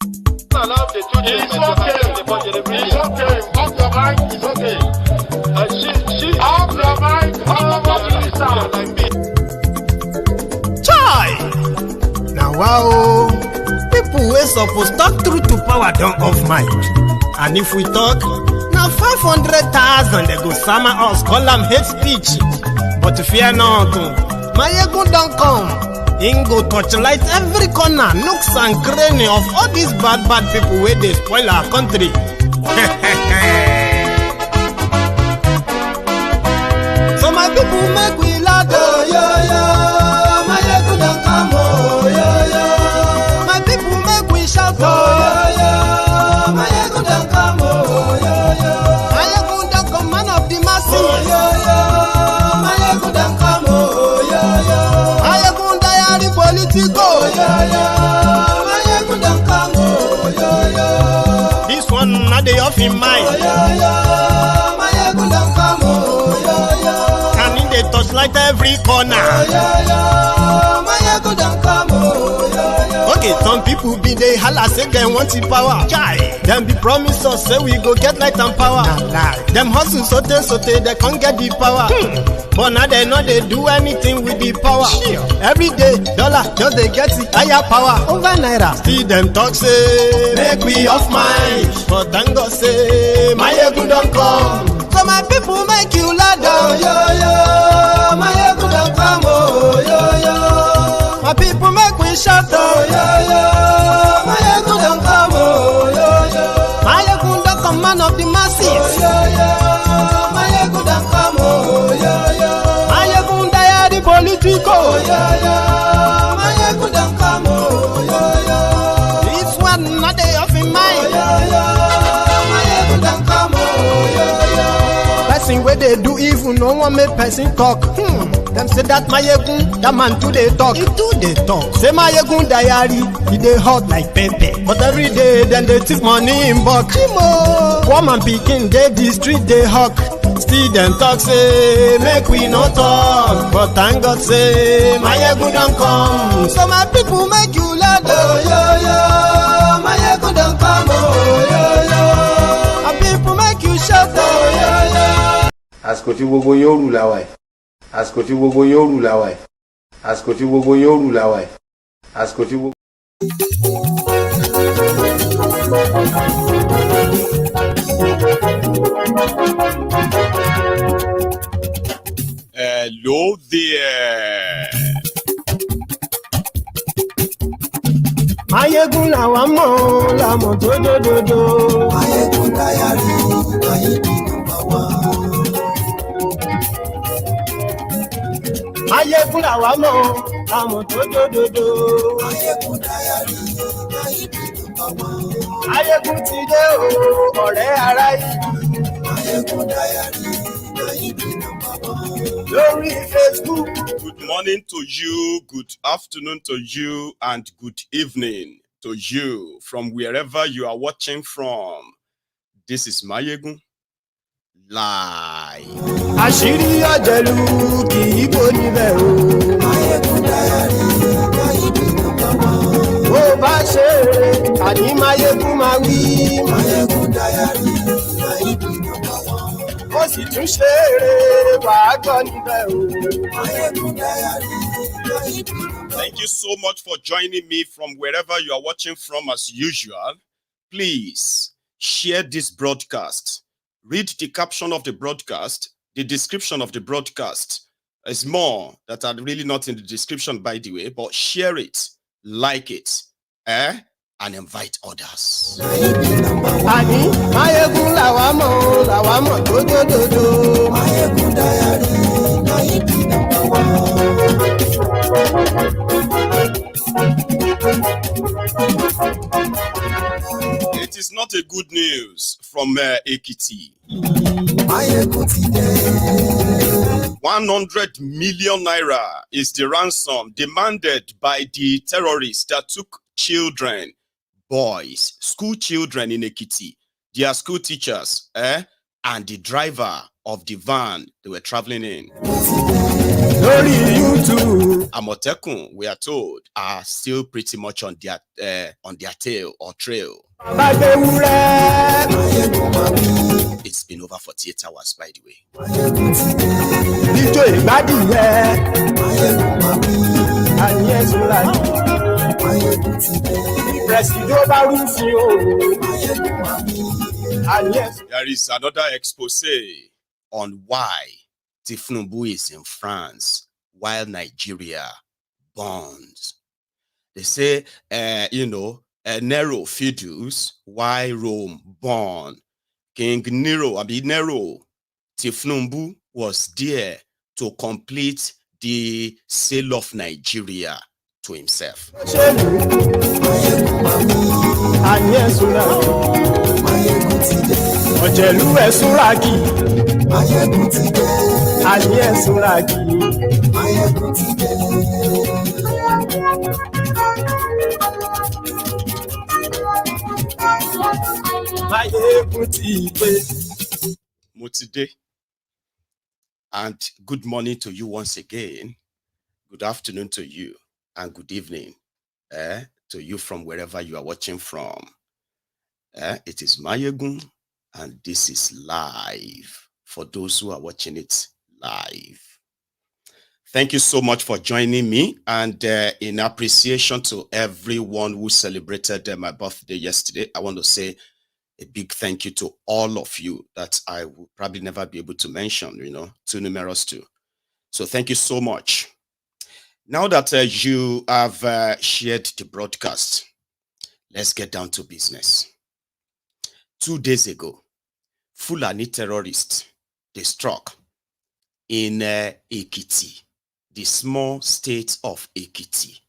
It's okay. Off your mic. It's okay. Off your mic. Chai! Now wow, people wey suppose talk truth to power don't off mic. And if we talk, now 500,000 they go sama us, call them hate speech. But fear not, my ego don't come. Him go torchlight every corner, nooks and cranny of all these bad people where they spoil our country. So my people make we laugh, oh yo yo. My ego don't come, oh yo yo. My people make we shout, oh yo yo. My ego don't come, oh yo yo. My ego don't come, man of the masses, oh yo yo. My ego don't come, oh yo yo. My ego diary politico, oh yo yo. My ego don't come, oh yo yo. This one not the off in mind, oh yo yo. My ego don't come, oh yo yo. And in the touchlight every corner, oh yo yo. My ego don't come, oh yo yo. Okay, some people be they holla say they want the power. Chai. Them be promise us say we go get light and power. Nah. Them hustle sote they can't get the power. But now they know they do anything with the power. Sure. Every day, dollar just they get the higher power over naira. Still them talk say make we off mind. But thank God say my ego don't come. So my people make you laugh, oh yo yo. My ego don't come, oh yo yo. My people make we shout, oh yo yo. My ego don't come, oh yo yo. My ego don't come, man of the masses, oh yo yo. My ego don't come, oh yo yo. My ego diary politico, oh yo yo. My ego don't come, oh yo yo. This one not they off in mind, oh yo yo. My ego don't come, oh yo yo. Person where they do evil, no one make person talk. Them say that my egun, that man too they talk. He too they talk. Say my egun diary, he they hot like pepper. But every day then they take money in bulk. Woman picking, they the street they hawk. Still them talk say make we no talk. But thank God say my egun don't come. So my people make you laugh, oh yo yo. My egun don't come, oh yo yo. My people make you shout, oh yo yo. Àsìkò tí gbogbo yóò rù láwa ẹ̀. Àsìkò tí gbogbo yóò rù láwa ẹ̀. Àsìkò tí gbogbo yóò rù láwa ẹ̀. Àsìkò tí gbogbo. Hello there. Mayegun làwa mọ̀ làmọ̀ tó dòdòdò. Mayegun diary, Mayegun number one. Mayegun làwa mọ̀ làmọ̀ tó dòdòdò. Mayegun diary, Mayegun number one. Mayegun ti dé o, ọ̀rẹ́ ará yìí. Mayegun diary, Mayegun number one. Lórí Facebook. Good morning to you, good afternoon to you, and good evening to you from wherever you are watching from. This is Mayegun live. Àṣírí ọ̀jẹ̀lú kì í bò níbẹ̀ o. Mayegun diary, Mayegun number one. Bó bá ṣe eré, àní Mayegun máa wí. Mayegun diary, Mayegun number one. Ó sì tún ṣe eré, wàá gbọ́ níbẹ̀ o. Mayegun diary, Mayegun number one. Thank you so much for joining me from wherever you are watching from as usual. Please share this broadcast. Read the caption of the broadcast, the description of the broadcast. There's more that are really not in the description, by the way, but share it, like it, and invite others. Àní Mayegun làwa mọ̀ tó dòdòdò. Mayegun diary, Mayegun number one. It is not a good news from Ekiti. 100 million naira is the ransom demanded by the terrorists that took children, boys, school children in Ekiti, their school teachers, and the driver of the van they were traveling in. Amotekun, we are told, are still pretty much on their tail or trail. It's been over 48 hours, by the way. There is another expose on why Thiefnubu is in France while Nigeria burns. They say, Nero feudus, why Rome burn. King Nero, Thiefnubu was there to complete the sale of Nigeria to himself. Mutide. And good morning to you once again. Good afternoon to you and good evening to you from wherever you are watching from. It is Mayegun and this is live for those who are watching it live. Thank you so much for joining me, and in appreciation to everyone who celebrated my birthday yesterday, I want to say a big thank you to all of you that I will probably never be able to mention, too numerous to. So thank you so much. Now that you have shared the broadcast, let's get down to business. 2 days ago, Fulani terrorists, they struck in Ekiti, the small state of Ekiti,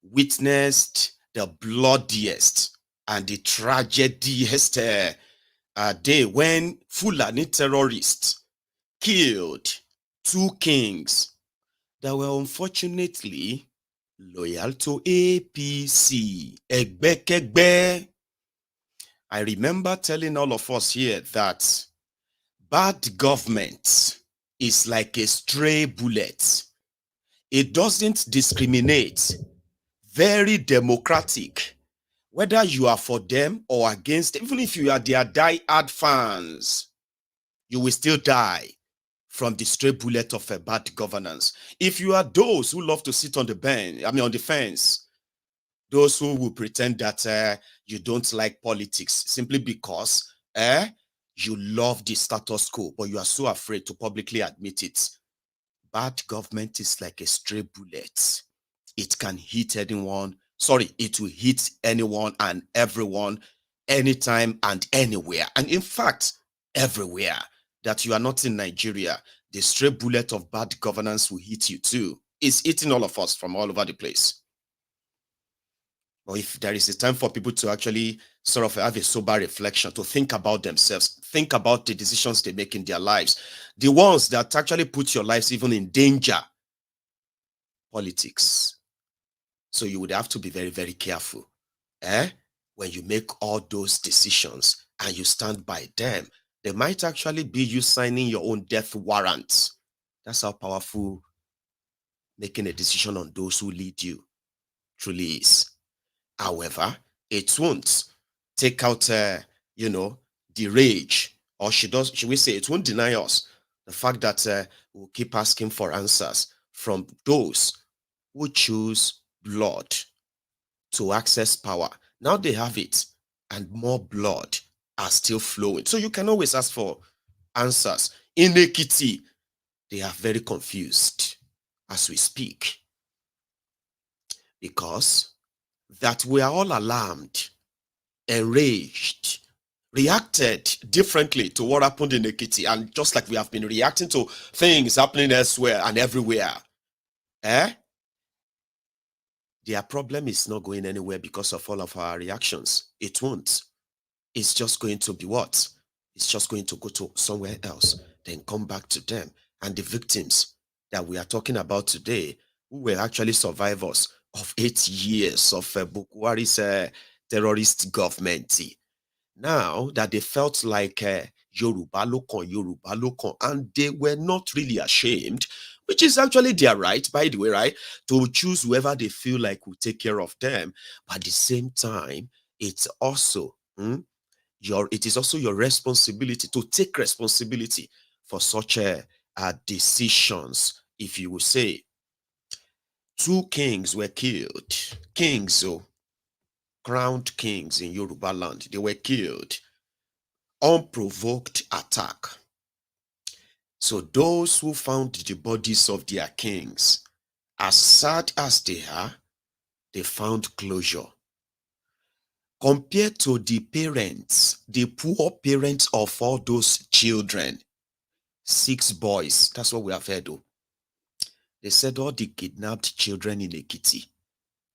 witnessed the bloodiest and the tragediest day when Fulani terrorists killed 2 kings that were unfortunately loyal to APC. Egbekegbe. I remember telling all of us here that bad government is like a stray bullet. It doesn't discriminate. Very democratic. Whether you are for them or against them, even if you are their die-hard fans, you will still die from the stray bullet of a bad governance. If you are those who love to sit on the bench, on the fence, those who will pretend that you don't like politics simply because you love the status quo, but you are so afraid to publicly admit it. Bad government is like a stray bullet. It can hit anyone. Sorry, it will hit anyone and everyone, anytime and anywhere. And in fact, everywhere that you are not in Nigeria, the stray bullet of bad governance will hit you too. It's hitting all of us from all over the place. But if there is a time for people to actually sort of have a sober reflection, to think about themselves, think about the decisions they make in their lives, the ones that actually put your lives even in danger, politics. So you would have to be very, very careful when you make all those decisions and you stand by them. They might actually be you signing your own death warrant. That's how powerful making a decision on those who lead you truly is. However, it won't take out, the rage, or should we say, it won't deny us the fact that we'll keep asking for answers from those who choose blood to access power. Now they have it, and more blood are still flowing. So you can always ask for answers. In Ekiti, they are very confused as we speak, because that we are all alarmed, enraged, reacted differently to what happened in Ekiti, and just like we have been reacting to things happening elsewhere and everywhere. Their problem is not going anywhere because of all of our reactions. It won't. It's just going to be what? It's just going to go to somewhere else, then come back to them. And the victims that we are talking about today, who were actually survivors of 8 years of Bukwari's terrorist government. Now that they felt like Yoruba Lokon, and they were not really ashamed which is actually their right, by the way, right? To choose whoever they feel like will take care of them. But at the same time, it's also it is also your responsibility to take responsibility for such decisions. If you will say, 2 kings were killed, kings, crowned kings in Yoruba land, they were killed, unprovoked attack. So those who found the bodies of their kings, as sad as they are, they found closure. Compared to the parents, the poor parents of all those children, 6 boys, that's what we have heard. They said all the kidnapped children in Ekiti,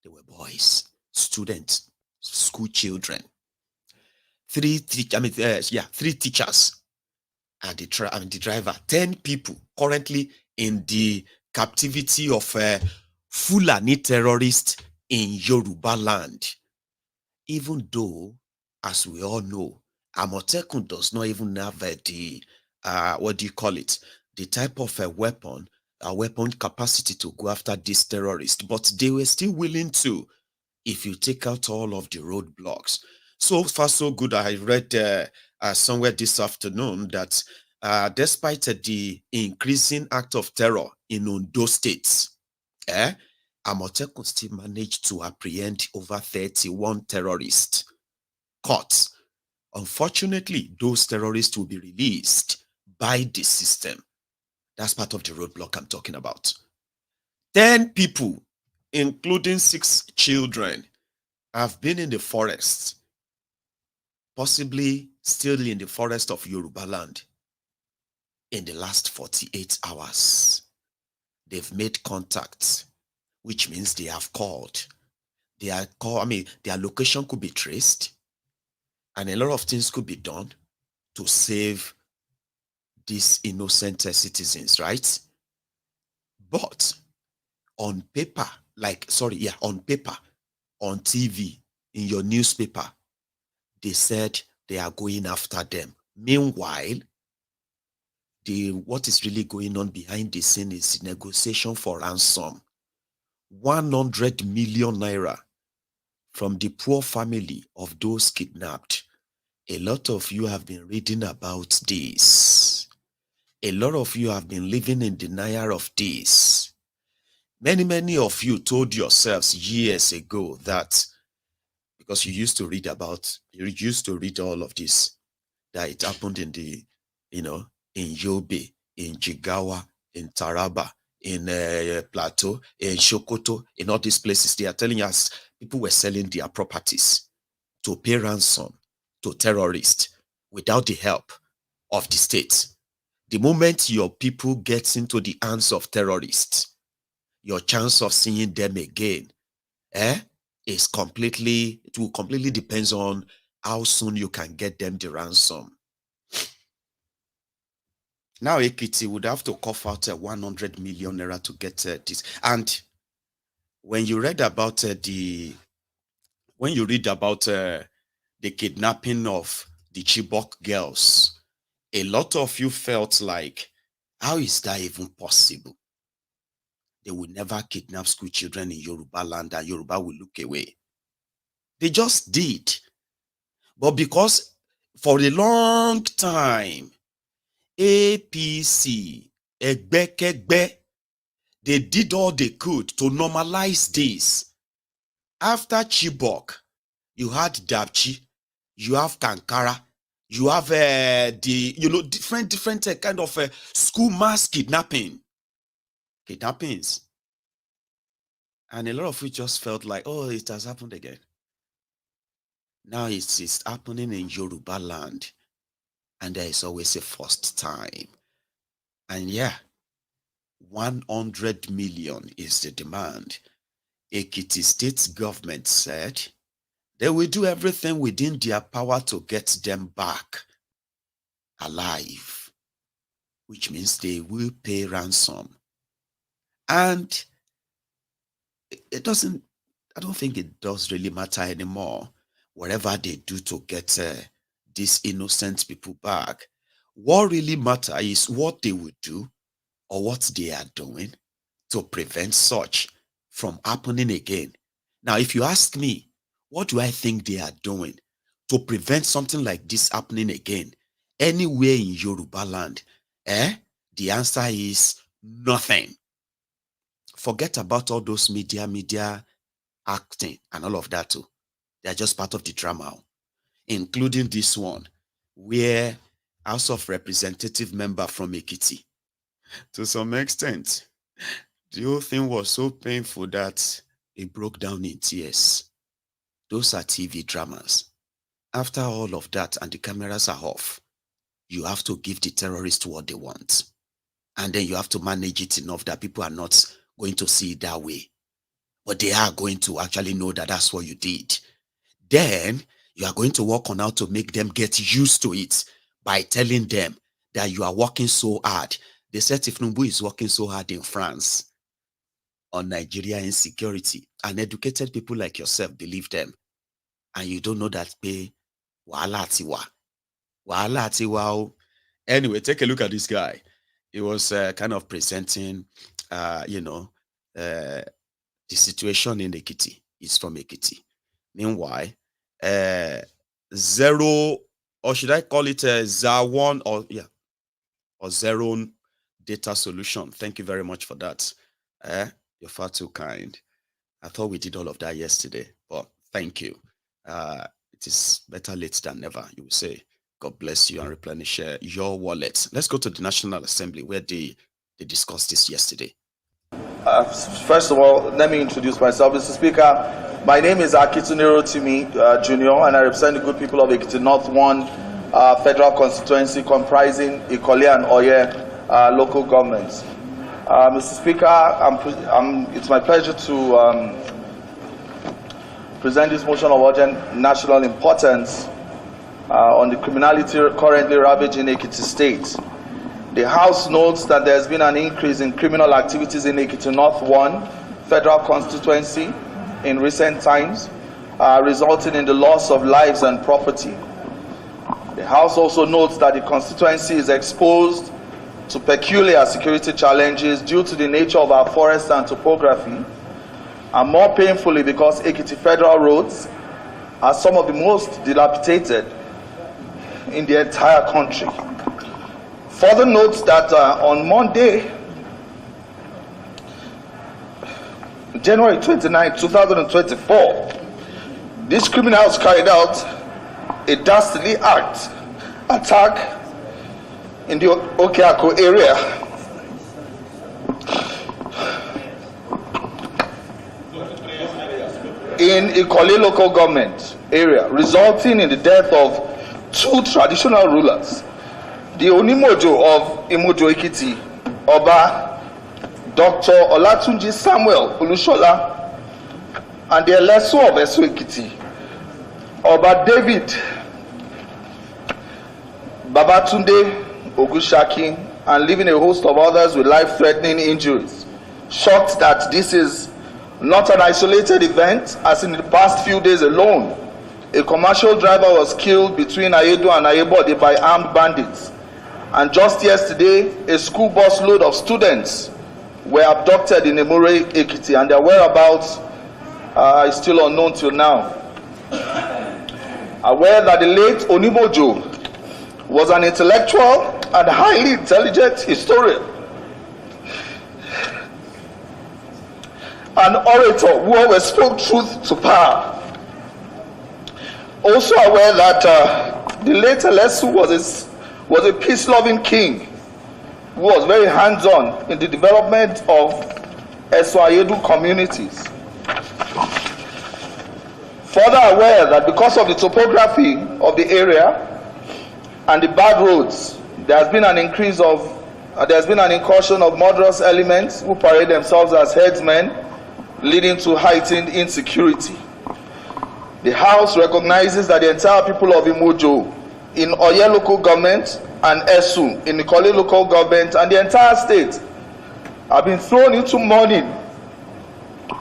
they were boys, students, school children. 3 teachers and the driver. 10 people currently in the captivity of Fulani terrorists in Yoruba land. Even though, as we all know, Amotekun does not even have the the type of a weapon capacity to go after these terrorists, but they were still willing to, if you take out all of the roadblocks. So far, so good. I read somewhere this afternoon that despite the increasing act of terror in Ondo states, Amotekun still managed to apprehend over 31 terrorists caught. Unfortunately, those terrorists will be released by the system. That's part of the roadblock I'm talking about. 10 people, including 6 children, have been in the forest, possibly still in the forest of Yoruba land, in the last 48 hours. They've made contact, which means they have called. Their location could be traced, and a lot of things could be done to save these innocent citizens, right? But on paper, on paper, on TV, in your newspaper, they said they are going after them. Meanwhile, what is really going on behind the scene is negotiation for ransom. 100 million naira from the poor family of those kidnapped. A lot of you have been reading about this. A lot of you have been living in denial of this. Many of you told yourselves years ago that, because you used to read all of this, that it happened in in Yobe, in Jigawa, in Taraba, in Plateau, in Sokoto, in all these places. They are telling us people were selling their properties to pay ransom to terrorists without the help of the state. The moment your people gets into the hands of terrorists, your chance of seeing them again it will completely depends on how soon you can get them the ransom. Now Ekiti would have to cough out 100 million naira to get this. And when you read about the kidnapping of the Chibok girls, a lot of you felt like, how is that even possible? They will never kidnap school children in Yoruba land and Yoruba will look away. They just did. But because for a long time, APC, Egbekegbe, they did all they could to normalize this. After Chibok, you had Dabchi, you have Kankara, you have different kind of school mass kidnappings. And a lot of you just felt like, oh, it has happened again. Now it's happening in Yoruba land. And there is always a first time. And 100 million is the demand. Ekiti State government said they will do everything within their power to get them back alive, which means they will pay ransom. And I don't think it does really matter anymore, whatever they do to get these innocent people back. What really matters is what they will do or what they are doing to prevent such from happening again. Now, if you ask me, what do I think they are doing to prevent something like this happening again anywhere in Yoruba land? The answer is nothing. Forget about all those media acting and all of that too. They are just part of the drama, including this one, where House of Representative member from Ekiti, to some extent, the whole thing was so painful that it broke down in tears. Those are TV dramas. After all of that and the cameras are off, you have to give the terrorists what they want. And then you have to manage it enough that people are not going to see it that way. But they are going to actually know that that's what you did. Then you are going to work on how to make them get used to it by telling them that you are working so hard. They said Thiefnubu is working so hard in France on Nigeria insecurity. And educated people like yourself believe them. And you don't know that pay Wale Tinubu. Wale Tinubu. Anyway, take a look at this guy. He was kind of presenting, the situation in Ekiti. He's from Ekiti. Meanwhile, zero, or should I call it a ZA1 or zero data solution. Thank you very much for that. You're far too kind. I thought we did all of that yesterday, but thank you. It is better late than never, you will say. God bless you and replenish your wallet. Let's go to the National Assembly where they discussed this yesterday. First of all, let me introduce myself, Mr. Speaker. My name is Otilo Jr., and I represent the good people of Ekiti North 1 federal constituency comprising Ikole and Oye local governments. Mr. Speaker, it's my pleasure to present this motion of urgent national importance on the criminality currently ravaging Ekiti State. The House notes that there has been an increase in criminal activities in Ekiti North 1 federal constituency in recent times, resulting in the loss of lives and property. The House also notes that the constituency is exposed to peculiar security challenges due to the nature of our forest and topography, and more painfully because Ekiti federal roads are some of the most dilapidated in the entire country. Further notes that on Monday, January 29, 2024, these criminals carried out a dastardly attack in the Okeako area in Ikole local government area, resulting in the death of 2 traditional rulers, the Onimojo of Imojo Ekiti, Oba Dr. Olatunji Samuel Olushola, and the Elesu of Esu Ekiti, Oba David Babatunde Ogushaki, and leaving a host of others with life-threatening injuries. Shocked that this is not an isolated event, as in the past few days alone, a commercial driver was killed between Ayedo and Ayebode by armed bandits. And just yesterday, a school bus load of students were abducted in Emure, Ekiti, and their whereabouts is still unknown till now. Aware that the late Onimojo was an intellectual and highly intelligent historian, an orator who always spoke truth to power. Also aware that the late Elesu was a peace-loving king who was very hands-on in the development of Esu-Ayedu communities. Further aware that because of the topography of the area and the bad roads, there has been an incursion of murderous elements who parade themselves as headsmen, leading to heightened insecurity. The House recognizes that the entire people of Imojo in Oye local government and Esu in Ikole local government and the entire state have been thrown into mourning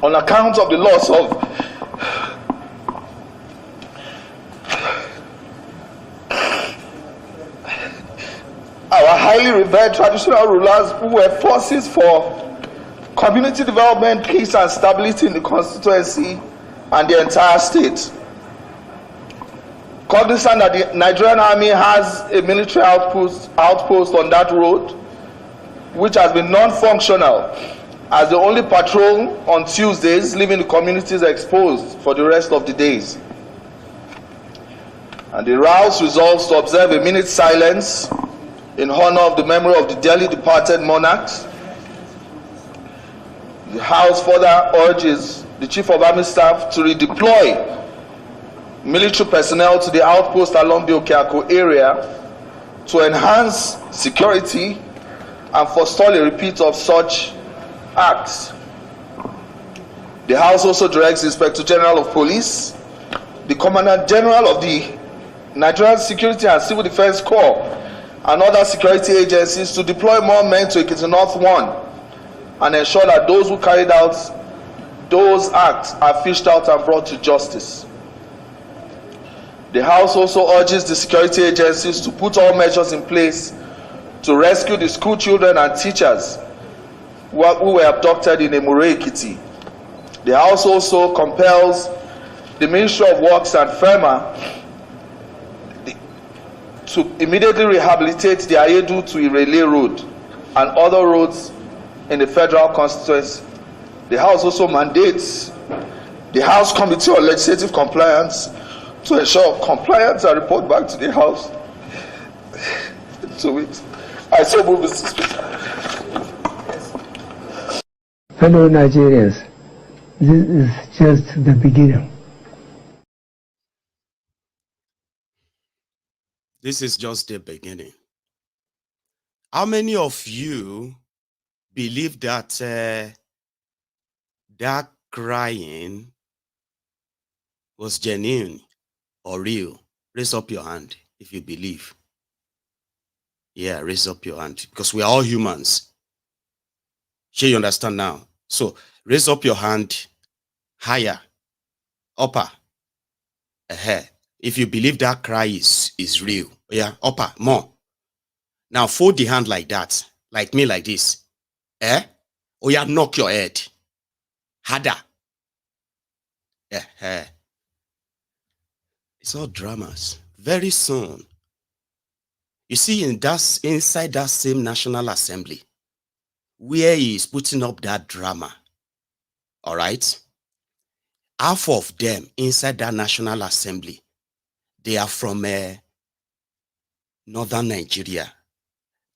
on account of the loss of our are highly revered traditional rulers who were forces for community development, peace, and stability in the constituency and the entire state. Cognizant that the Nigerian army has a military outpost on that road, which has been non-functional as the only patrol on Tuesdays, leaving the communities exposed for the rest of the days. And the House resolves to observe a minute's silence in honor of the memory of the dearly departed monarchs. The House further urges the Chief of Army Staff to redeploy military personnel to the outpost along the Okeako area to enhance security and forestall a repeat of such acts. The House also directs the Inspector General of Police, the Commandant General of the Nigerian Security and Civil Defense Corps, and other security agencies to deploy more men to Ekiti North 1 and ensure that those who carried out those acts are fished out and brought to justice. The House also urges the security agencies to put all measures in place to rescue the school children and teachers who were abducted in Emure Ekiti. The House also compels the Ministry of Works and FEMA to immediately rehabilitate the Ayedu to Irele Road and other roads in the federal constituency. The House also mandates the House Committee on Legislative Compliance to ensure compliance and report back to the House. So I so move, Mr. Speaker. Fellow Nigerians, this is just the beginning. This is just the beginning. How many of you believe that that crying was genuine or real? Raise up your hand if you believe. Yeah, raise up your hand because we are all humans. Sure, you understand now? So raise up your hand higher, upper, ahead. If you believe that cry is real, yeah, upper, more. Now fold the hand like that, like me, like this. Oh yeah, knock your head harder. It's all dramas. Very soon, you see, inside that same National Assembly, where he is putting up that drama, all right? Half of them inside that National Assembly, they are from northern Nigeria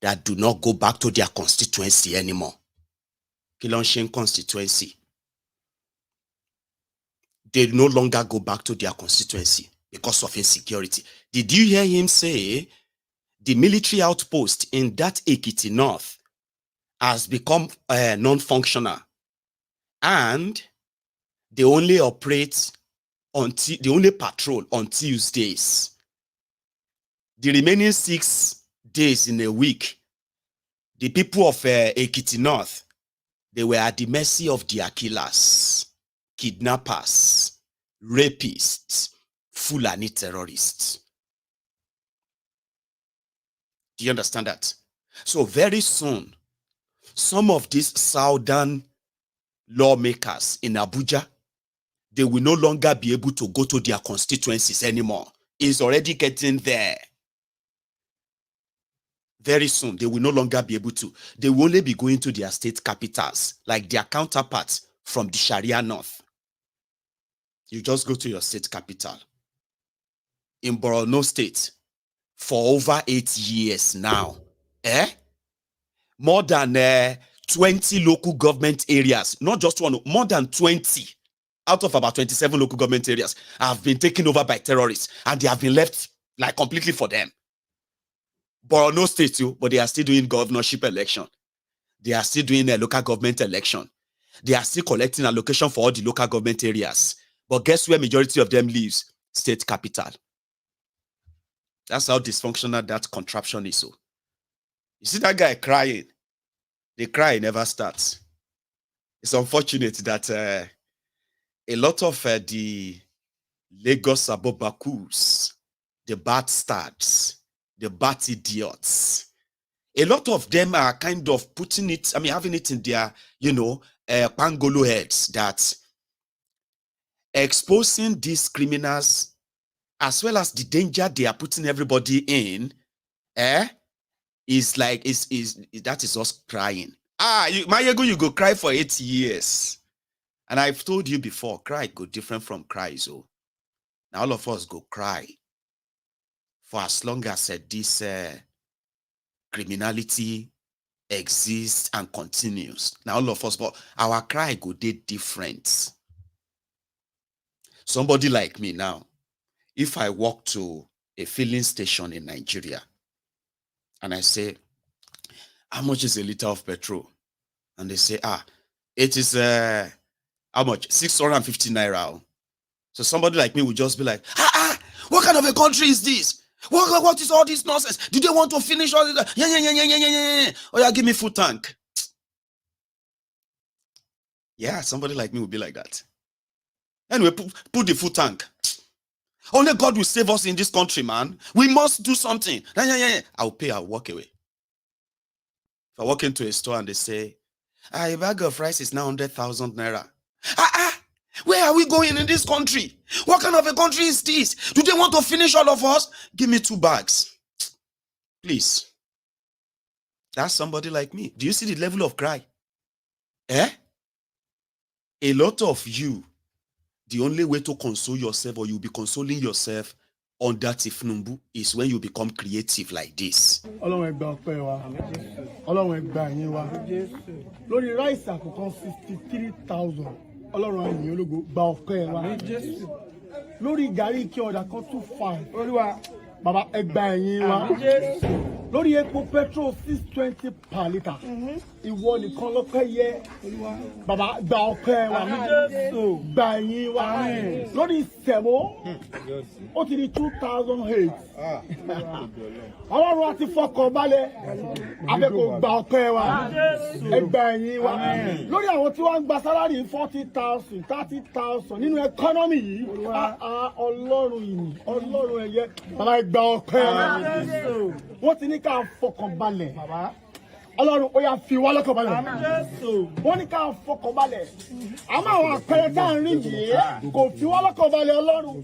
that do not go back to their constituency anymore. Kilonshin constituency. They no longer go back to their constituency because of insecurity. Did you hear him say the military outpost in that Ekiti North has become non-functional and they only operate they only patrol on Tuesdays. The remaining 6 days in a week, the people of Ekiti North, they were at the mercy of their killers, kidnappers, rapists, Fulani terrorists. Do you understand that? So very soon, some of these southern lawmakers in Abuja, they will no longer be able to go to their constituencies anymore. It's already getting there. Very soon, they will no longer be able to. They will only be going to their state capitals, like their counterparts from the Sharia North. You just go to your state capital. In Borno State, for over 8 years now, more than 20 local government areas, not just one, more than 20 out of about 27 local government areas have been taken over by terrorists, and they have been left like completely for them. Borno State too, but they are still doing governorship election. They are still doing a local government election. They are still collecting allocation for all the local government areas. But guess where majority of them lives? State capital. That's how dysfunctional that contraption is. So you see that guy crying. The cry never starts. It's unfortunate that a lot of the Lagos Abobakus, the bad starts, the bad idiots, A lot of them are kind of putting it, having it in their, pangolo heads that exposing these criminals as well as the danger they are putting everybody in, is like, that is us crying. You go cry for 8 years. And I've told you before, cry go different from cry. So now all of us go cry for as long as this criminality exists and continues. Now all of us, but our cry go different. Somebody like me now, if I walk to a filling station in Nigeria and I say, how much is a liter of petrol? And they say, it is how much? 650 naira. So somebody like me would just be like, what kind of a country is this? What is all this nonsense? Do they want to finish all this? Yeah. Oh yeah, give me full tank. Yeah, somebody like me would be like that. Anyway, put the full tank. Only God will save us in this country, man. We must do something. Yeah. I'll pay, I'll walk away. If I walk into a store and they say, a bag of rice is now 100,000 naira. Where are we going in this country? What kind of a country is this? Do they want to finish all of us? Give me 2 bags. Please. That's somebody like me. Do you see the level of cry? A lot of you, the only way to console yourself, or you'll be consoling yourself on that Thiefnubu, is when you become creative like this. Lórí rice àkọ́kọ́ 63,000. Ọlọ́run àyìn ológo gba ọpẹ́ wa. Lórí gàrí kí ọ̀dà kan 25. Olúwa bàbá ẹgbà ẹ̀yìn wa. Lórí epo petrol 620 per litre. Ìwọ nìkan lọ́pẹ́ yẹ. Bàbá gba ọpẹ́ wa. Gba ẹ̀yìn wa. Lórí sẹ̀mó ó ti di 2,008. Ọlọ́run àti fọkàn balẹ̀. Abẹ́kò gba ọpẹ́ wa. Ẹgbà ẹ̀yìn wa. Lórí àwọn tí wọ́n ń gba sálárì 40,000, 30,000 nínú ẹkọ́nọ́mì yìí. Ọlọ́run yìí, Ọlọ́run ẹ̀yẹ. Bàbá ẹgbà ọpẹ́ wa. Wọ́n ti ní ká fọkàn balẹ̀. Ọlọ́run ó yá fi wá lọ́kàn balẹ̀. Wọ́n ní ká fọkàn balẹ̀. Àmọ́ àwọn àpẹẹrẹ tá à ń rí yìí kò fi wá lọ́kàn balẹ̀ Ọlọ́run.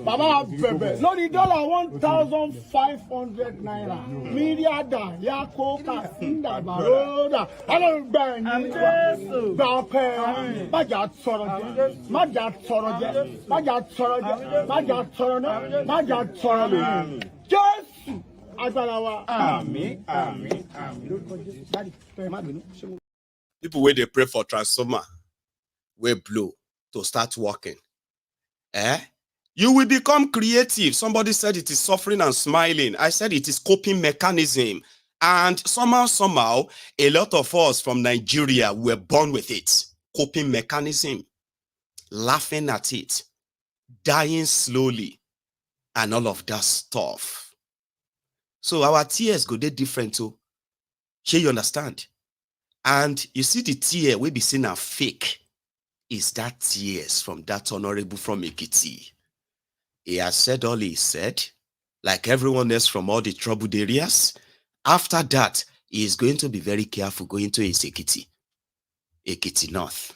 Bàbá bẹ̀bẹ̀ lórí dọ́là 1,500 naira. Mílíàdà Yako Kasinda Baroda. Ọlọ́run gba ẹ̀yìn gba ọpẹ́ májà sọ̀rọ̀ jẹ́. Májà sọ̀rọ̀ jẹ́. Májà sọ̀rọ̀ jẹ́. Májà sọ̀rọ̀ náà. Májà sọ̀rọ̀ lè. Jésù. People where they pray for transformer, will blow to start working. You will become creative. Somebody said it is suffering and smiling. I said it is coping mechanism. And somehow, a lot of us from Nigeria were born with it. Coping mechanism. Laughing at it. Dying slowly. And all of that stuff. So our tears go dey different too. Shey you understand? And you see the tear we be seen are fake. Is that tears from that honorable from Ekiti? He has said all he said, like everyone else from all the troubled areas. After that, he is going to be very careful going to his Ekiti North.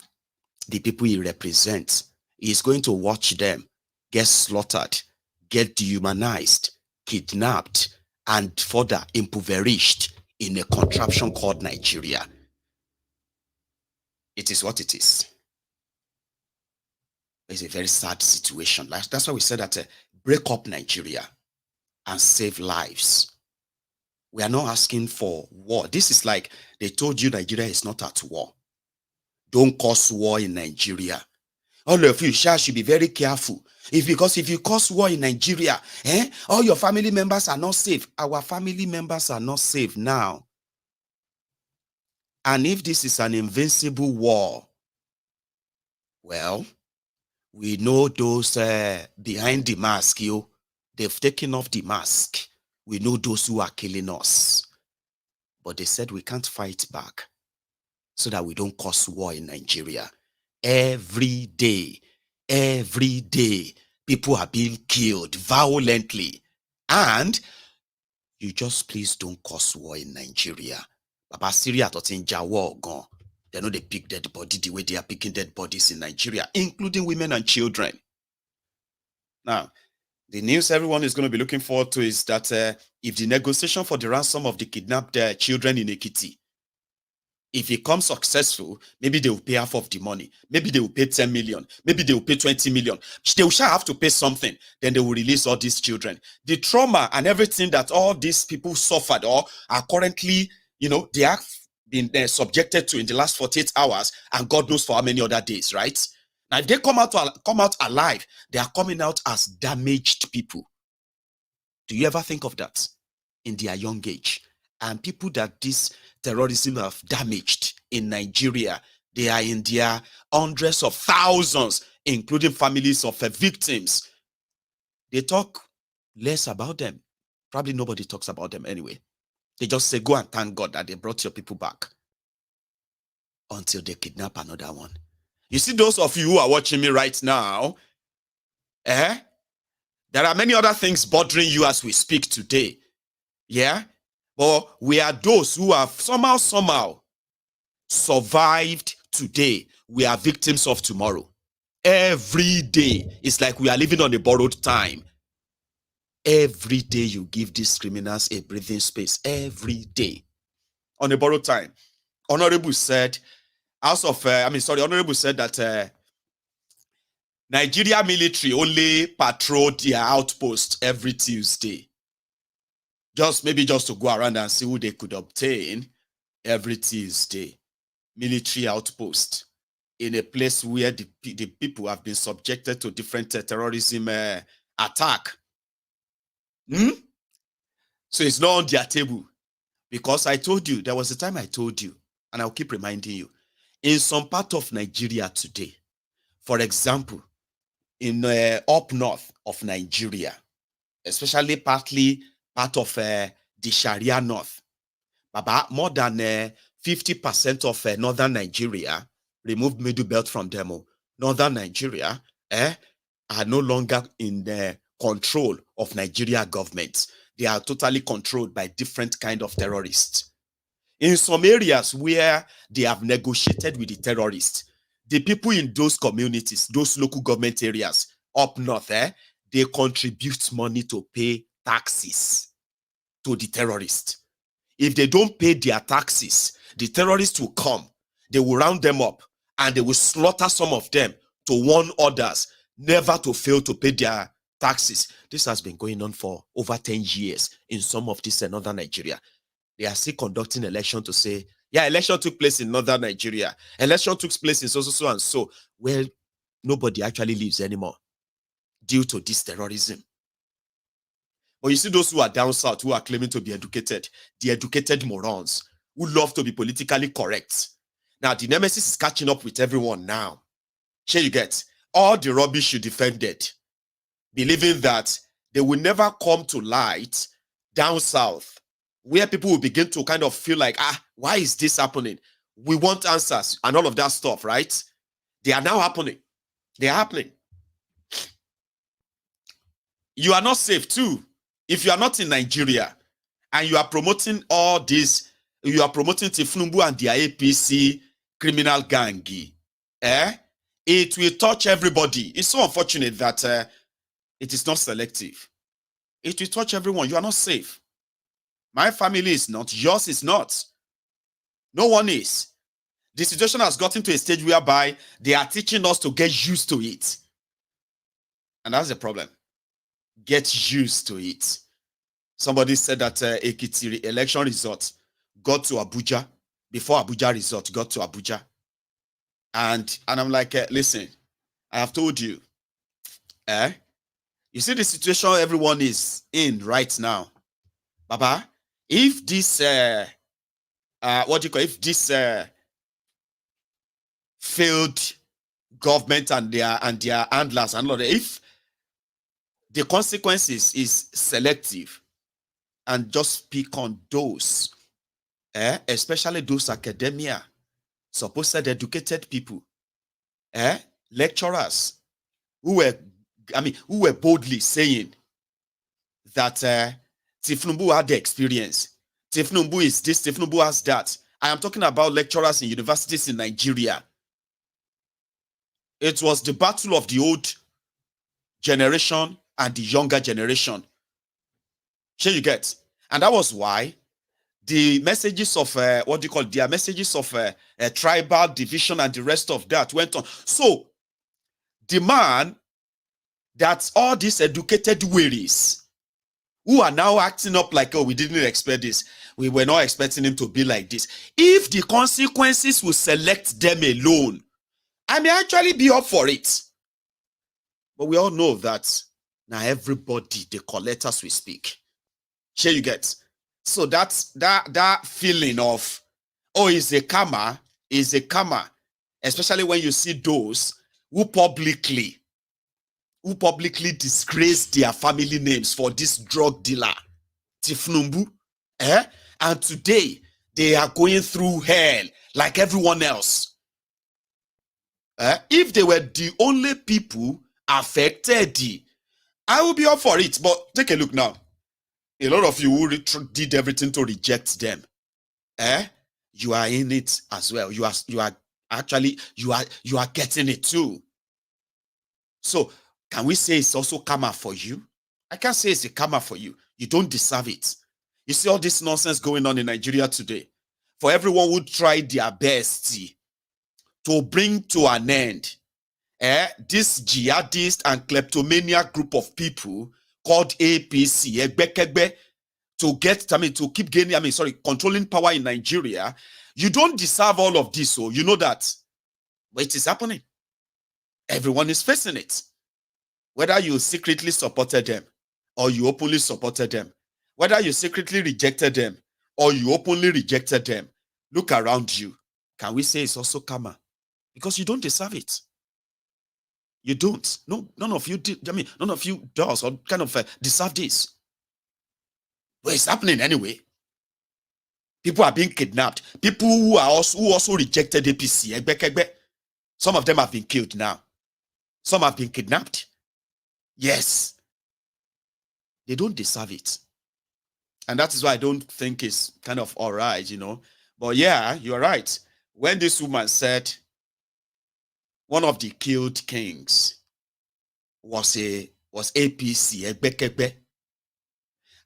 The people he represents, he is going to watch them get slaughtered, get dehumanized, kidnapped, and further impoverished in a contraption called Nigeria. It is what it is. It's a very sad situation. That's why we said that break up Nigeria and save lives. We are not asking for war. This is like they told you Nigeria is not at war. Don't cause war in Nigeria. All of you should be very careful. Because if you cause war in Nigeria, all your family members are not safe. Our family members are not safe now. And if this is an invincible war, well, we know those behind the mask, they've taken off the mask. We know those who are killing us. But they said we can't fight back so that we don't cause war in Nigeria. Every day, people are being killed violently. And you just please don't cause war in Nigeria. Baba Syria thought in war gone. They know they pick dead body the way they are picking dead bodies in Nigeria, including women and children. Now, the news everyone is going to be looking forward to is that if the negotiation for the ransom of the kidnapped children in Ekiti, if it comes successful, maybe they will pay half of the money. Maybe they will pay 10 million. Maybe they will pay 20 million. They will have to pay something. Then they will release all these children. The trauma and everything that all these people suffered or are currently, they have been subjected to in the last 48 hours and God knows for how many other days, right? Now, if they come out alive, they are coming out as damaged people. Do you ever think of that in their young age? And people that this terrorism have damaged in Nigeria, they are in their hundreds of thousands, including families of victims. They talk less about them. Probably nobody talks about them anyway. They just say, go and thank God that they brought your people back. Until they kidnap another one. You see those of you who are watching me right now, there are many other things bothering you as we speak today. Yeah? But we are those who have somehow survived today. We are victims of tomorrow. Every day, it's like we are living on a borrowed time. Every day you give these criminals a breathing space. Every day. On a borrowed time. Honorable said, Honorable said that Nigeria military only patrol their outpost every Tuesday. Maybe just to go around and see who they could obtain every Tuesday. Military outpost in a place where the people have been subjected to different terrorism attack. So it's not on their table. Because I told you, there was a time I told you, and I'll keep reminding you, in some part of Nigeria today, for example, in up north of Nigeria, especially partly part of the Sharia North, more than 50% of northern Nigeria removed middle belt from them. Northern Nigeria are no longer in the control of Nigeria government. They are totally controlled by different kind of terrorists. In some areas where they have negotiated with the terrorists, the people in those communities, those local government areas up north, they contribute money to pay taxes to the terrorists. If they don't pay their taxes, the terrorists will come, they will round them up, and they will slaughter some of them to warn others never to fail to pay their taxes. This has been going on for over 10 years in some of this northern Nigeria. They are still conducting election to say, yeah, election took place in northern Nigeria. Election took place in so and so. Well, nobody actually lives anymore due to this terrorism. But you see those who are down south who are claiming to be educated, the educated morons who love to be politically correct. Now, the nemesis is catching up with everyone now. Here you get all the rubbish you defended, believing that they will never come to light down south, where people will begin to kind of feel like, why is this happening? We want answers and all of that stuff, right? They are now happening. They are happening. You are not safe too. If you are not in Nigeria and you are promoting all this, you are promoting Thiefnubu and their APC criminal gang, it will touch everybody. It's so unfortunate that it is not selective. It will touch everyone. You are not safe. My family is not. Yours is not. No one is. The situation has gotten to a stage whereby they are teaching us to get used to it. And that's the problem. Get used to it. Somebody said that Ekiti election result got to Abuja before Abuja result got to Abuja. And I'm like, listen, I have told you, you see the situation everyone is in right now. Baba, if this, if this failed government and their handlers and all that, if the consequences is selective and just pick on those, especially those academia, supposed educated people, lecturers who were boldly saying that Thiefnubu had the experience. Thiefnubu is this, Thiefnubu has that. I am talking about lecturers in universities in Nigeria. It was the battle of the old generation and the younger generation. Sure you get? And that was why the messages of, what do you call it? Their messages of tribal division and the rest of that went on. So, the man that all these educated wearies who are now acting up like, oh, we didn't expect this. We were not expecting him to be like this. If the consequences will select them alone, I may actually be up for it. But we all know that now everybody, the collectors will speak. Sure you get? So that's that feeling of, oh, is a karma, especially when you see those who publicly disgrace their family names for this drug dealer, Thiefnubu, and today they are going through hell like everyone else. If they were the only people affected, I will be up for it. But take a look now. A lot of you who did everything to reject them, you are in it as well. You are getting it too. So can we say it's also karma for you? I can't say it's a karma for you. You don't deserve it. You see all this nonsense going on in Nigeria today. For everyone who tried their best to bring to an end this jihadist and kleptomania group of people called APC, to keep gaining, controlling power in Nigeria. You don't deserve all of this, so you know that. But it is happening. Everyone is facing it. Whether you secretly supported them or you openly supported them, whether you secretly rejected them or you openly rejected them, look around you. Can we say it's also karma? Because you don't deserve it. You don't. No, none of you did. None of you does or kind of deserve this. But it's happening anyway. People are being kidnapped. People who also rejected APC. Some of them have been killed now. Some have been kidnapped. Yes. They don't deserve it. And that is why I don't think it's kind of all right, But yeah, you're right. When this woman said one of the killed kings was APC,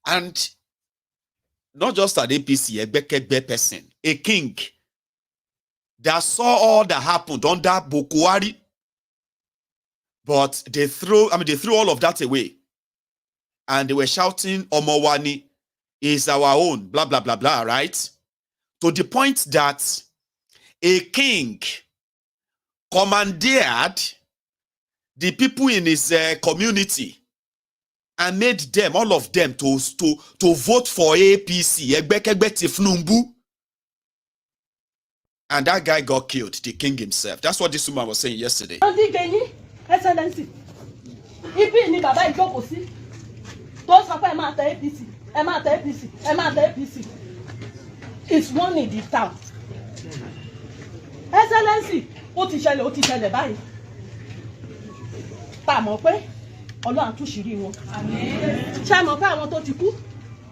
and not just an APC, person, a king that saw all that happened under Bokwari, but they threw all of that away. And they were shouting, Omowani is our own, blah, blah, blah, blah, right? To the point that a king commandeered the people in his community and made them, all of them, to vote for APC, Thiefnubu. And that guy got killed, the king himself. That's what this woman was saying yesterday. Excellency, it's one in the town. Excellency, ó ti ṣẹlẹ̀ báyìí. Tá mọ̀ pé Ọlọ́run tún ṣírí wọn. Ṣé mọ̀ pé àwọn tó ti kú,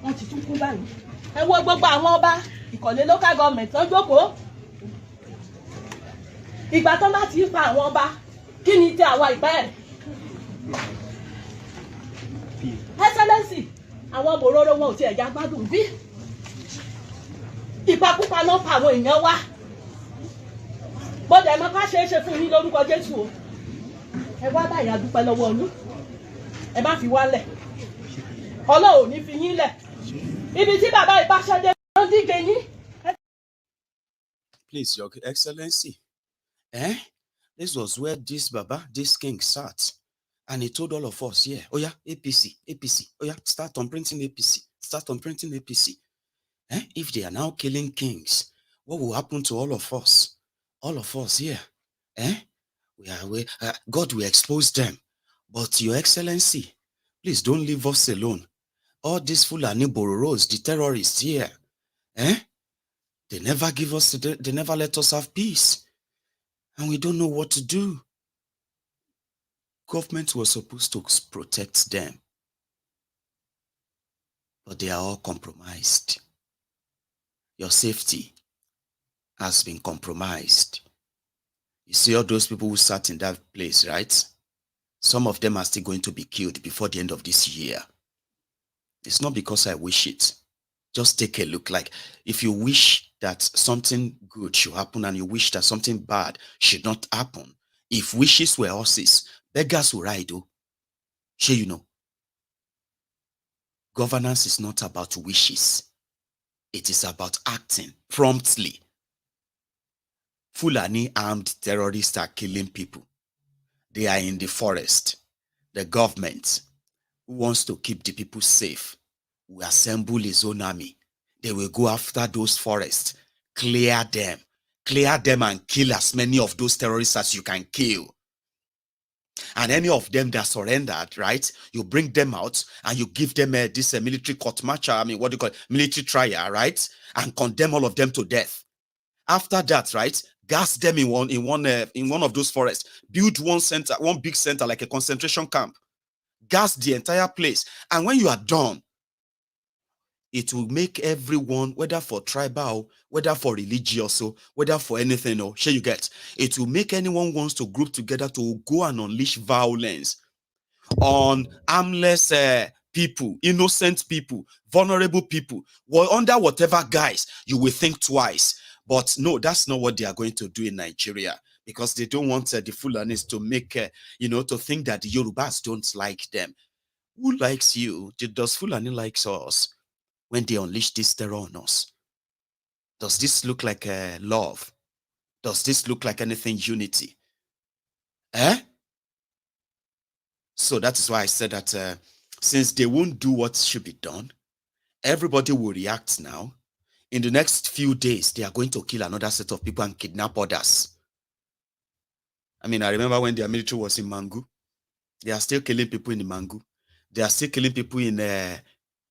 wọ́n ti tún kú báyìí. Ẹ wo gbogbo àwọn ọba Ìkọ̀lé local government tó jókòó. Ìgbà tó bá ti pa àwọn ọba, kí ni ti àwa ìpẹ́? Excellency, àwọn bòróró wọn ò tiẹ̀ já gbádùn bí. Ìpakúpa náà pa àwọn èèyàn wá. Bọ́dẹ̀ mọ́ ká ṣe é ṣe fún yín lórúkọ Jésù o. Ẹ wá báyìí a dúpẹ́ lọ́wọ́ yín. Ẹ má fi wá lẹ̀. Ọlọ́run ò ní fi yín lẹ̀. Ibi tí bàbá Ìbáṣẹ́dé ló díje yín. Please, Your Excellency. This was where this king sat. And he told all of us, yeah, oh yeah, APC. Oh yeah, start on printing APC. If they are now killing kings, what will happen to all of us? All of us here. God will expose them. But Your Excellency, please don't leave us alone. All these Fulani Bororos, the terrorists here, they never they never let us have peace. And we don't know what to do. Government was supposed to protect them. but they are all compromised. Your safety has been compromised. You see all those people who sat in that place, right? Some of them are still going to be killed before the end of this year. It's not because I wish it. Just take a look. Like, if you wish that something good should happen and you wish that something bad should not happen, if wishes were horses, beggars will ride. Oh, sure, you know. Governance is not about wishes. It is about acting promptly. Fulani armed terrorists are killing people. They are in the forest. The government, who wants to keep the people safe, will assemble his own army. They will go after those forests, clear them and kill as many of those terrorists as you can kill. And any of them that surrendered, right, you bring them out and you give them this military court martial, what do you call it, military trial, right, and condemn all of them to death. After that, right, gas them in one of those forests, build one big center like a concentration camp, gas the entire place, and when you are done, it will make everyone, whether for tribal, whether for religious, or whether for anything, or sure you get, it will make anyone wants to group together to go and unleash violence on harmless people, innocent people, vulnerable people, under whatever guise, you will think twice. But no, that's not what they are going to do in Nigeria, because they don't want the Fulanis to make, to think that the Yorubas don't like them. Who likes you? Does Fulani likes us? When they unleash this terror on us, does this look like love? Does this look like anything unity? So that is why I said that since they won't do what should be done, everybody will react now. In the next few days, they are going to kill another set of people and kidnap others. I remember when their military was in Mangu. They are still killing people in the Mangu. They are still killing people in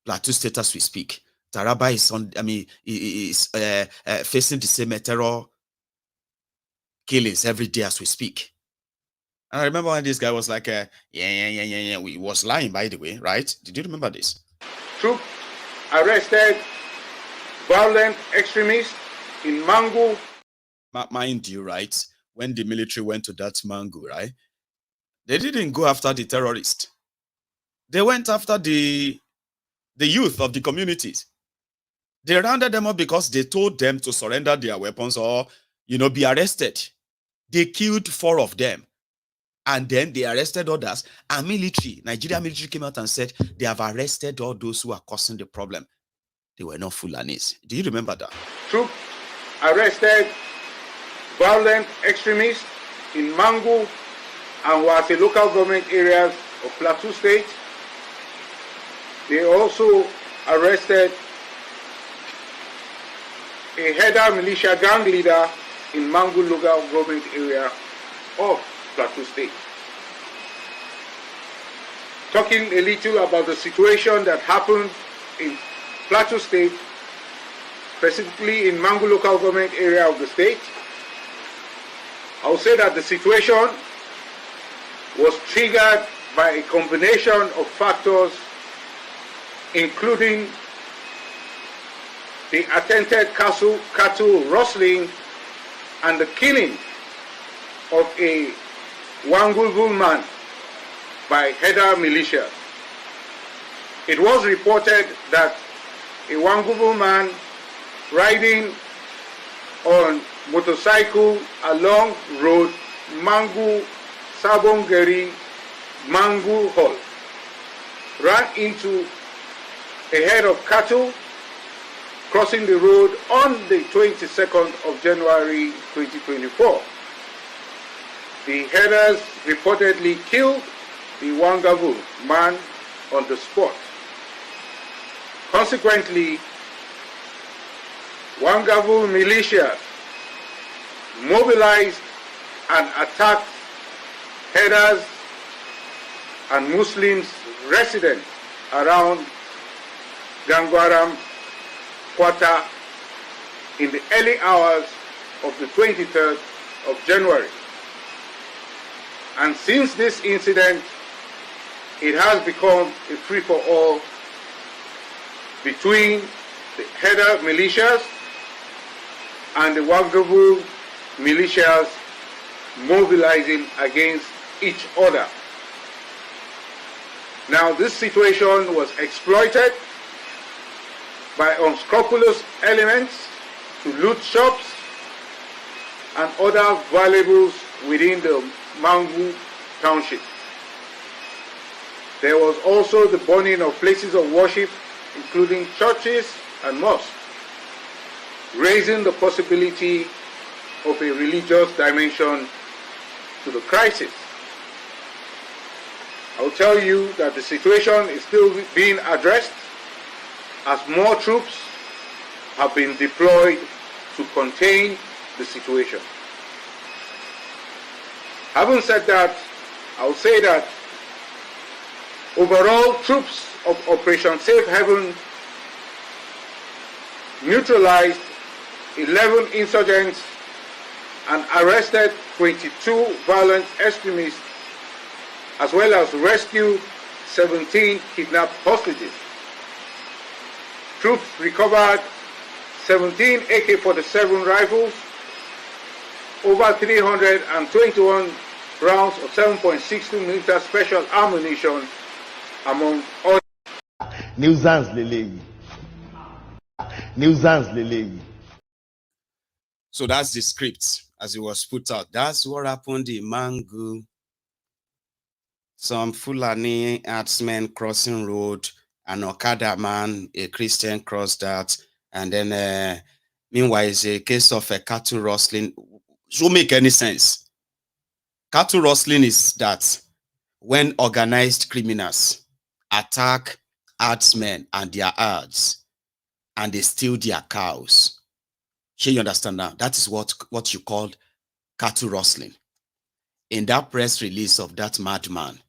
Plateau State as we speak. Taraba is facing the same terror killings every day as we speak. And I remember when this guy was like, he was lying, by the way, right? Did you remember this? Troops arrested violent extremists in Mangu. Mind you, right? When the military went to that Mangu, right? They didn't go after the terrorists. They went after the youth of the communities. They rounded them up because they told them to surrender their weapons or, be arrested. They killed 4 of them. And then they arrested others. And Nigeria military came out and said they have arrested all those who are causing the problem. They were not Fulanis. Do you remember that? Troops arrested violent extremists in Mangu and Wase local government areas of Plateau State. They also arrested a header militia gang leader in Mangu local government area of Plateau State. Talking a little about the situation that happened in Plateau State, specifically in Mangu local government area of the state, I would say that the situation was triggered by a combination of factors, including the attempted cattle rustling and the killing of a Wangulbul man by header militia. It was reported that a Wangulbul man riding on motorcycle along road Mangu Sabongeri Mangu Hall ran into a herd of cattle crossing the road on the 22nd of January 2024. The herders reportedly killed the Wangulbul man on the spot. Consequently, Wangulbul militia mobilized and attacked herders and Muslims residents around Gangwaram Quarter in the early hours of the 23rd of January. And since this incident, it has become a free-for-all between the header militias and the Wagabu militias mobilizing against each other. Now, this situation was exploited by unscrupulous elements to loot shops and other valuables within the Mangu township. There was also the burning of places of worship, including churches and mosques, raising the possibility of a religious dimension to the crisis. I will tell you that the situation is still being addressed as more troops have been deployed to contain the situation. Having said that, I will say that overall, troops of Operation Safe Haven neutralized 11 insurgents and arrested 22 violent extremists, as well as rescued 17 kidnapped hostages. Troops recovered 17 AK-47 rifles, over 321 rounds of 7.62mm special ammunition, among other. Nuisance leleyi. Nuisance leleyi. So that's the script as it was put out. That's what happened in Mangu. Some Fulani herdsmen crossing road, an Okada man, a Christian crossed that, and then meanwhile it's a case of a cattle rustling. Should make any sense. Cattle rustling is that when organized criminals attack herdsmen and their herds, and they steal their cows. Sure, you understand now? That is what you call cattle rustling. In that press release of that madman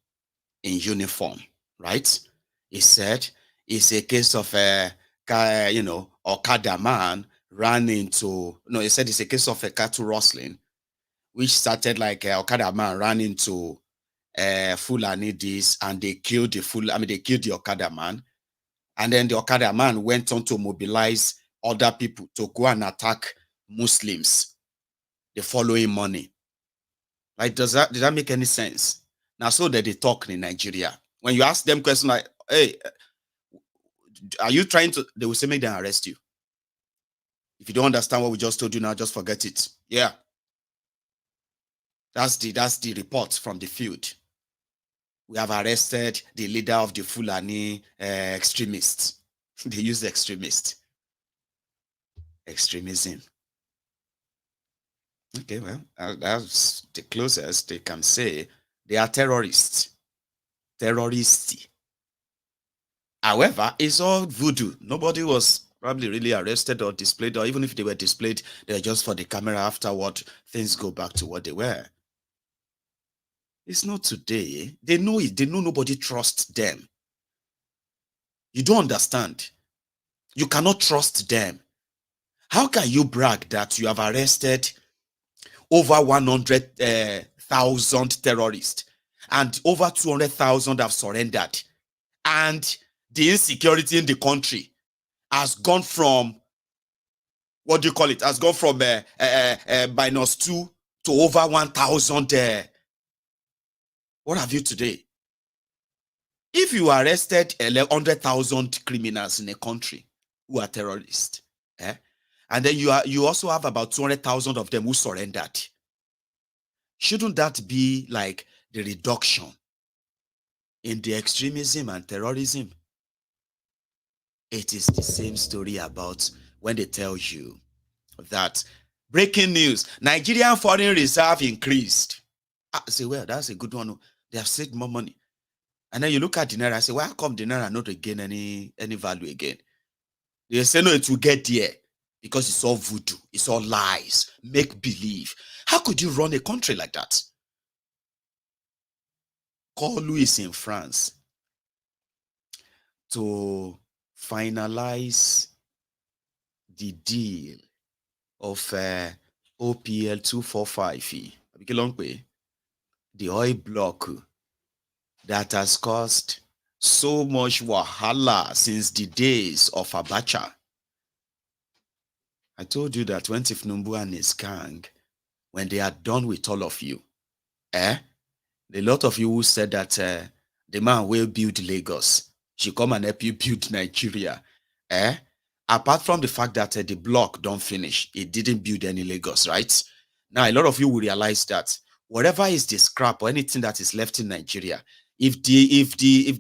in uniform, right? He said it's a case of Okada man ran into, no, he said it's a case of a cattle rustling, which started like Okada man ran into Fulani this, and they killed they killed the Okada man. And then the Okada man went on to mobilize other people to go and attack Muslims the following morning. Like, did that make any sense? Now, so that they talk in Nigeria. When you ask them questions like, hey, are you trying to, they will say, make them arrest you. If you don't understand what we just told you now, just forget it. Yeah. That's the report from the field. We have arrested the leader of the Fulani extremists. They use extremist. Extremism. Okay, well, that's the closest they can say. They are terrorists. Terrorists. However, it's all voodoo. Nobody was probably really arrested or displayed, or even if they were displayed, they're just for the camera. Afterward, things go back to what they were. It's not today. They know it. They know nobody trusts them. You don't understand. You cannot trust them. How can you brag that you have arrested over 100,000 terrorists and over 200,000 have surrendered, and the insecurity in the country has gone from, what do you call it, has gone from -2 to over 1,000. What have you today? If you arrested 100,000 criminals in a country who are terrorists, and then you also have about 200,000 of them who surrendered, shouldn't that be like the reduction in the extremism and terrorism? It is the same story about when they tell you that breaking news, Nigerian foreign reserve increased. I say, well, that's a good one. They have saved more money. And then you look at the Naira, I say, why come the Naira not gain any value again? They say, no, it will get there because it's all voodoo. It's all lies, make believe. How could you run a country like that? Call Louis in France to finalize the deal of OPL 245, the oil block that has caused so much wahala since the days of Abacha. I told you that when Thiefnubu and his gang, when they are done with all of you, a lot of you who said that the man will build Lagos, she come and help you build Nigeria. Apart from the fact that the block don't finish, it didn't build any Lagos, right? Now, a lot of you will realize that whatever is the scrap or anything that is left in Nigeria, if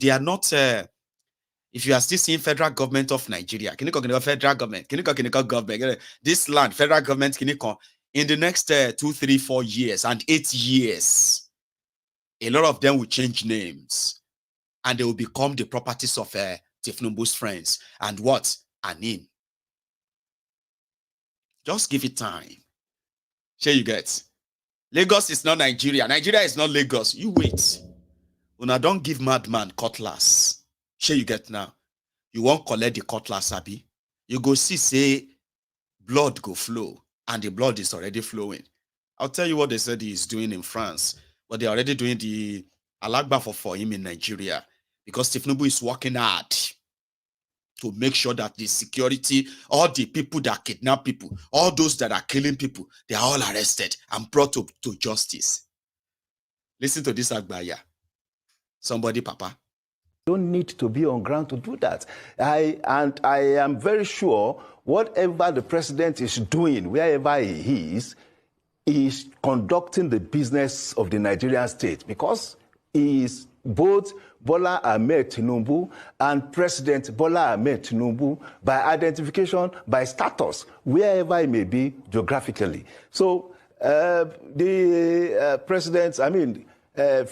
they are not, if you are still seeing federal government of Nigeria, federal government, this land, federal government, in the next 2, 3, 4 years and 8 years, a lot of them will change names and they will become the properties of Thiefnubu's friends. And what? Anin. Just give it time. Sure you get. Lagos is not Nigeria. Nigeria is not Lagos. You wait. Una don't give madman cutlass. Sure you get now. You won't collect the cutlass, Abi. You go see, say, blood go flow. And the blood is already flowing. I'll tell you what they said he is doing in France. But they're already doing the alagba for him in Nigeria. Because Thiefnubu is working hard to make sure that the security, all the people that kidnap people, all those that are killing people, they are all arrested and brought to justice. Listen to this, Agbaya. Somebody, Papa. Don't need to be on ground to do that. I am very sure whatever the president is doing, wherever he is conducting the business of the Nigerian state, because he is both Bola Ahmed Tinubu and President Bola Ahmed Tinubu by identification, by status, wherever it may be geographically. So the presidents,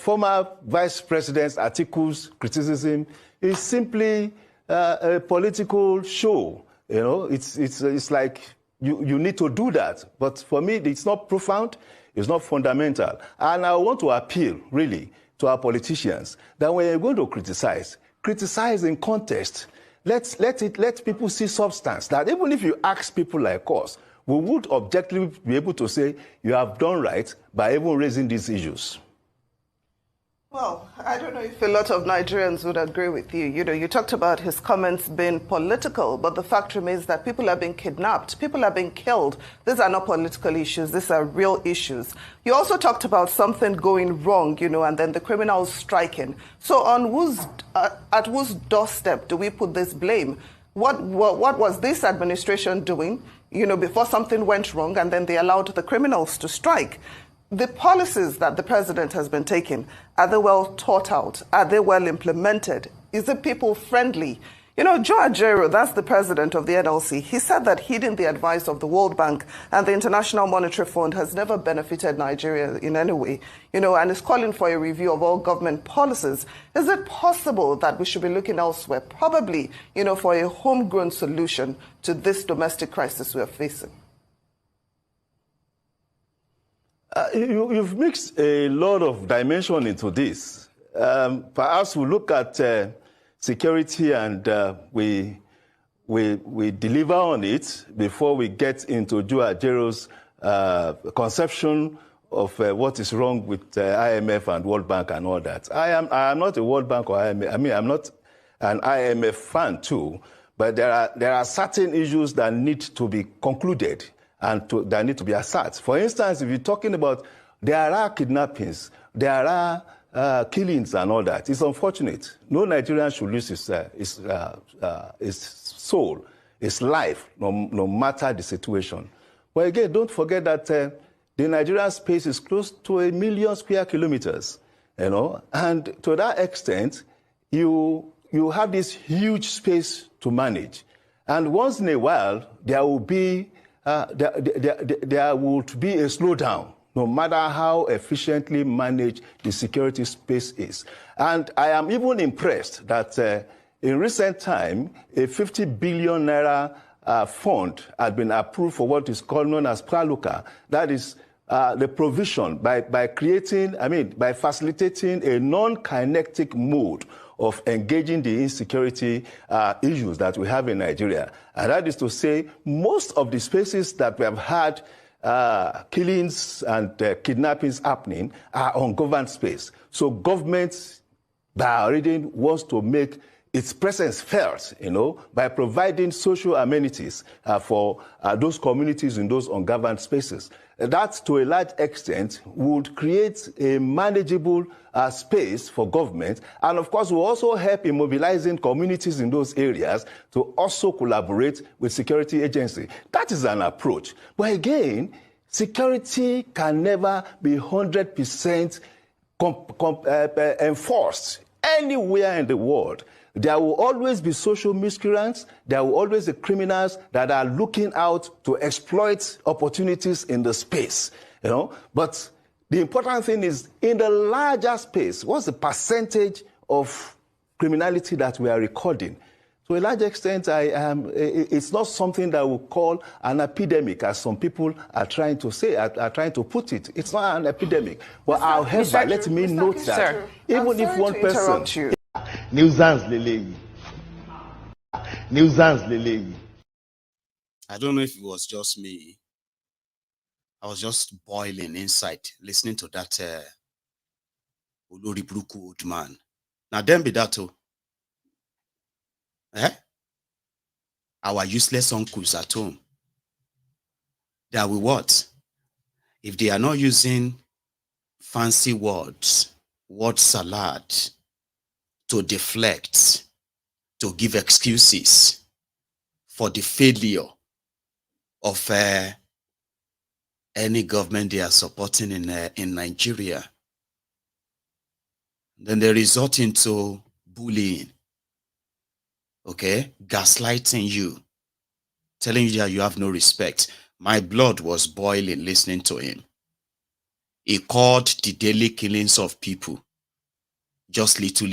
former Vice President Atiku's criticism is simply a political show. You know, it's like you need to do that. But for me, it's not profound, it's not fundamental. And I want to appeal, really, to our politicians that when you're going to criticize in context. Let people see substance. That even if you ask people like us, we would objectively be able to say you have done right by even raising these issues. Well, I don't know if a lot of Nigerians would agree with you. You know, you talked about his comments being political, but the fact remains that people are being kidnapped, people are being killed. These are not political issues, these are real issues. You also talked about something going wrong, you know, and then the criminals striking. So on at whose doorstep do we put this blame? What was this administration doing, you know, before something went wrong and then they allowed the criminals to strike? The policies that the president has been taking, are they well thought out? Are they well implemented? Is it people friendly? You know, Joe Ajaero, that's the president of the NLC, he said that heeding the advice of the World Bank and the International Monetary Fund has never benefited Nigeria in any way, you know, and is calling for a review of all government policies. Is it possible that we should be looking elsewhere, probably, you know, for a homegrown solution to this domestic crisis we are facing? You've mixed a lot of dimension into this. Perhaps we look at security and we deliver on it before we get into Joe Ajaero's conception of what is wrong with IMF and World Bank and all that. I am not a World Bank or IMF. I mean, I'm not an IMF fan too, but there are certain issues that need to be concluded and that need to be assessed. For instance, if you're talking about there are kidnappings, there are killings and all that, it's unfortunate. No Nigerian should lose his soul, his life, no matter the situation. But again, don't forget that the Nigerian space is close to 1 million square kilometers, you know, and to that extent, you have this huge space to manage. And once in a while, there will be there would be a slowdown, no matter how efficiently managed the security space is. And I am even impressed that in recent time, a 50 billion naira fund had been approved for what is known as Praluka. That is the provision by facilitating a non-kinetic mode of engaging the insecurity issues that we have in Nigeria. And that is to say, most of the spaces that we have had killings and kidnappings happening are ungoverned space. So governments Bahrain wants to make its presence felt, by providing social amenities for those communities in those ungoverned spaces. That, to a large extent, would create a manageable space for government, and of course will also help in mobilizing communities in those areas to also collaborate with security agencies. That is an approach. But again, security can never be 100% enforced anywhere in the world. There will always be social miscreants. There will always be criminals that are looking out to exploit opportunities in the space. But the important thing is, in the larger space, what's the percentage of criminality that we are recording? To a large extent, it's not something that we call an epidemic, as some people are trying to say, are trying to put it. It's not an epidemic. But however, let me note that even if one person... Nuisance Lele. I don't know if it was just me. I was just boiling inside listening to that Olori Bruku old man. Now then be that too. Our useless uncles at home. That we what? If they are not using fancy words, word salad, to deflect, to give excuses for the failure of any government they are supporting in Nigeria, then they resort into bullying, gaslighting you, telling you that you have no respect. My blood was boiling listening to him. He called the daily killings of people just little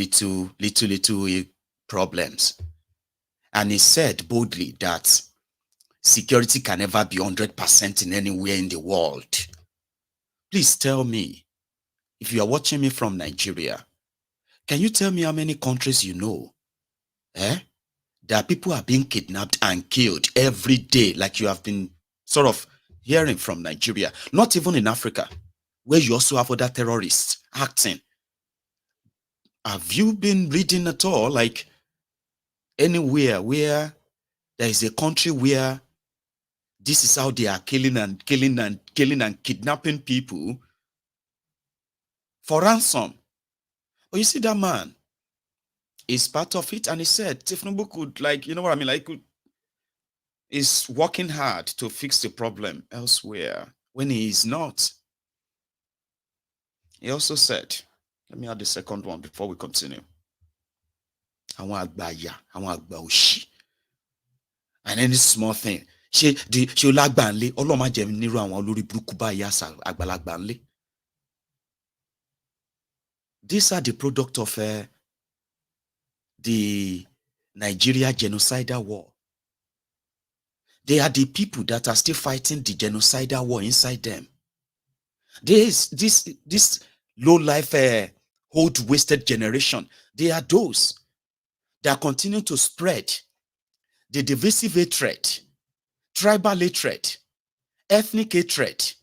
problems. And he said boldly that security can never be 100% in anywhere in the world. Please tell me, if you are watching me from Nigeria, can you tell me how many countries you know? That people are being kidnapped and killed every day, like you have been sort of hearing from Nigeria. Not even in Africa, where you also have other terrorists acting. Have you been reading at all, like anywhere where there is a country where this is how they are killing and kidnapping people for ransom? But you see, that man is part of it, and he said Thiefnubu could, is working hard to fix the problem elsewhere when he is not. He also said, let me add the second one before we continue. And any small thing. These are the product of the Nigeria genocidal war. They are the people that are still fighting the genocidal war inside them. This low life old wasted generation, they are those that continue to spread the divisive hatred, tribal hatred, ethnic hatred,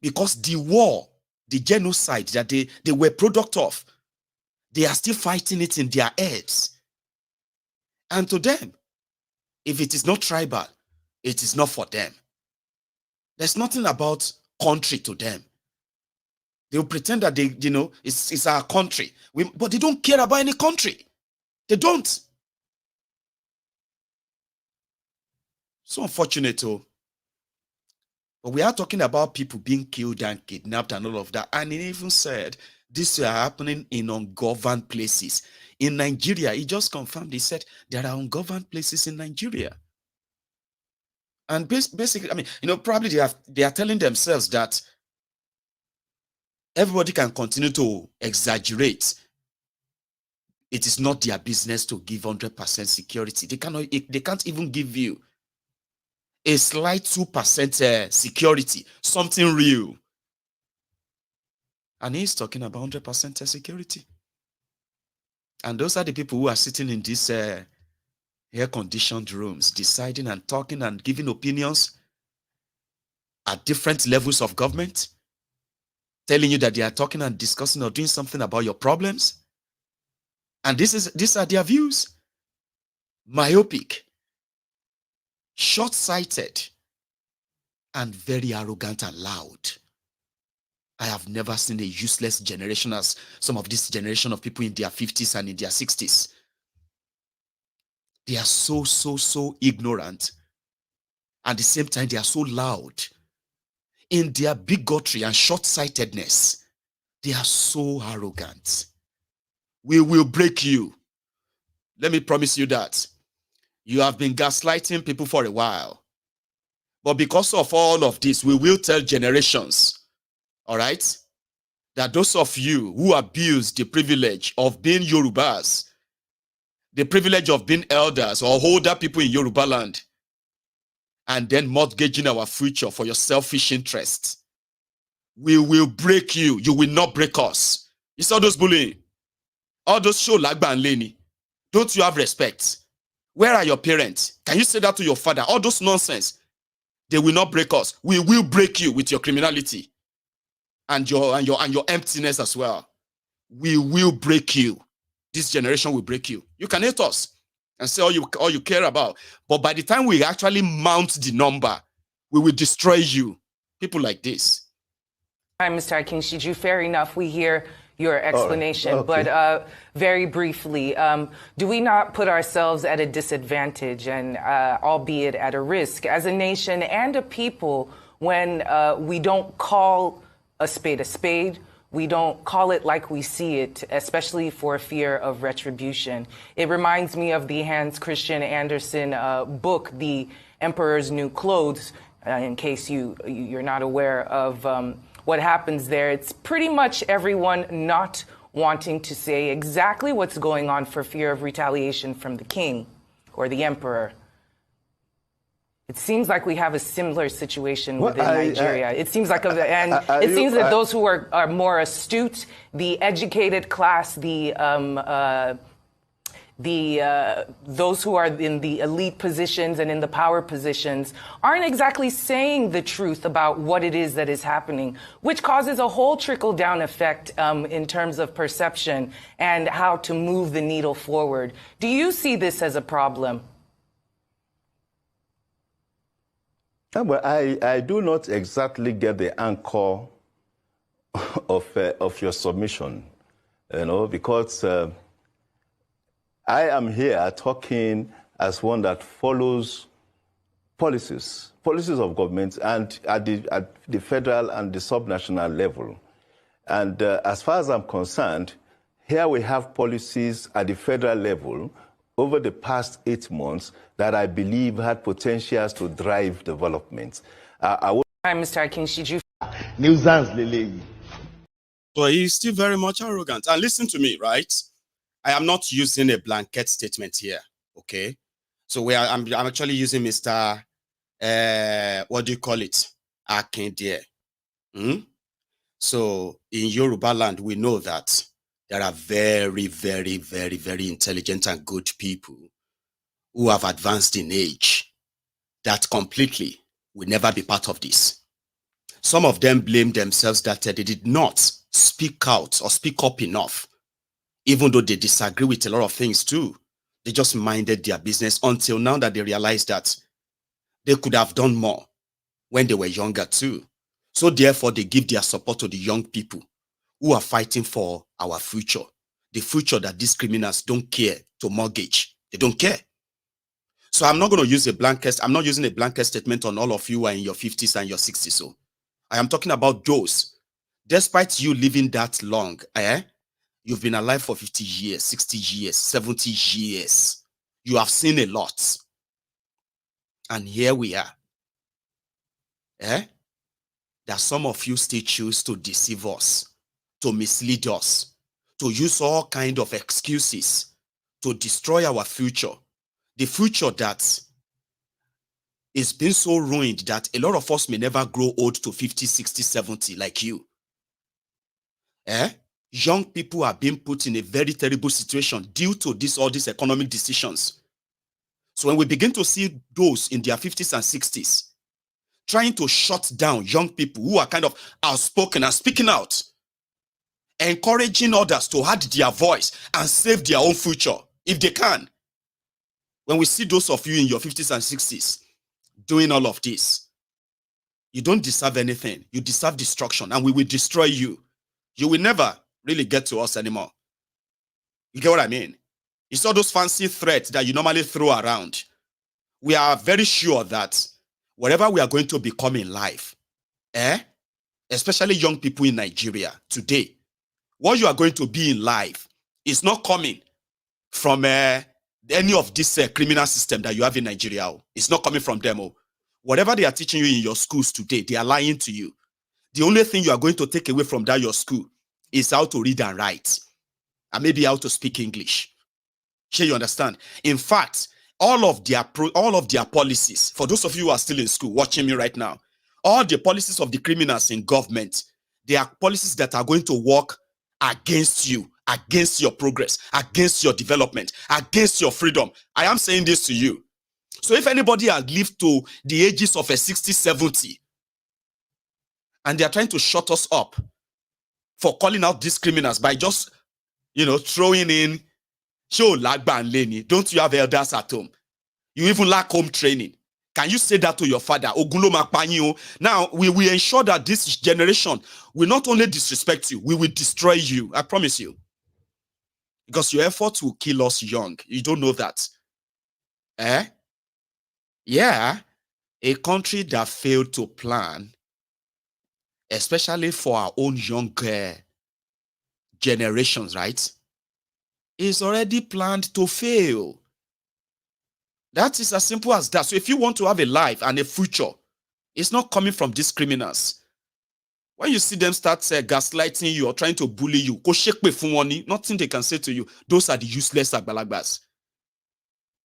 because the war, the genocide that they were product of, they are still fighting it in their heads. And to them, if it is not tribal, it is not for them. There's nothing about country to them. They will pretend that it's our country. But they don't care about any country. They don't. So unfortunate, oh. But we are talking about people being killed and kidnapped and all of that. And he even said this are happening in ungoverned places. In Nigeria, he just confirmed, he said there are ungoverned places in Nigeria. And basically, probably they are telling themselves that everybody can continue to exaggerate. It is not their business to give 100% security. They can't even give you a slight 2% security, something real. And he's talking about 100% security. And those are the people who are sitting in these air-conditioned rooms, deciding and talking and giving opinions at different levels of government, telling you that they are talking and discussing or doing something about your problems. And these are their views. Myopic, short-sighted, and very arrogant and loud. I have never seen a useless generation as some of this generation of people in their 50s and in their 60s. They are so ignorant. At the same time, they are so loud. In their bigotry and short-sightedness, they are so arrogant. We will break you. Let me promise you that. You have been gaslighting people for a while. But because of all of this, we will tell generations, all right, that those of you who abuse the privilege of being Yorubas, the privilege of being elders or older people in Yoruba land, and then mortgaging our future for your selfish interests, we will break you. You will not break us. It's all those bullying. All those show Lagba and Leni. Don't you have respect? Where are your parents? Can you say that to your father? All those nonsense. They will not break us. We will break you with your criminality and your emptiness as well. We will break you. This generation will break you. You can hate us and say all you care about. But by the time we actually mount the number, we will destroy you. People like this. Hi, Mr. Akinshiju. Fair enough. We hear your explanation. Right. Okay. But very briefly, do we not put ourselves at a disadvantage and albeit at a risk as a nation and a people when we don't call a spade, we don't call it like we see it, especially for fear of retribution? It reminds me of the Hans Christian Andersen book, The Emperor's New Clothes, in case you're not aware of what happens there. It's pretty much everyone not wanting to say exactly what's going on for fear of retaliation from the king or the emperor. It seems like we have a similar situation within Nigeria. It seems like, it seems that those who are more astute, the educated class, those who are in the elite positions and in the power positions aren't exactly saying the truth about what it is that is happening, which causes a whole trickle-down effect in terms of perception and how to move the needle forward. Do you see this as a problem? Well, I do not exactly get the anchor of your submission, because I am here talking as one that follows policies of government and at the federal and the subnational level. And as far as I'm concerned, here we have policies at the federal level over the past 8 months that I believe had potentials to drive development. Hi, Mr. Akinshiju. So he's still very much arrogant. And listen to me, right? I am not using a blanket statement here, okay? So I'm actually using Mr. What do you call it? Akindie. So in Yoruba land, we know that there are very, very, very, very intelligent and good people who have advanced in age that completely will never be part of this. Some of them blame themselves that they did not speak out or speak up enough, even though they disagree with a lot of things too. They just minded their business until now that they realize that they could have done more when they were younger too. So therefore, they give their support to the young people who are fighting for our future, the future that these criminals don't care to mortgage. They don't care. So I'm not going to use a blanket. I'm not using a blanket statement on all of you who are in your 50s and your 60s. So I am talking about those, despite you living that long, you've been alive for 50 years, 60 years, 70 years. You have seen a lot. And here we are. That some of you still choose to deceive us, to mislead us, to use all kinds of excuses to destroy our future. The future that is being so ruined that a lot of us may never grow old to 50, 60, 70 like you. Young people are being put in a very terrible situation due to all these economic decisions. So when we begin to see those in their 50s and 60s trying to shut down young people who are kind of outspoken and speaking out, encouraging others to add their voice and save their own future, if they can. When we see those of you in your 50s and 60s doing all of this, you don't deserve anything. You deserve destruction, and we will destroy you. You will never really get to us anymore. You get what I mean? It's all those fancy threats that you normally throw around. We are very sure that wherever we are going to become in life, especially young people in Nigeria today, what you are going to be in life is not coming from any of this criminal system that you have in Nigeria. It's not coming from them. Whatever they are teaching you in your schools today, they are lying to you. The only thing you are going to take away from that your school is how to read and write, and maybe how to speak English. Sure, you understand? In fact, all of their policies, for those of you who are still in school watching me right now, all the policies of the criminals in government, they are policies that are going to work against you, against your progress, against your development, against your freedom. I am saying this to you. So if anybody has lived to the ages of 60, 70, and they are trying to shut us up for calling out these criminals by just, throwing in, show lagba and leni, don't you have elders at home? You even lack home training. Can you say that to your father? Now, we will ensure that this generation will not only disrespect you, we will destroy you. I promise you. Because your efforts will kill us young. You don't know that. Yeah, a country that failed to plan, especially for our own young generations, right, is already planned to fail. That is as simple as that. So if you want to have a life and a future, it's not coming from these criminals. When you see them start gaslighting you or trying to bully you, nothing they can say to you. Those are the useless agbalagbas.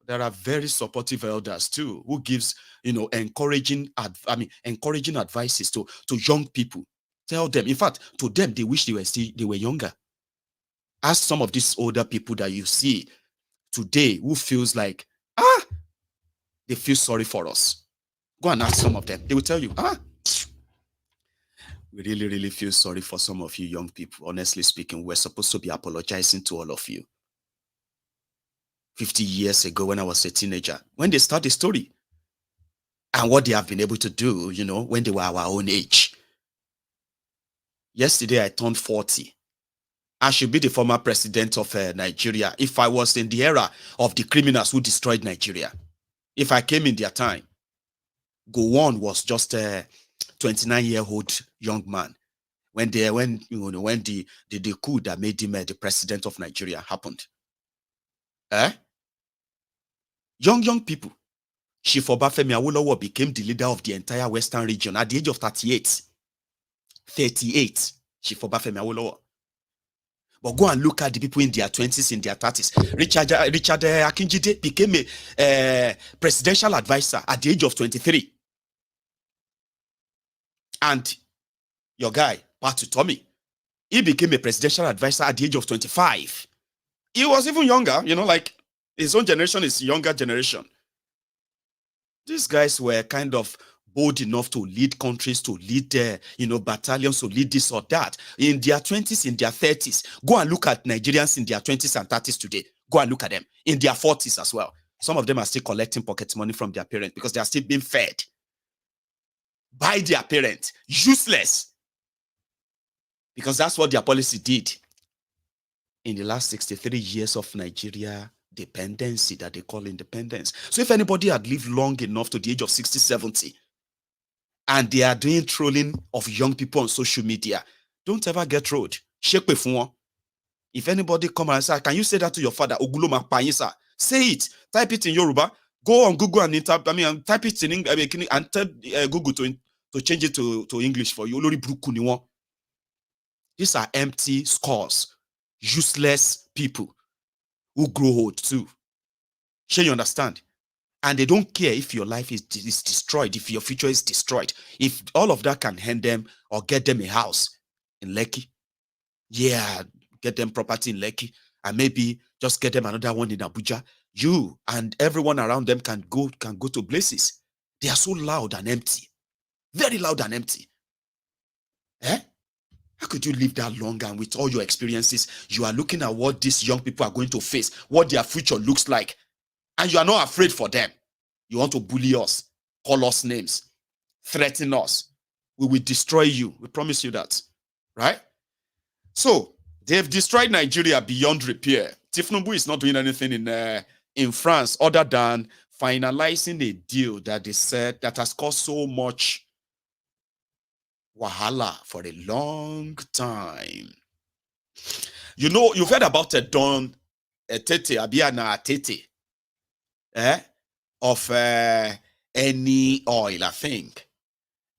There are very supportive elders too, who gives, encouraging advices to young people. Tell them, in fact, to them, they wish they were younger. Ask some of these older people that you see today who feels like, they feel sorry for us. Go and ask some of them. They will tell you, we really, really feel sorry for some of you young people. Honestly speaking, we're supposed to be apologizing to all of you. 50 years ago when I was a teenager, when they start the story and what they have been able to do, when they were our own age. Yesterday, I turned 40. I should be the former president of Nigeria if I was in the era of the criminals who destroyed Nigeria. If I came in their time, Gowon was just a 29-year-old young man when the coup that made him the president of Nigeria happened. Young people. Chief Obafemi Awolowo became the leader of the entire Western region at the age of 38. 38, Chief Obafemi Awolowo. But go and look at the people in their 20s, in their 30s. Richard Akinjide became a presidential advisor at the age of 23. And your guy, Patu Tommy, he became a presidential advisor at the age of 25. He was even younger, like his own generation is younger generation. These guys were kind of bold enough to lead countries, to lead battalions, to lead this or that. In their 20s, in their 30s. Go and look at Nigerians in their 20s and 30s today. Go and look at them. In their 40s as well. Some of them are still collecting pocket money from their parents because they are still being fed by their parents. Useless. Because that's what their policy did. In the last 63 years of Nigeria dependency that they call independence. So if anybody had lived long enough to the age of 60, 70, and they are doing trolling of young people on social media, don't ever get trolled. If anybody come and say, can you say that to your father? Say it. Type it in Yoruba. Go on Google and type it in English and tell Google to change it to English for you. These are empty scores. Useless people who grow old too. Sure, you understand? And they don't care if your life is destroyed, if your future is destroyed. If all of that can hand them or get them a house in Lekki, get them property in Lekki, and maybe just get them another one in Abuja, you and everyone around them can go to places. They are so loud and empty. Very loud and empty. How could you live that long and with all your experiences, you are looking at what these young people are going to face, what their future looks like, and you are not afraid for them? You want to bully us, call us names, threaten us. We will destroy you. We promise you that, right? So they've destroyed Nigeria beyond repair. Thiefnubu is not doing anything in France other than finalizing a deal that they said that has caused so much wahala for a long time. You know, you've heard about Don Etete, Abiana Etete, of any oil, I think.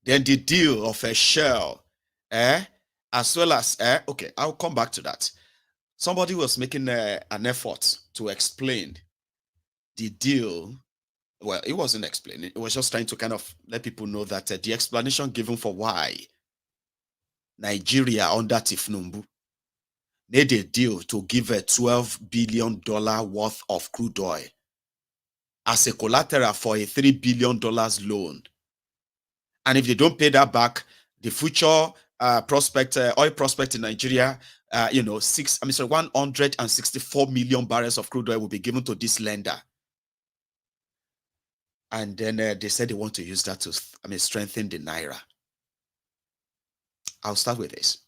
Then the deal of a Shell, as well as, okay, I'll come back to that. Somebody was making an effort to explain the deal. Well, it wasn't explaining. It was just trying to kind of let people know that the explanation given for why Nigeria under Thiefnubu made a deal to give a $12 billion worth of crude oil as a collateral for a $3 billion loan. And if they don't pay that back, the future oil prospect in Nigeria, 164 million barrels of crude oil will be given to this lender. And then they said they want to use that to strengthen the Naira. I'll start with this.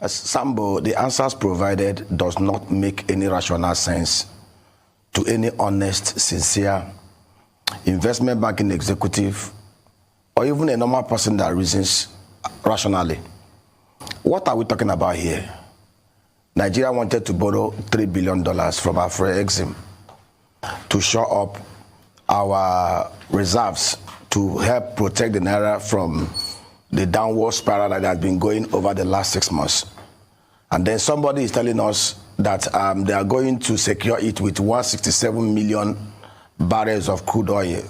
Sambo, the answers provided does not make any rational sense to any honest, sincere investment banking executive or even a normal person that reasons rationally. What are we talking about here? Nigeria wanted to borrow $3 billion from Afro-Exim to shore up our reserves to help protect the Naira from the downward spiral that has been going over the last 6 months. And then somebody is telling us that they are going to secure it with 167 million barrels of crude oil,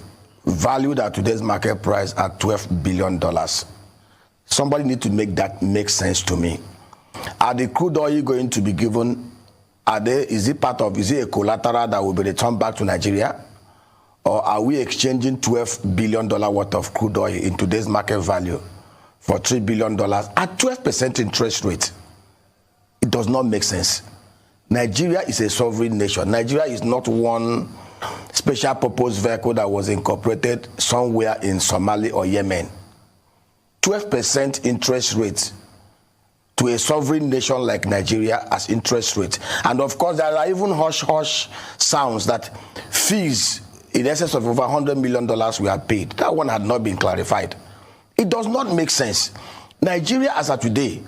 valued at today's market price at $12 billion. Somebody need to make that make sense to me. Are the crude oil going to be given, is it a collateral that will be returned back to Nigeria? Or are we exchanging $12 billion worth of crude oil in today's market value for $3 billion at 12% interest rate? It does not make sense. Nigeria is a sovereign nation. Nigeria is not one special purpose vehicle that was incorporated somewhere in Somalia or Yemen. 12% interest rate to a sovereign nation like Nigeria as interest rate. And of course, there are even hush-hush sounds that fees in excess of over $100 million were paid. That one had not been clarified. It does not make sense. Nigeria, as of today,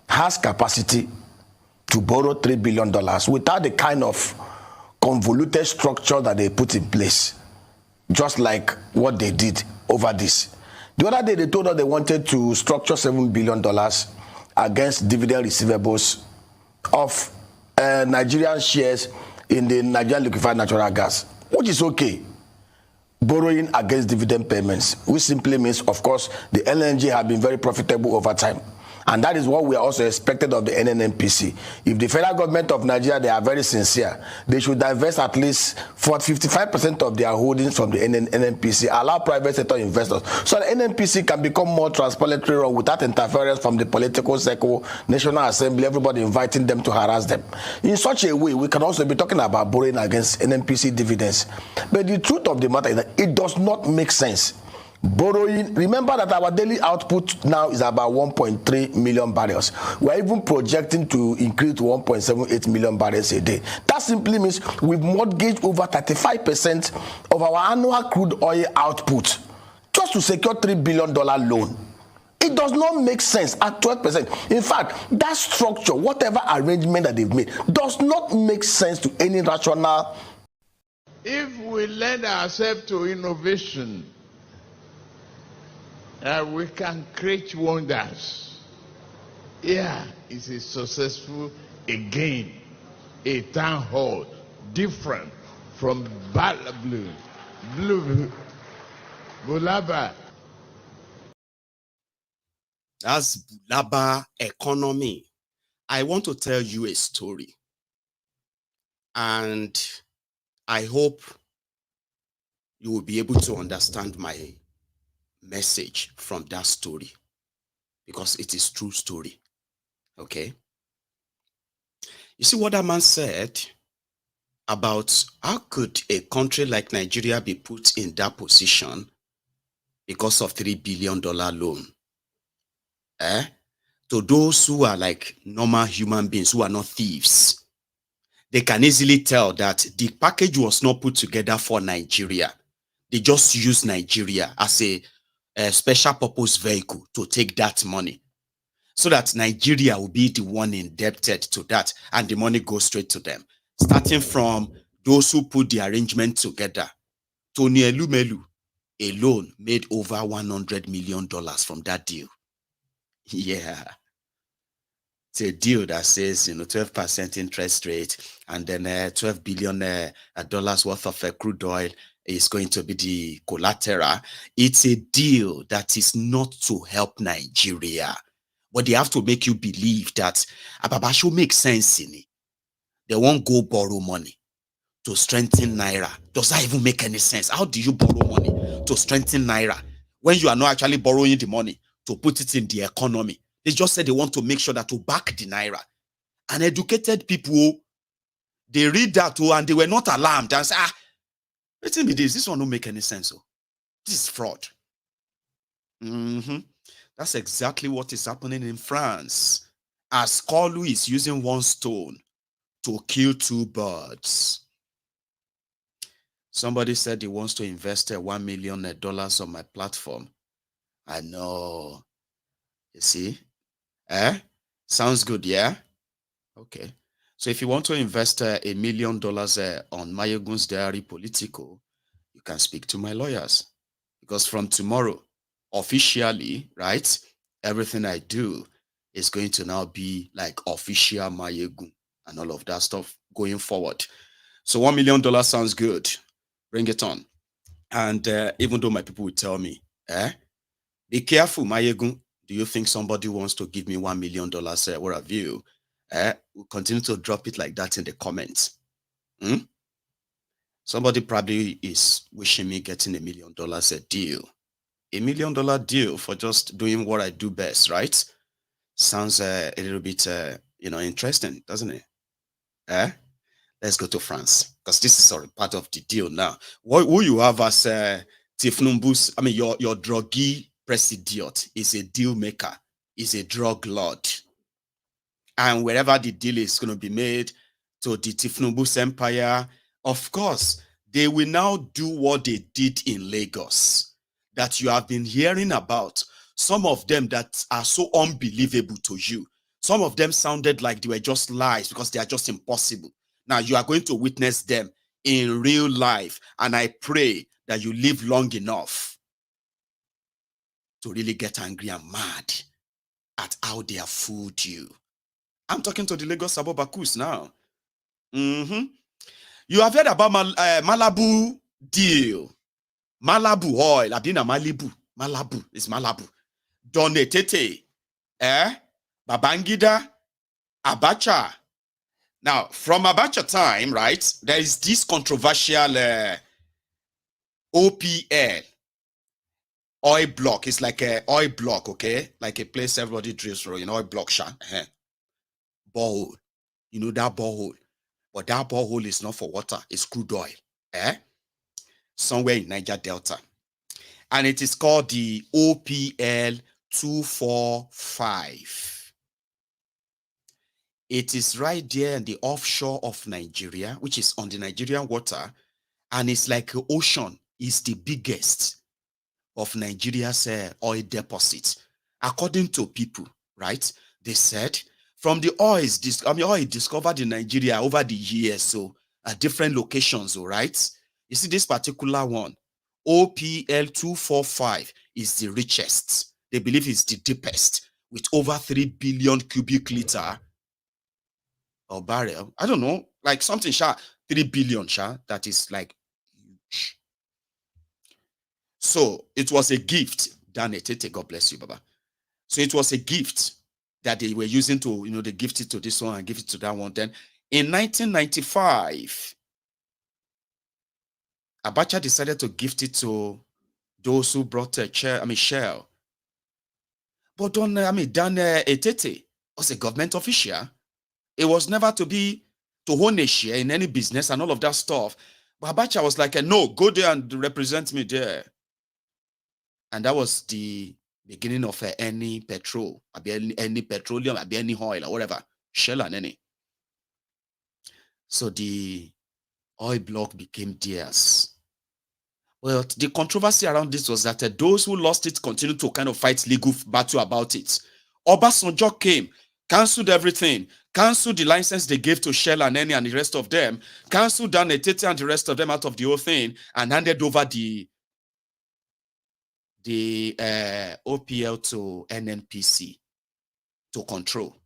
has capacity to borrow $3 billion without the kind of convoluted structure that they put in place, just like what they did over this. The other day, they told us they wanted to structure $7 billion against dividend receivables of Nigerian shares in the Nigerian liquefied natural gas, which is okay. Borrowing against dividend payments, which simply means, of course, the LNG have been very profitable over time. And that is what we are also expected of the NNPC. If the federal government of Nigeria, they are very sincere, they should divest at least 55% of their holdings from the NNPC, allow private sector investors, so the NNPC can become more transparently run without interference from the political circle, National Assembly, everybody inviting them to harass them. In such a way, we can also be talking about borrowing against NNPC dividends. But the truth of the matter is that it does not make sense. Borrowing, remember that our daily output now is about 1.3 million barrels. We're even projecting to increase to 1.78 million barrels a day. That simply means we've mortgaged over 35% of our annual crude oil output just to secure $3 billion loan. It does not make sense at 12%. In fact, that structure, whatever arrangement that they've made, does not make sense to any rational. If we lend ourselves to innovation, we can create wonders. Yeah, it's a successful, again, a town hall, different from Bulaba. That's Bulaba economy. I want to tell you a story. And I hope you will be able to understand my message from that story, because it is true story. Okay. You see what that man said about how could a country like Nigeria be put in that position because of $3 billion loan? To those who are like normal human beings, who are not thieves, they can easily tell that the package was not put together for Nigeria. They just use Nigeria as a special purpose vehicle to take that money, so that Nigeria will be the one indebted to that, and the money goes straight to them. Starting from those who put the arrangement together. Tony Elumelu alone made over $100 million from that deal. Yeah. It's a deal that says, 12% interest rate, and then $12 billion dollars worth of crude oil is going to be the collateral. It's a deal that is not to help Nigeria, but they have to make you believe that Ababasho makes sense in it. They won't go borrow money to strengthen Naira. Does that even make any sense? How do you borrow money to strengthen Naira when you are not actually borrowing the money to put it in the economy? They just said they want to make sure that to back the Naira. And educated people, they read that and they were not alarmed and say, let me this one don't make any sense. This is fraud. That's exactly what is happening in France, as Kolu is using one stone to kill two birds. Somebody said he wants to invest $1 million on my platform. I know. You see? Sounds good, yeah? Okay. So if you want to invest $1 million on Mayegun's Diary Politico, you can speak to my lawyers. Because from tomorrow, officially, right, everything I do is going to now be like official Mayegun and all of that stuff going forward. So $1 million sounds good. Bring it on. And even though my people would tell me, be careful, Mayegun. Do you think somebody wants to give me $1 million? What have you? We'll continue to drop it like that in the comments. Somebody probably is wishing me getting $1 million a deal. $1 million deal for just doing what I do best, right? Sounds a little bit, interesting, doesn't it? Let's go to France, because this is already part of the deal now. Who you have as Thiefnubu's, your druggy president is a deal maker, is a drug lord. And wherever the deal is going to be made to the Thiefnubu's empire, of course, they will now do what they did in Lagos that you have been hearing about. Some of them that are so unbelievable to you. Some of them sounded like they were just lies because they are just impossible. Now you are going to witness them in real life. And I pray that you live long enough to really get angry and mad at how they have fooled you. I'm talking to the Lagos Abobakus now. You have heard about Malabu deal. Malabu oil. I've been a Malibu. Malabu is Malabu. Don Etete. Babangida. Abacha. Now, from Abacha time, right, there is this controversial OPL. Oil block. It's like an oil block, okay? Like a place everybody drills for, oil block, borehole. You know that borehole. But that borehole is not for water. It's crude oil. Somewhere in Niger Delta. And it is called the OPL 245. It is right there in the offshore of Nigeria, which is on the Nigerian water. And it's like an ocean. It's the biggest of Nigeria's oil deposits. According to people, right? They said from the oil discovered in Nigeria over the years, so at different locations, all right? You see this particular one, OPL 245 is the richest. They believe it's the deepest with over 3 billion cubic liter or barrel. I don't know, like something, 3 billion, that is like huge. So it was a gift, Dan Etete, God bless you, Baba. So it was a gift that they were using to, they gift it to this one and give it to that one. Then in 1995, Abacha decided to gift it to those who brought Shell. But Dan Etete was a government official. It was never to be to own a share in any business and all of that stuff. But Abacha was like, no, go there and represent me there. And that was the beginning of any petrol, any petroleum, any oil or whatever, Shell and any. So the oil block became theirs. Well, the controversy around this was that those who lost it continued to kind of fight legal battle about it. Obasanjo came, cancelled everything, cancelled the license they gave to Shell and Eni and the rest of them, cancelled down Etete and the rest of them out of the whole thing, and handed over the OPL to NNPC to control.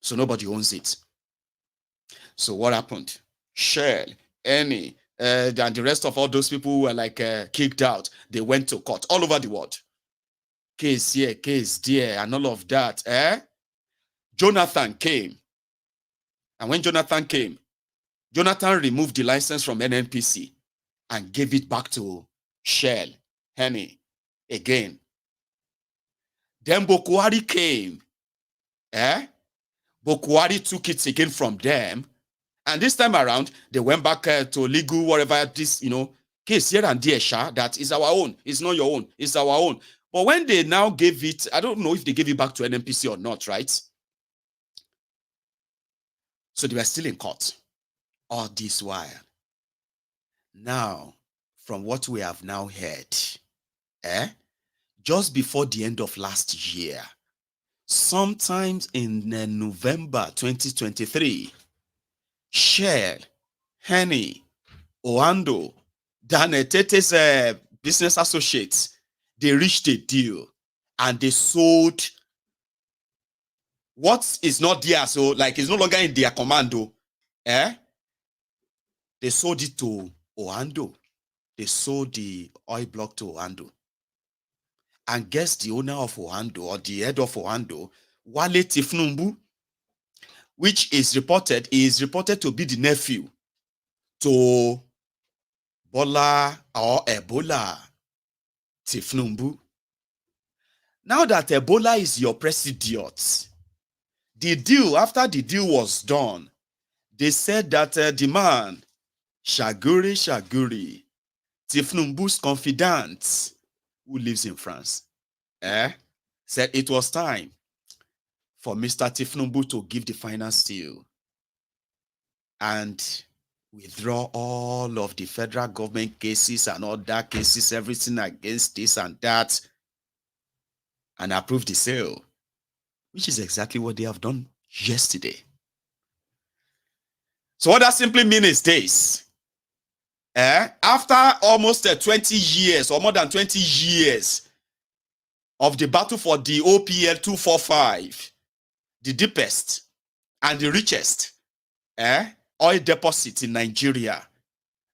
So nobody owns it. So what happened? Shell, Eni, and the rest of all those people who were like kicked out, they went to court all over the world. Case here, case there, and all of that. Jonathan came. And when Jonathan came, Jonathan removed the license from NNPC and gave it back to Shell, Eni, again. Then Bokwari came. Bokwari took it again from them. And this time around, they went back to legal, whatever this, case here and there, that is our own. It's not your own. It's our own. But when they now gave it, I don't know if they gave it back to NNPC or not, right? So they were still in court. All this while. Now, from what we have now heard, just before the end of last year, sometimes in November 2023, Shell, Eni, Oando, Dan Etete's business associates, they reached a deal and they sold what is not there. So, like, it's no longer in their commando. They sold it to Oando. They sold the oil block to Oando. And guess the owner of Oando, or the head of Oando, Wale Tinubu, which is reported to be the nephew to Bola or Ebola Thiefnubu. Now that Ebola is your president, after the deal was done, they said that the man, Shaguri, Thiefnubu's confidant, who lives in France, said it was time for Mr. Thiefnubu to give the final seal and withdraw all of the federal government cases and other cases, everything against this and that, and approve the sale, which is exactly what they have done yesterday. So what that simply means is this. After almost 20 years or more than 20 years of the battle for the OPL 245, the deepest and the richest oil deposit in Nigeria,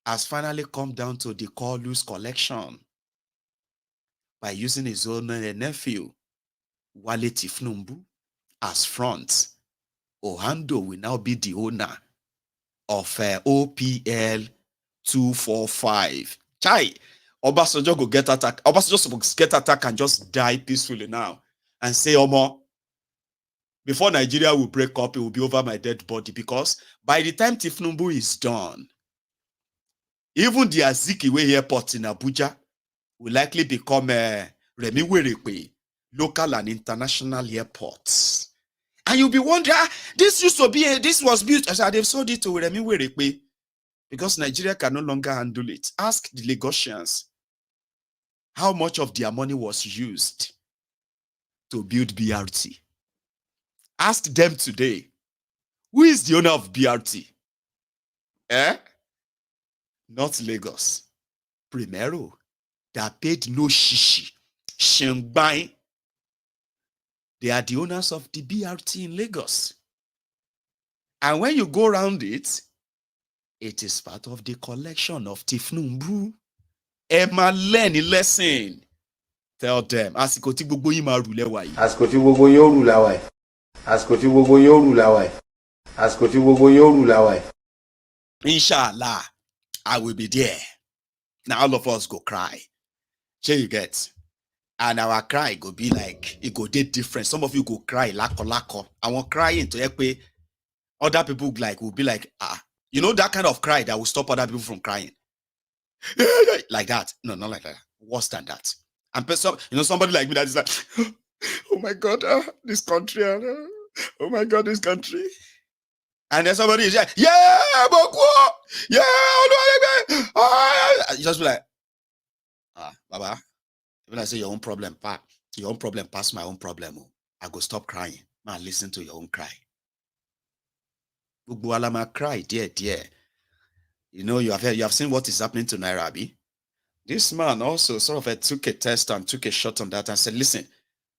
has finally come down to the call-loose collection by using his own nephew, Wale Tinubu, as front. Oando will now be the owner of OPL 245. Chai, Obasanjo go get attack. Obasanjo will get attack and just die peacefully now and say, Omo, before Nigeria will break up, it will be over my dead body, because by the time Thiefnubu is done, even the Azikiwe airport in Abuja will likely become Remi local and international airports. And you'll be wondering, this was built, as they've sold it to Remi because Nigeria can no longer handle it. Ask the Lagosians how much of their money was used to build BRT. Ask them today, who is the owner of BRT? Not Lagos. Primero, that paid no shishi. Shengbai. They are the owners of the BRT in Lagos. And when you go around it, it is part of the collection of Thiefnubu. Emma learn a lesson. Tell them, àsìkò tí gbogbo yín máa rù lẹ́wà yìí. Àsìkò tí gbogbo yín ó rù láwà yìí. Àsìkò tí gbogbo yín ó rù láwà yìí. Àsìkò tí gbogbo yín ó rù láwà yìí. Inshallah, I will be there. Now all of us go cry. Here you get. And our cry go be like, it go did different. Some of you go cry, lako. I want crying to help other people like will be like, you know, that kind of cry that will stop other people from crying. Like that. No, not like that. Worse than that. And somebody like me that is like, oh my God, this country. Oh my God, this country. And then somebody is like, yeah, Boko, yeah, you just be like, Baba, when I say your own problem, pass my own problem. I go stop crying. Man, listen to your own cry. Cry, dear. You know, you have seen what is happening to Nairobi. This man also sort of took a test and took a shot on that and said, listen,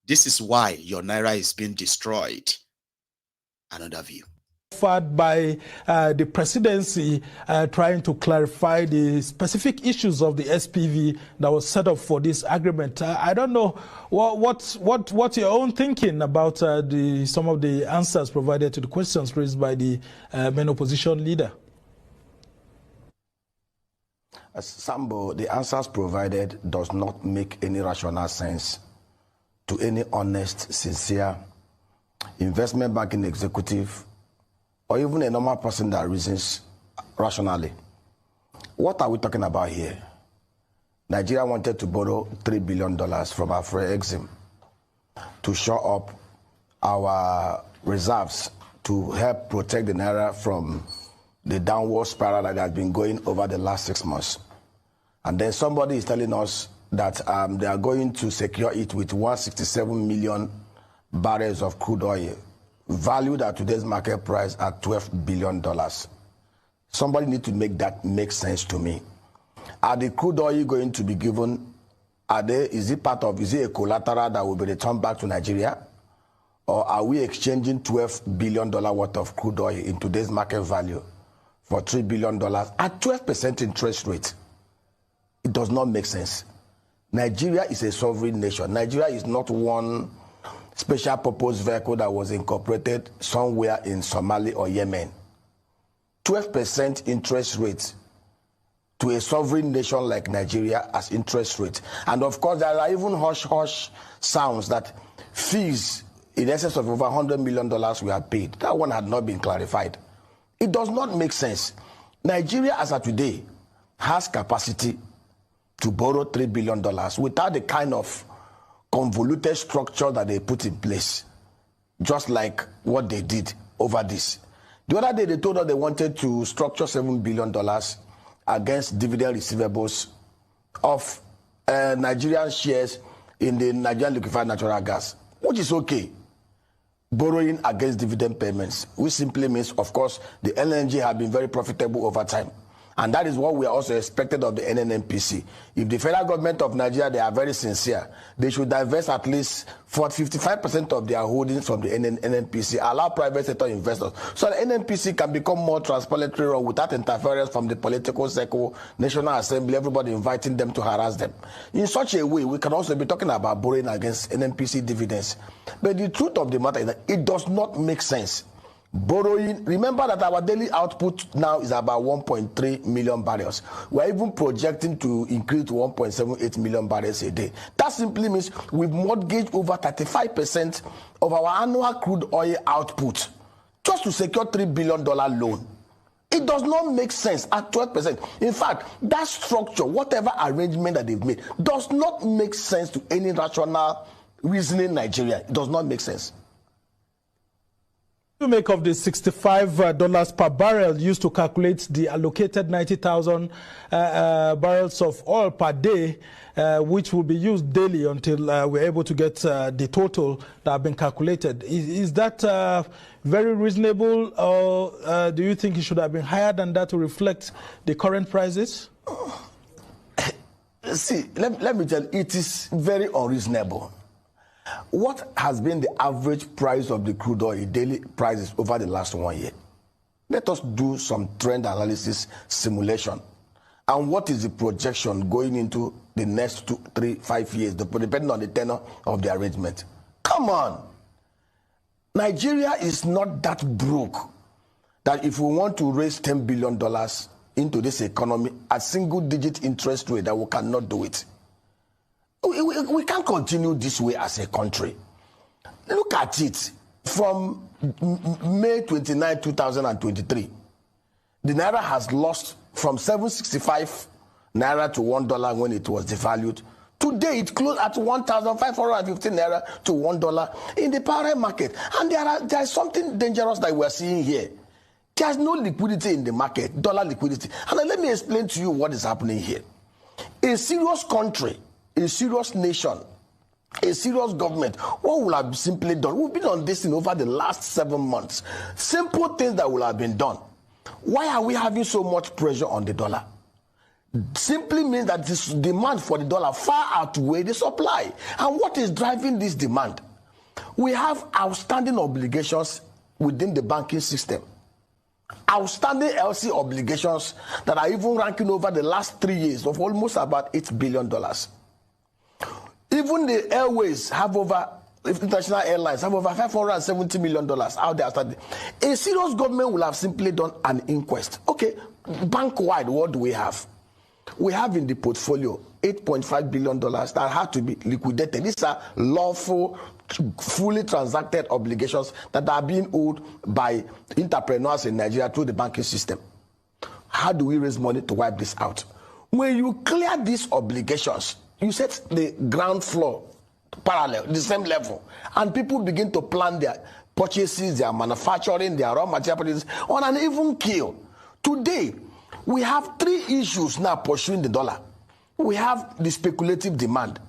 this is why your Naira is being destroyed. Another view. By the presidency trying to clarify the specific issues of the SPV that was set up for this agreement. I don't know what's your own thinking about some of the answers provided to the questions raised by the main opposition leader. Sambo, the answers provided does not make any rational sense to any honest, sincere investment banking executive or even a normal person that reasons rationally. What are we talking about here? Nigeria wanted to borrow $3 billion from our friend Exim to shore up our reserves to help protect the Naira from the downward spiral that has been going over the last 6 months. And then somebody is telling us that they are going to secure it with 167 million barrels of crude oil, valued at today's market price at $12 billion. Somebody need to make that make sense to me. Are the crude oil going to be given? Is it a collateral that will be returned back to Nigeria? Or are we exchanging $12 billion worth of crude oil in today's market value for $3 billion at 12% interest rate? It does not make sense. Nigeria is a sovereign nation. Nigeria is not one special purpose vehicle that was incorporated somewhere in Somalia or Yemen. 12% interest rate to a sovereign nation like Nigeria as interest rate. And of course, there are even hush-hush sounds that fees in excess of over $100 million were paid. That one had not been clarified. It does not make sense. Nigeria, as of today, has capacity to borrow $3 billion without the kind of convoluted structure that they put in place, just like what they did over this. The other day, they told us they wanted to structure $7 billion against dividend receivables of Nigerian shares in the Nigerian liquefied natural gas, which is okay. Borrowing against dividend payments, which simply means, of course, the LNG have been very profitable over time. And that is what we are also expected of the NNMPC. If the federal government of Nigeria, they are very sincere, they should divest at least 55% of their holdings from the NNPC, allow private sector investors, so the NNPC can become more transparent without interference from the political circle, National Assembly, everybody inviting them to harass them. In such a way, we can also be talking about borrowing against NNPC dividends. But the truth of the matter is that it does not make sense. Borrowing, remember that our daily output now is about 1.3 million barrels. We're even projecting to increase to 1.78 million barrels a day. That simply means we've mortgaged over 35% of our annual crude oil output just to secure $3 billion loan. It does not make sense at 12%. In fact, that structure, whatever arrangement that they've made, does not make sense to any rational reasoning in Nigeria. It does not make sense. To make of the $65 per barrel used to calculate the allocated 90,000 barrels of oil per day, which will be used daily until we're able to get the total that have been calculated. Is that very reasonable, or do you think it should have been higher than that to reflect the current prices? See, let me tell you, it is very unreasonable. What has been the average price of the crude oil daily prices over the last 1 year? Let us do some trend analysis simulation. And what is the projection going into the next 2, 3, 5 years, depending on the tenor of the arrangement? Come on. Nigeria is not that broke that if we want to raise $10 billion into this economy at single-digit interest rate, that we cannot do it. we can't continue this way as a country. Look at it. From May 29, 2023, the naira has lost from 765 naira to $1 when it was devalued. Today it closed at 1,515 naira to $1 in the parallel market. And there is something dangerous that we're seeing here. There's no liquidity in the market, dollar liquidity. And let me explain to you what is happening here. A serious country, a serious nation, a serious government, what will have simply done? We've been on this thing over the last 7 months. Simple things that will have been done. Why are we having so much pressure on the dollar? Simply means that this demand for the dollar far outweighs the supply. And what is driving this demand? We have outstanding obligations within the banking system. Outstanding LC obligations that are even ranking over the last 3 years of almost about $8 billion. Even the airways have over, international airlines have over $570 million out there. A serious government will have simply done an inquest. Okay, bank-wide, what do we have? We have in the portfolio $8.5 billion that had to be liquidated. These are lawful, fully transacted obligations that are being owed by entrepreneurs in Nigeria through the banking system. How do we raise money to wipe this out? When you clear these obligations, you set the ground floor parallel, the same level, and people begin to plan their purchases, their manufacturing, their raw material purchases on an even keel. Today, we have 3 issues now pursuing the dollar. We have the speculative demand.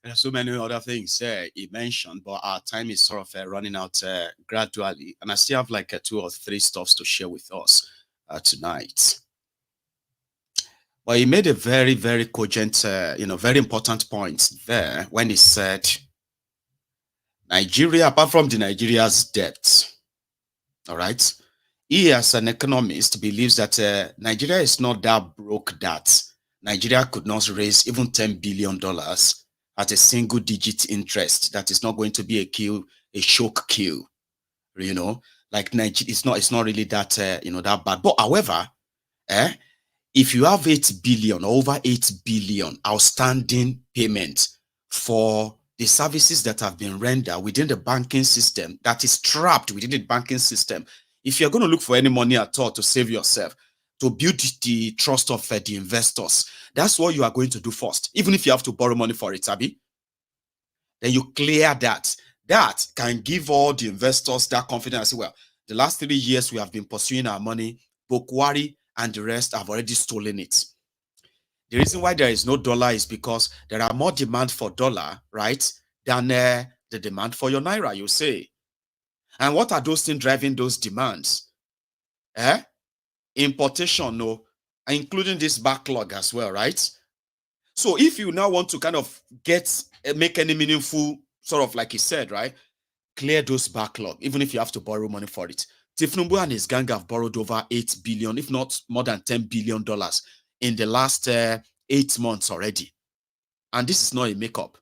There are so many other things he mentioned, but our time is sort of running out gradually. And I still have like 2 or 3 stuffs to share with us tonight. But he made a very, very cogent, very important point there when he said, Nigeria, apart from the Nigeria's debt, all right, he as an economist believes that Nigeria is not that broke that Nigeria could not raise even $10 billion at a single digit interest. That is not going to be a shock kill, like Nigeria. It's not really that, that bad. But however, if you have 8 billion or over 8 billion outstanding payment for the services that have been rendered within the banking system, that is trapped within the banking system, if you're going to look for any money at all to save yourself, to build the trust of the investors, that's what you are going to do first. Even if you have to borrow money for it, Abi, then you clear that. That can give all the investors that confidence. Well, the last 3 years we have been pursuing our money, Bokwari and the rest have already stolen it. The reason why there is no dollar is because there are more demand for dollar, right, than the demand for your naira, you say. And what are those things driving those demands? Importation, no, including this backlog as well, right? So if you now want to kind of make any meaningful, sort of like he said, right, clear those backlog, even if you have to borrow money for it. Thiefnubu and his gang have borrowed over 8 billion, if not more than $10 billion in the last 8 months already. And this is not a makeup.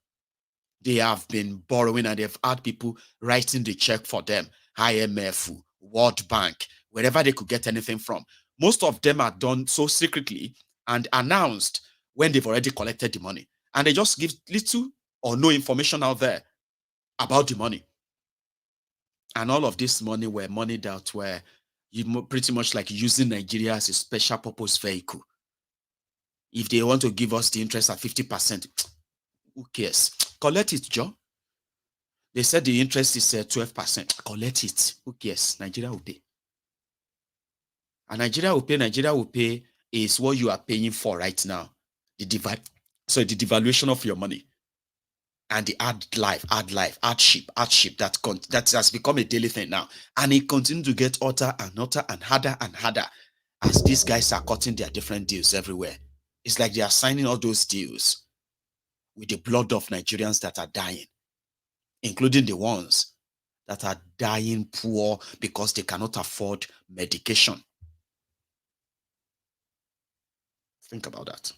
They have been borrowing and they've had people writing the check for them. IMF, World Bank, wherever they could get anything from. Most of them are done so secretly and announced when they've already collected the money. And they just give little or no information out there about the money. And all of this money were money that were pretty much like using Nigeria as a special purpose vehicle. If they want to give us the interest at 50%, who cares? Collect it, Joe. They said the interest is 12%. Collect it. Who cares? Nigeria will pay. And Nigeria will pay is what you are paying for right now. The devaluation of your money. And the hardship that has become a daily thing now. And it continues to get hotter and hotter and harder as these guys are cutting their different deals everywhere. It's like they are signing all those deals with the blood of Nigerians that are dying, including the ones that are dying poor because they cannot afford medication. Think about that.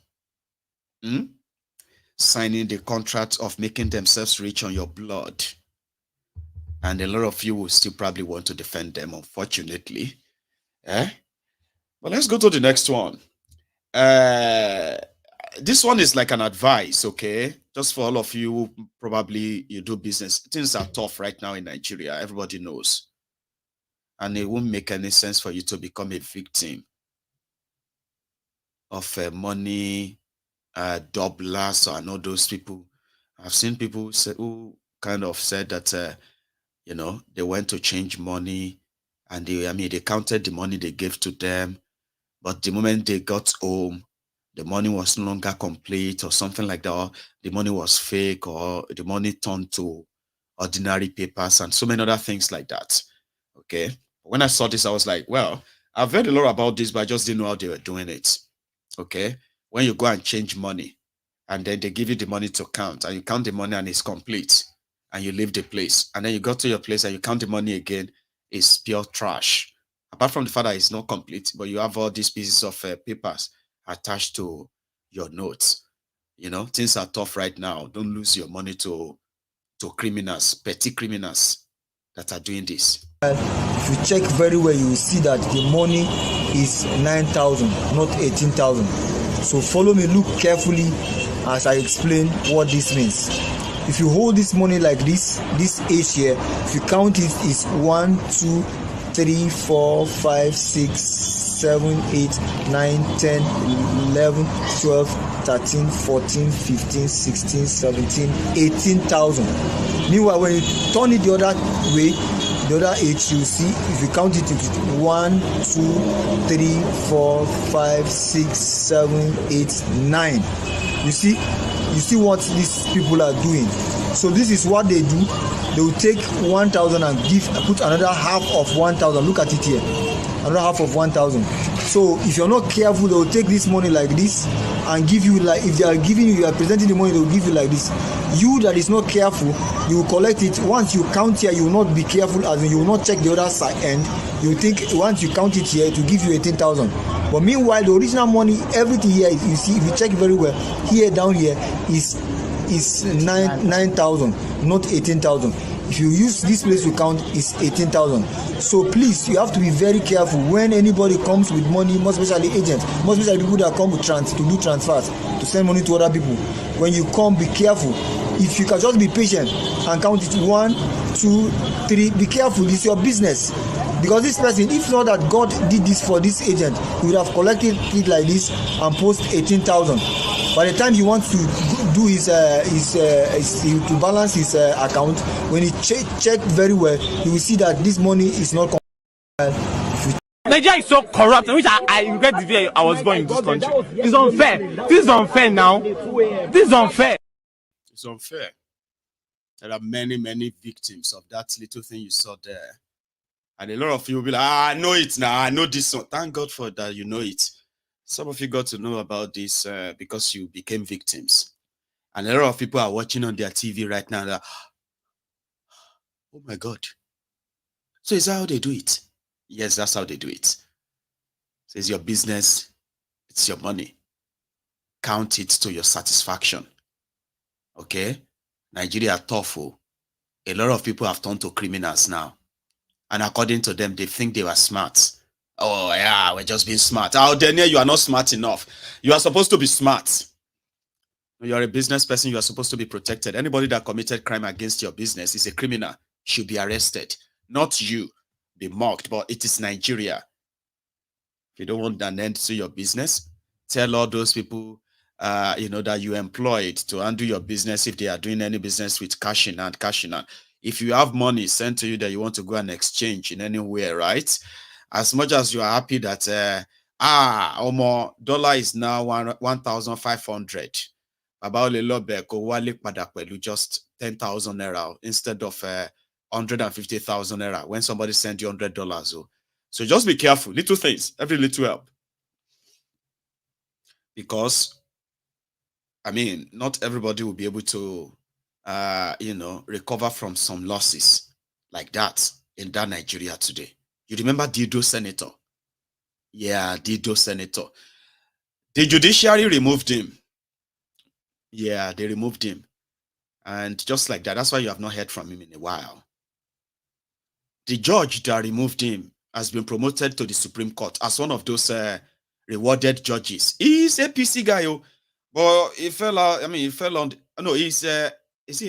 Signing the contract of making themselves rich on your blood. And a lot of you will still probably want to defend them, unfortunately. But let's go to the next one. this one is like an advice, okay? Just for all of you, probably you do business. Things are tough right now in Nigeria. Everybody knows. And it won't make any sense for you to become a victim of money doublers and all those people. I've seen people who kind of said that, you know, they went to change money and they counted the money they gave to them. But the moment they got home, the money was no longer complete or something like that, or the money was fake, or the money turned to ordinary papers and so many other things like that. Okay. When I saw this, I was like, well, I've read a lot about this, but I just didn't know how they were doing it. Okay. When you go and change money and then they give you the money to count and you count the money and it's complete and you leave the place and then you go to your place and you count the money again, it's pure trash. Apart from the fact that it's not complete, but you have all these pieces of papers attached to your notes. You know, things are tough right now. Don't lose your money to criminals, petty criminals that are doing this. If you check very well, you will see that the money is 9,000, not 18,000. So follow me, look carefully as I explain what this means. If you hold this money like this age here, if you count it, is 1, 2, 3, 4, 5, 6, 7, 8, 9, 10, 11, 12, 13, 14, 15, 16, 17, 18,000. Meanwhile, when you turn it the other way, the other age, you see, if you count it, it's 1, 2, 3, 4, 5, 6, 7, 8, 9. You see what these people are doing. So this is what they do. They will take 1,000 and put another half of 1,000. Look at it here, another half of 1,000. So if you're not careful, they will take this money like this and give you, like, if they are giving you, you are presenting the money, they will give you like this. You that is not careful, you will collect it. Once you count here, you will not be careful, as in you will not check the other side end. You think once you count it here, it will give you 18,000. But meanwhile, the original money, everything here, you see, if you check very well, here down here is 9,000, not 18,000. If you use this place to count, it's 18,000. So please, you have to be very careful when anybody comes with money, most especially agents, most especially people that come with to do transfers, to send money to other people. When you come, be careful. If you can just be patient and count it 1, 2, 3, be careful. It's your business. Because this person, if not that God did this for this agent, he would have collected it like this and post 18,000. By the time he wants to do to balance his account, when he check very well, you will see that this money is not. Nigeria is so corrupt. I wish I regret the day I was born in this country. It's unfair. This is unfair now. This is unfair. It's unfair. There are many, many victims of that little thing you saw there. And a lot of you will be like, I know it now. I know this one. Thank God for that. You know it. Some of you got to know about this because you became victims. And a lot of people are watching on their TV right now. Like, oh my God. So is that how they do it? Yes, that's how they do it. So it's your business. It's your money. Count it to your satisfaction. Okay? Nigeria tough. A lot of people have turned to criminals now. And according to them, they think they were smart. Oh, yeah, we're just being smart. Out there, you are not smart enough. You are supposed to be smart. You're a business person. You are supposed to be protected. Anybody that committed crime against your business is a criminal, should be arrested. Not you, be mocked, but it is Nigeria. If you don't want an end to your business, tell all those people that you employed to handle your business if they are doing any business with cashing out. If you have money sent to you that you want to go and exchange in anywhere, right? As much as you are happy that dollar is now 1,500. Just 10,000 naira instead of 150,000 naira when somebody sent you $100. So just be careful. Little things, every little help. Because not everybody will be able to recover from some losses like that in that Nigeria today. You remember Dido Senator? Yeah, Dido Senator. The judiciary removed him. Yeah, they removed him. And just like that, that's why you have not heard from him in a while. The judge that removed him has been promoted to the Supreme Court as one of those rewarded judges. He's a PC guy. But he fell out. I mean, he fell on. No, is he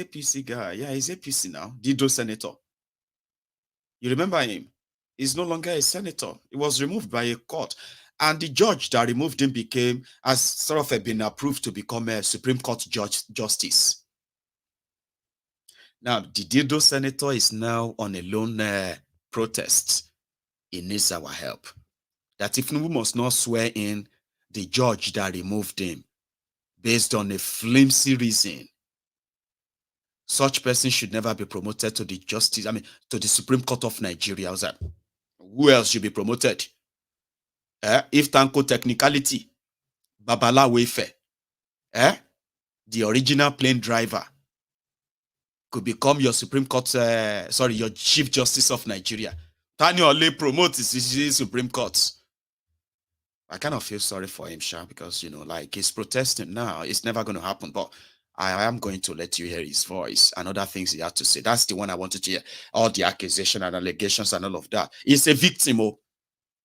a PC guy? Yeah, he's a PC now. Dido senator. You remember him? He's no longer a senator. He was removed by a court. And the judge that removed him has sort of been approved to become a Supreme Court justice. Now, the Dido senator is now on a lone protest. He needs our help. That Thiefnubu must not swear in the judge that removed him based on a flimsy reason. Such person should never be promoted to the to the Supreme Court of Nigeria. I was like, who else should be promoted? If Tanko technicality, Babala Wefe, the original plane driver could become your Supreme Court, your Chief Justice of Nigeria. Tani Ole promotes the Supreme Court. I kind of feel sorry for him, Sha, because, like he's protesting now. It's never going to happen, but I am going to let you hear his voice and other things he had to say. That's the one I wanted to hear. All the accusations and allegations and all of that. He's a victim,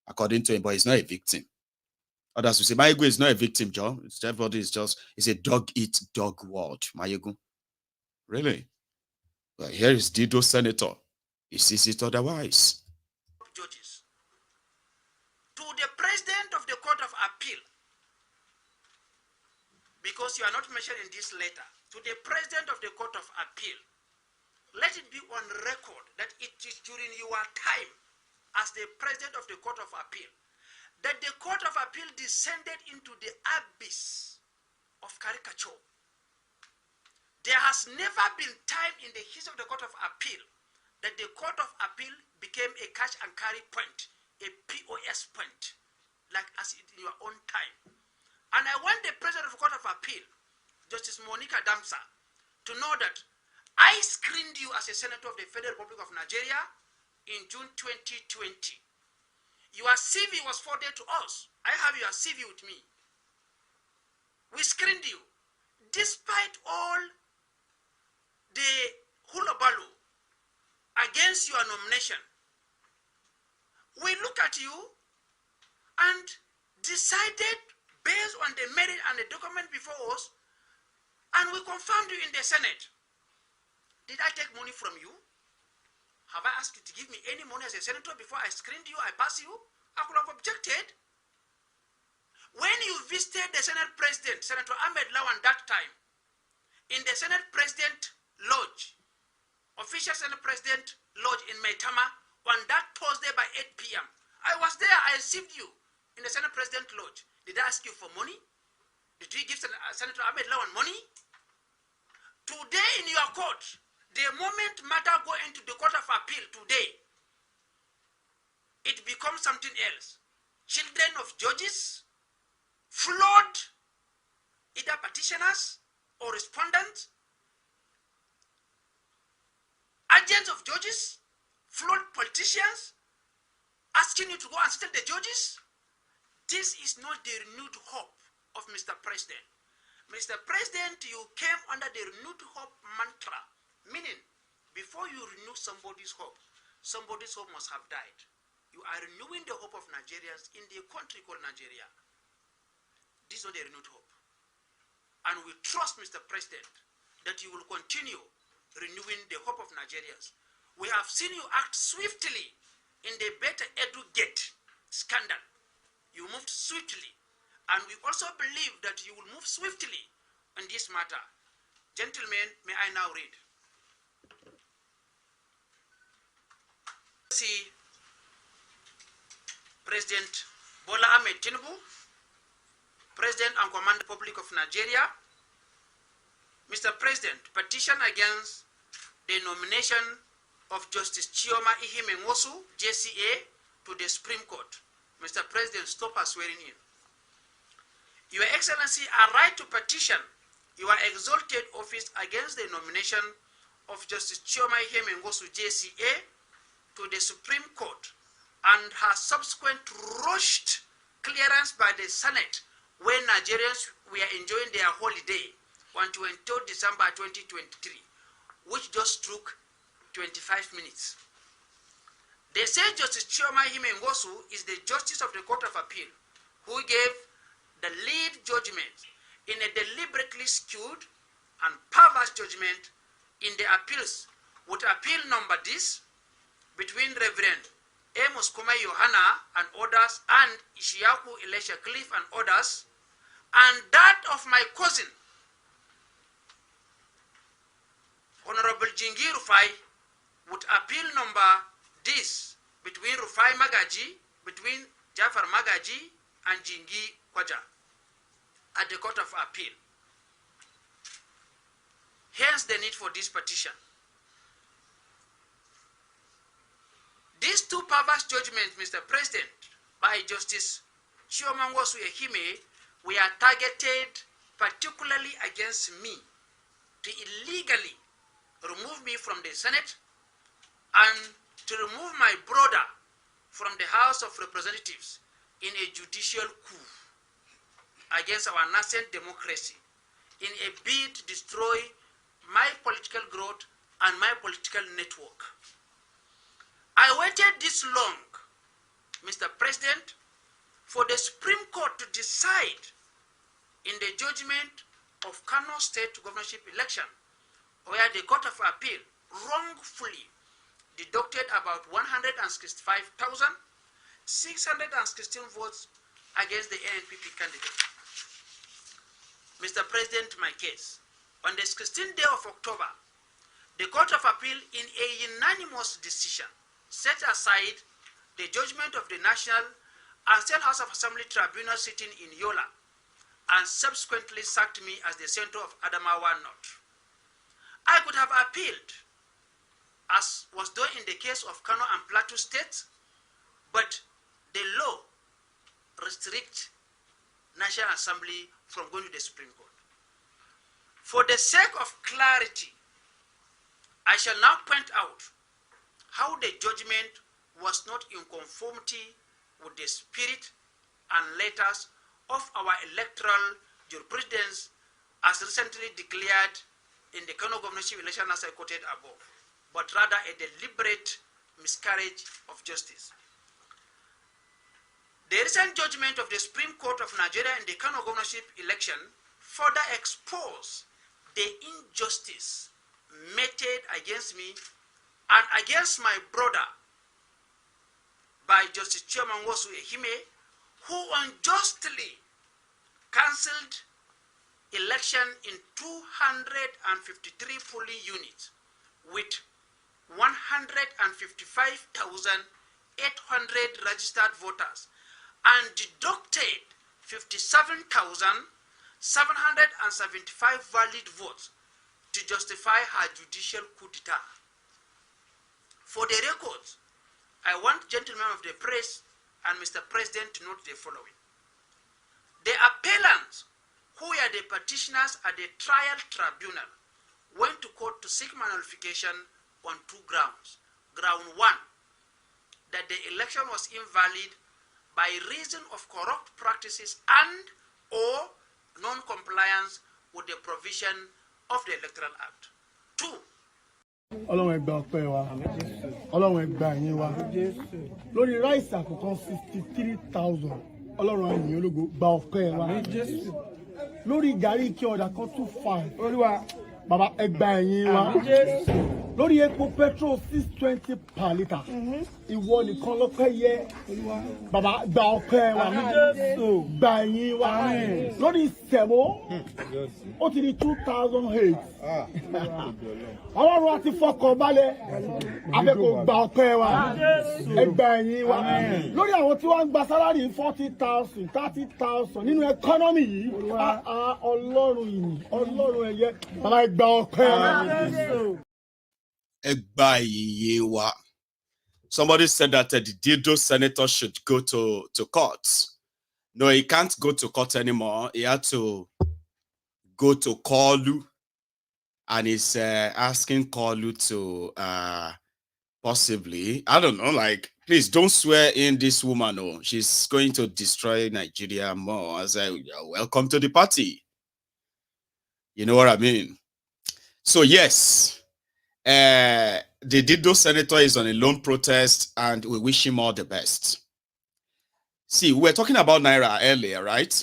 according to him, but he's not a victim. Others will say, Mayegu is not a victim, John. Everybody is it's a dog-eat-dog world, Mayegu. Really? Well, here is Dido senator. He sees it otherwise. Judges. To the President of the Court of Appeal, because you are not mentioned in this letter, to the President of the Court of Appeal, let it be on record that it is during your time as the President of the Court of Appeal that the Court of Appeal descended into the abyss of caricature. There has never been time in the history of the Court of Appeal that the Court of Appeal became a catch and carry point, a POS point, like as in your own time. And I want the President of the Court of Appeal, Justice Monica Damsa, to know that I screened you as a Senator of the Federal Republic of Nigeria in June 2020. Your CV was forwarded to us. I have your CV with me. We screened you. Despite all the hullabaloo against your nomination, we look at you and decided based on the merit and the document before us, and we confirmed you in the Senate. Did I take money from you? Have I asked you to give me any money as a senator before I screened you, I pass you? I could have objected. When you visited the Senate President, Senator Ahmed Lawan, that time, in the Senate President Lodge, official Senate President Lodge in Maitama, on that Thursday by 8 p.m., I was there, I received you in the Senate President Lodge. Did I ask you for money? Did you give Senator Ahmed Lawan money? Today in your court, the moment matter go into the Court of Appeal today, it becomes something else. Children of judges, flawed either petitioners or respondents, agents of judges, flawed politicians, asking you to go and settle the judges. This is not the renewed hope of Mr. President. Mr. President, you came under the renewed hope mantra, meaning before you renew somebody's hope must have died. You are renewing the hope of Nigerians in the country called Nigeria. This is not the renewed hope. And we trust, Mr. President, that you will continue renewing the hope of Nigerians. We have seen you act swiftly in the Better Edu Gate scandal. You moved swiftly. And we also believe that you will move swiftly on this matter. Gentlemen, may I now read? See President Bola Ahmed Tinubu, President and Commander Republic of Nigeria. Mr. President, petition against the nomination of Justice Chioma Ihime-Nwosu, JCA, to the Supreme Court. Mr. President, stop her swearing in. Your Excellency, I write to petition your exalted office against the nomination of Justice Chioma Ihime-Nwosu, JCA, to the Supreme Court and her subsequent rushed clearance by the Senate when Nigerians were enjoying their holiday on 23rd December 2023, which just took 25 minutes. They say Justice Chioma Ihime-Nwosu is the Justice of the Court of Appeal who gave the lead judgment in a deliberately skewed and perverse judgment in the appeals with appeal number this between Reverend Amos Kuma Yohana and others and Ishiaku Elisha Cliff and others, and that of my cousin Honorable Jingi Rufai with appeal number this between Rufai Magaji, between Jafar Magaji and Jingi Kwaja at the Court of Appeal. Hence the need for this petition. These two perverse judgments, Mr. President, by Justice Chiomangwosu Ehime, were targeted particularly against me to illegally remove me from the Senate and to remove my brother from the House of Representatives in a judicial coup against our nascent democracy in a bid to destroy my political growth and my political network. I waited this long, Mr. President, for the Supreme Court to decide in the judgment of Kano State governorship election, where the Court of Appeal wrongfully deducted about 165,616 votes against the ANPP candidate. Mr. President, my case. On the 16th day of October, the Court of Appeal, in a unanimous decision, set aside the judgment of the National and State House of Assembly Tribunal sitting in Yola and subsequently sacked me as the center of Adamawa North. I could have appealed, as was done in the case of Kano and Plateau States, but the law restricts National Assembly from going to the Supreme Court. For the sake of clarity, I shall now point out how the judgment was not in conformity with the spirit and letters of our electoral jurisprudence as recently declared in the Kano governorship election as I quoted above, but rather a deliberate miscarriage of justice. The recent judgment of the Supreme Court of Nigeria in the Kano governorship election further exposed the injustice meted against me and against my brother by Justice Chiomangwosu Ehime, who unjustly cancelled election in 253 polling units with 155,800 registered voters and deducted 57,775 valid votes to justify her judicial coup d'etat. For the records, I want gentlemen of the press and Mr. President to note the following. The appellants, who were the petitioners at the trial tribunal, went to court to seek my nullification on two grounds. Ground one, that the election was invalid by reason of corrupt practices and or non-compliance with the provision of the Electoral Act. Two, Ọlọ́run ẹgbà ọpẹ́ wa, Ọlọ́run ẹgbà yín wa, lórí ráìsì àkọ́kọ́ 63,000, Ọlọ́run ẹ̀yìn ológo gba ọpẹ́ wa, lórí gàrí ike ọ̀dà kan 25, Olúwa bàbá ẹgbà ẹ̀yìn wa, lórí epo petrol 620 per litre, ìwọ nìkan lọ́pẹ́ yẹ, bàbá gba ọpẹ́ wa, gba ẹ̀yìn wa, lórí sẹ̀mó ó ti di 2008. Ọlọ́run àti fọkàn balẹ̀ abẹ́kò gba ọpẹ́ wa ẹgbà ẹ̀yìn wa lórí àwọn tí wọ́n ń gba sálárì 40,000 30,000 nínú ẹkọ́nọ́mì yìí Ọlọ́run yìí Ọlọ́run ẹ̀yẹ bàbá ẹgbà ọpẹ́ wa. Ẹgbà iye wa. Somebody said that the Dildo senator should go to court. No, he can't go to court anymore. He had to go to Kolu. And he's asking Kolu to possibly, I don't know, like, please don't swear in this woman. Oh, she's going to destroy Nigeria more. As welcome to the party. You know what I mean? So yes, the Dildo senator is on a lone protest, and we wish him all the best. See, we were talking about Naira earlier, right?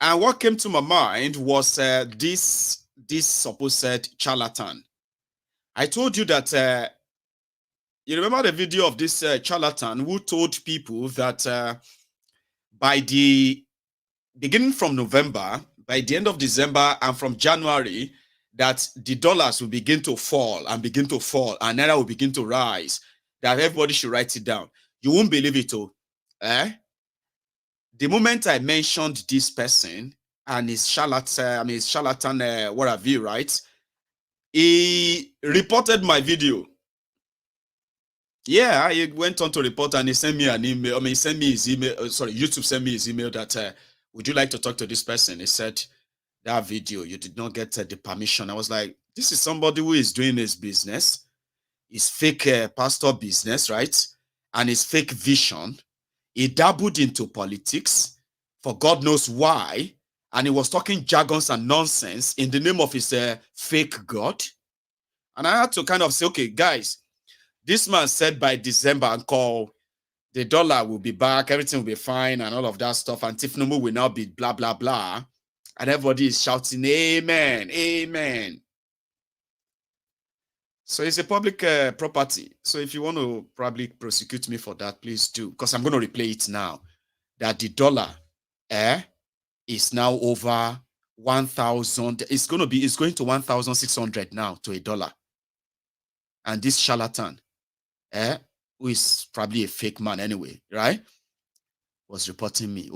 And what came to my mind was this supposed charlatan. I told you that you remember the video of this charlatan who told people that by the beginning from November, by the end of December, and from January, that the dollars will begin to fall, and naira will begin to rise. That everybody should write it down. You won't believe it, oh. The moment I mentioned this person and his charlatan, what have you, right? He reported my video. Yeah, he went on to report and he sent me an email. He sent me his email. YouTube sent me his email that, would you like to talk to this person? He said, that video, you did not get the permission. I was like, this is somebody who is doing his business. His fake pastor business, right? And his fake vision. He dabbled into politics for God knows why. And he was talking jargons and nonsense in the name of his fake God. And I had to kind of say, okay, guys, this man said by December and call, the dollar will be back, everything will be fine, and all of that stuff. And Thiefnubu will now be blah, blah, blah. And everybody is shouting, amen, amen. So it's a public property. So if you want to probably prosecute me for that, please do. Because I'm going to replay it now. That the dollar is now over 1,000. It's going to 1,600 now to a dollar. And this charlatan, who is probably a fake man anyway, right? Was reporting me.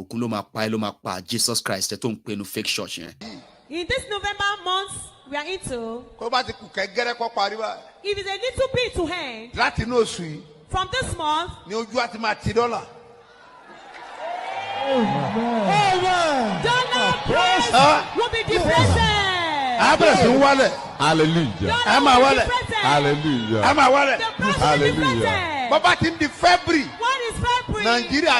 Jesus Christ, they don't pay no fake church. In this November month we are into, if it's a little bit to hand, from this month, dollar price will be depressed. Hallelujah. Hallelujah. Hallelujah. February. What is February? Nigeria.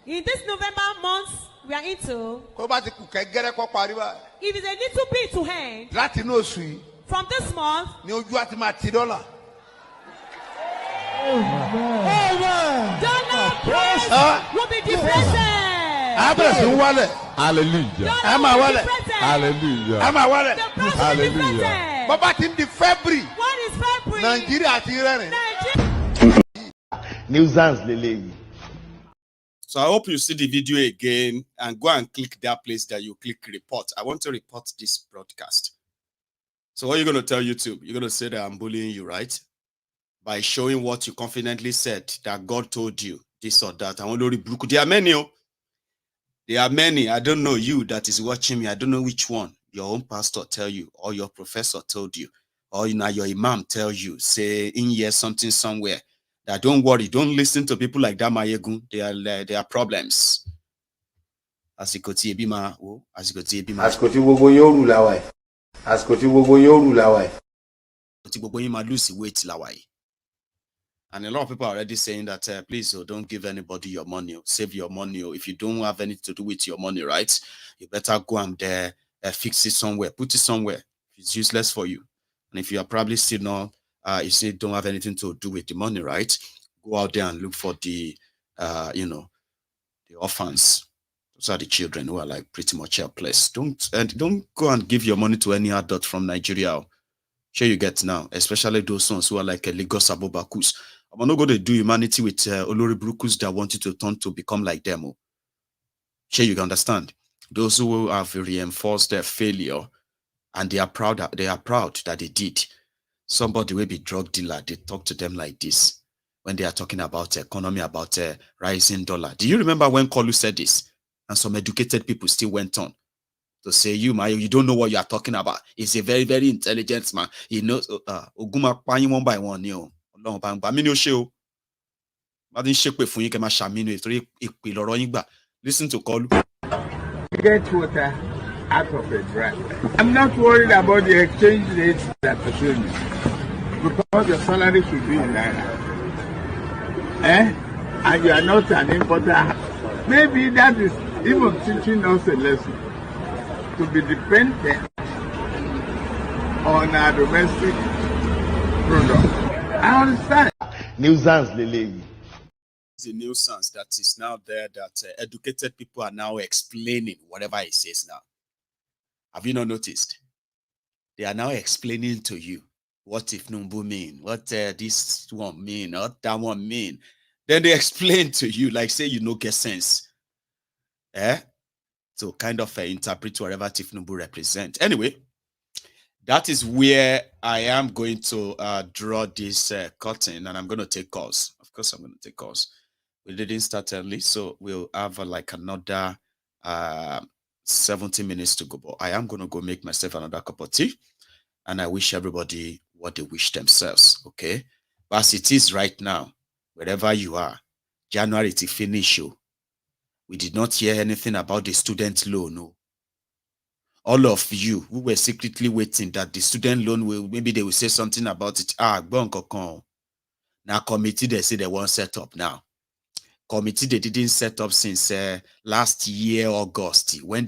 In this November month we are into, if it's a little bit to hand, from this month, dollar price will be depressed. Hallelujah. Hallelujah. Hallelujah. February. What is February? Nigeria. Nuisance, Lele. So I hope you see the video again and go and click that place that you click report. I want to report this broadcast. So what are you going to tell YouTube? You're going to say that I'm bullying you, right? By showing what you confidently said, that God told you, this or that. There are many. There are many. I don't know you that is watching me. I don't know which one. Your own pastor tell you, or your professor told you, or your imam tell you, say in here something somewhere. That don't worry, don't listen to people like that, Mayegun. They are problems. Asikoti ebima, asikoti ebima. Asikoti gbogbo yoru lawai. Asikoti gbogbo yoru lawai. Asikoti gbogbo yin ma lose weight lawai. And a lot of people are already saying that, please, don't give anybody your money. Save your money. If you don't have anything to do with your money, right? You better go and fix it somewhere. Put it somewhere. It's useless for you. And if you are probably still not, you still don't have anything to do with the money, right? Go out there and look for the, the orphans. Those are the children who are like pretty much helpless. Don't go and give your money to any adult from Nigeria. Sure you get now, especially those ones who are like a Lagos Abobakus. I'm not going to do humanity with Olori Brukus that want you to turn to become like them. Sure you can understand. Those who have reinforced their failure and they are proud that they did. Somebody will be drug dealer. They talk to them like this when they are talking about economy, about rising dollar. Do you remember when Kolu said this? And some educated people still went on to say, you don't know what you are talking about. He's a very, very intelligent man. He knows. Oguma pani one by one. Listen to Kolu. Get water out of a drum. I'm not worried about the exchange rate that you're showing me, because your salary should be in naira. And you are not an importer. Maybe that is even teaching us a lesson to be dependent on our domestic product. I understand. Nuisance, Lele. the nuisance that is now there that educated people are now explaining whatever he says now? Have you not noticed? They are now explaining to you what Thiefnubu mean, what this one mean, what that one mean. Then they explain to you, like say you no get sense. So kind of interpret whatever Thiefnubu represent. Anyway, that is where I am going to draw this curtain, and I'm going to take calls. Of course, I'm going to take calls. We didn't start early, so we'll have like another 70 minutes to go. But I am going to go make myself another cup of tea, and I wish everybody what they wish themselves, okay? But as it is right now, wherever you are, January to finish you. We did not hear anything about the student loan, no. All of you who were secretly waiting that the student loan will, maybe they will say something about it. Now committee, they say they won't set up now. Committee, they didn't set up since last year, August. When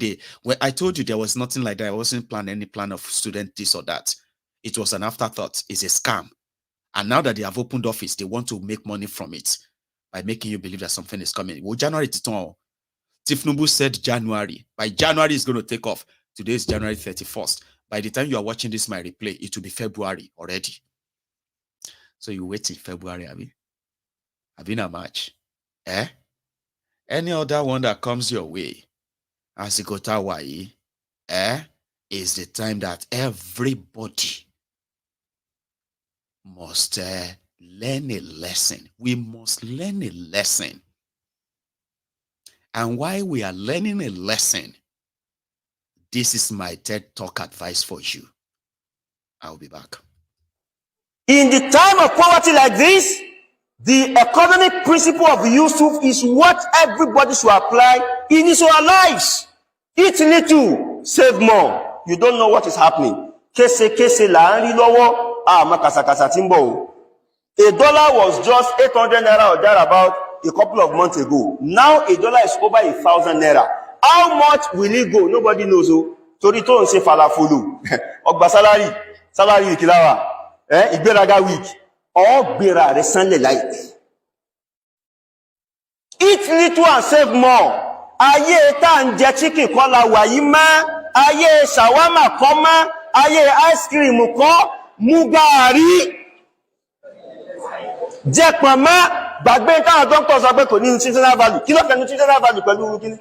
I told you there was nothing like that. I wasn't planning any plan of student this or that. It was an afterthought. It's a scam. And now that they have opened office, they want to make money from it by making you believe that something is coming. Well, January to turn. Thiefnubu said January. By January, it's going to take off. Today is January 31st. By the time you are watching this, my replay, it will be February already. So you wait till February, have been a match. Any other one that comes your way, as it goes away, is the time that everybody must learn a lesson. We must learn a lesson. And while we are learning a lesson, this is my TED Talk advice for you. I'll be back. In the time of poverty like this, the economic principle of Yusuf is what everybody should apply in his own lives. Eat little, save more. You don't know what is happening. $1 was just 800 naira or thereabout a couple of months ago. Now $1 is over 1,000 naira. How much will it go? Nobody knows. So the tone say falafulu. Ogba salary kilawa. Igberaga week. Or bera recently like. Eat little and save more. Aye tan je chicken kola wayima. Aye shawama koma. Aye ice cream ko. Mugari. Jẹ́ pọ̀nmọ́ gbàgbé táwọn doctors sọ pé kò ní nutritional value. Kí ló fẹ́ nutritional value pẹ̀lú kíní?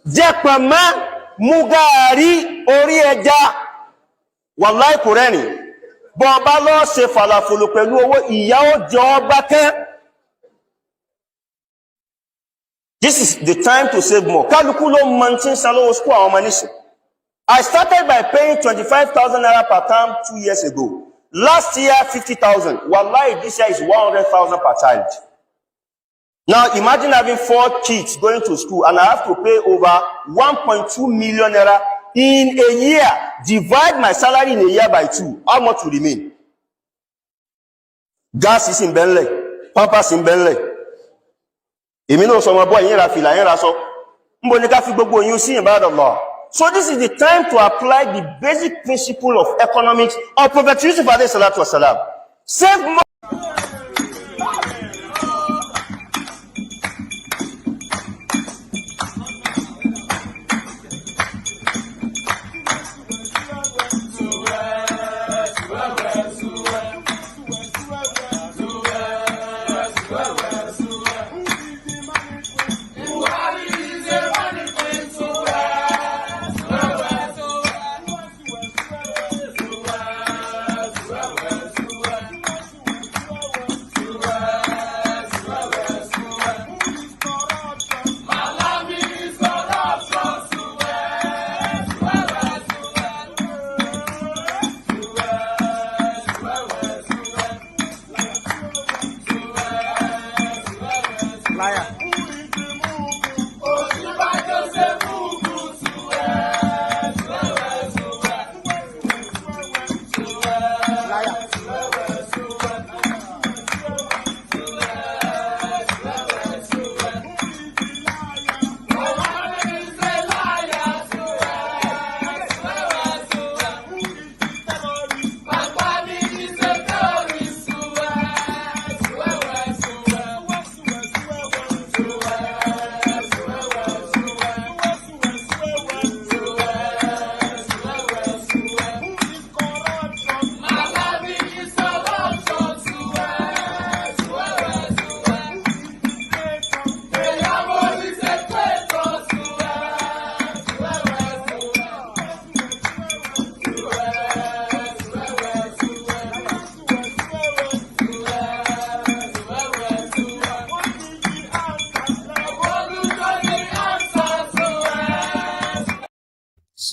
Jẹ́ pọ̀nmọ́ mú gààrí orí ẹja. Wàláì kò rẹ́rìn. Bọ́ bá lọ ṣe fàlàfòlò pẹ̀lú owó ìyà ó jẹ ọba kẹ́. This is the time to save more. Kálukú ló mọ tí ń san lówó school àwọn ọmọ níṣẹ́. I started by paying 25,000 naira per term 2 years ago. Last year, 50,000. Wallahi, this year is 100,000 per child. Now, imagine having 4 kids going to school and I have to pay over 1.2 million naira in a year. Divide my salary in a year by 2. How much will remain? Gas is in Benley. Pampers in Benley. Emino so my boy yin ra fila yin ra so. Mbo ni ka fi gbogbo yin si in bad Allah. So this is the time to apply the basic principle of economics of Prophet Yusuf alayhi salatu wasalam. Save more.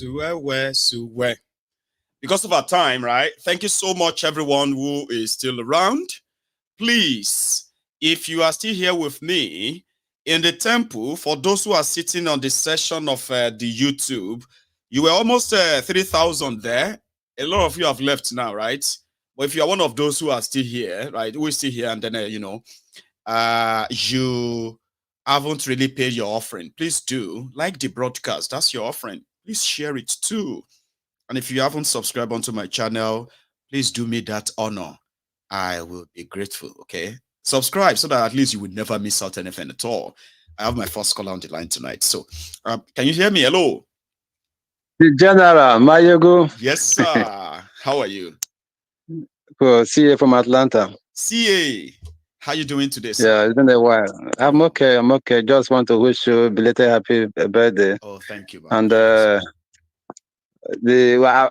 Suwe. Because of our time, right? Thank you so much, everyone who is still around. Please, if you are still here with me in the temple, for those who are sitting on the session of the YouTube, you were almost 3,000 there. A lot of you have left now, right? But if you are one of those who are still here, right, who is still here, and then, you haven't really paid your offering, please do like the broadcast. That's your offering. Please share it too. And if you haven't subscribed onto my channel, please do me that honor. I will be grateful, okay? Subscribe so that at least you will never miss out anything at all. I have my first caller on the line tonight. So, can you hear me? Hello? The General, Mayego. Yes, sir. How are you? CA from Atlanta. CA. How you doing today, sir? Yeah, it's been a while. I'm okay. I'm okay. Just want to wish you a belated happy birthday. Oh, thank you. Man. And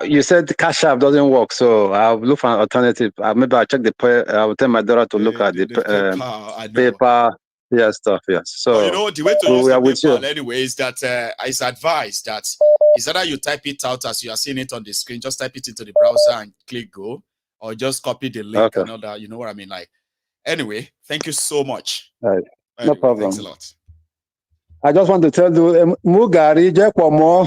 you said the Cash App doesn't work, so I'll look for an alternative. Maybe I'll check I'll tell my daughter to look at the PayPal. Yeah, stuff. Yes. So well, you know the way to use the PayPal anyway is that it's advised that is either you type it out as you are seeing it on the screen, just type it into the browser and click go, or just copy the link and all that. You know what I mean? Like, anyway, thank you so much. Right. Anyway, no problem. Thanks a lot. I just want to tell you, Mugari Jekomo.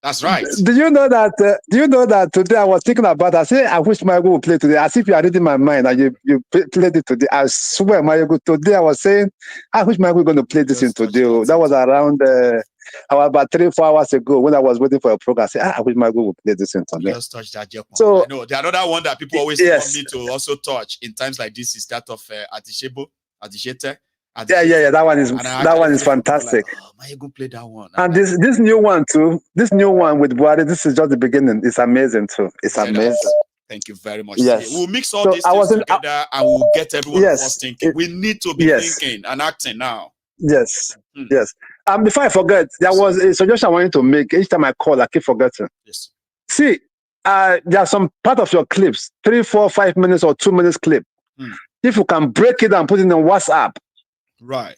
That's right. Do you know that today I was thinking about? I say I wish Mayago would play today. As if you are reading my mind and you played it today. I swear, Mayago, today I was saying I wish Mayago was going to play this in today. That was around about 3-4 hours ago when I was waiting for a program. I said I wish Mayago would play this in today. Just touch that. So I know the another one that people always want me to also touch in times like this is that of Adishete. Yeah. That one is fantastic. Like, oh, man, you go play that one. And this new one too. This new one with Buhari. This is just the beginning. It's amazing too. It's amazing. Thank you very much. Yes. We'll mix all these things together and we'll get everyone first thinking. We need to be thinking and acting now. Yes. Yes. Before I forget, there was a suggestion I wanted to make. Each time I call, I keep forgetting. Yes. See, there are some part of your clips, 3, 4, 5 minutes or 2 minutes clip. If you can break it and put it in WhatsApp. Right.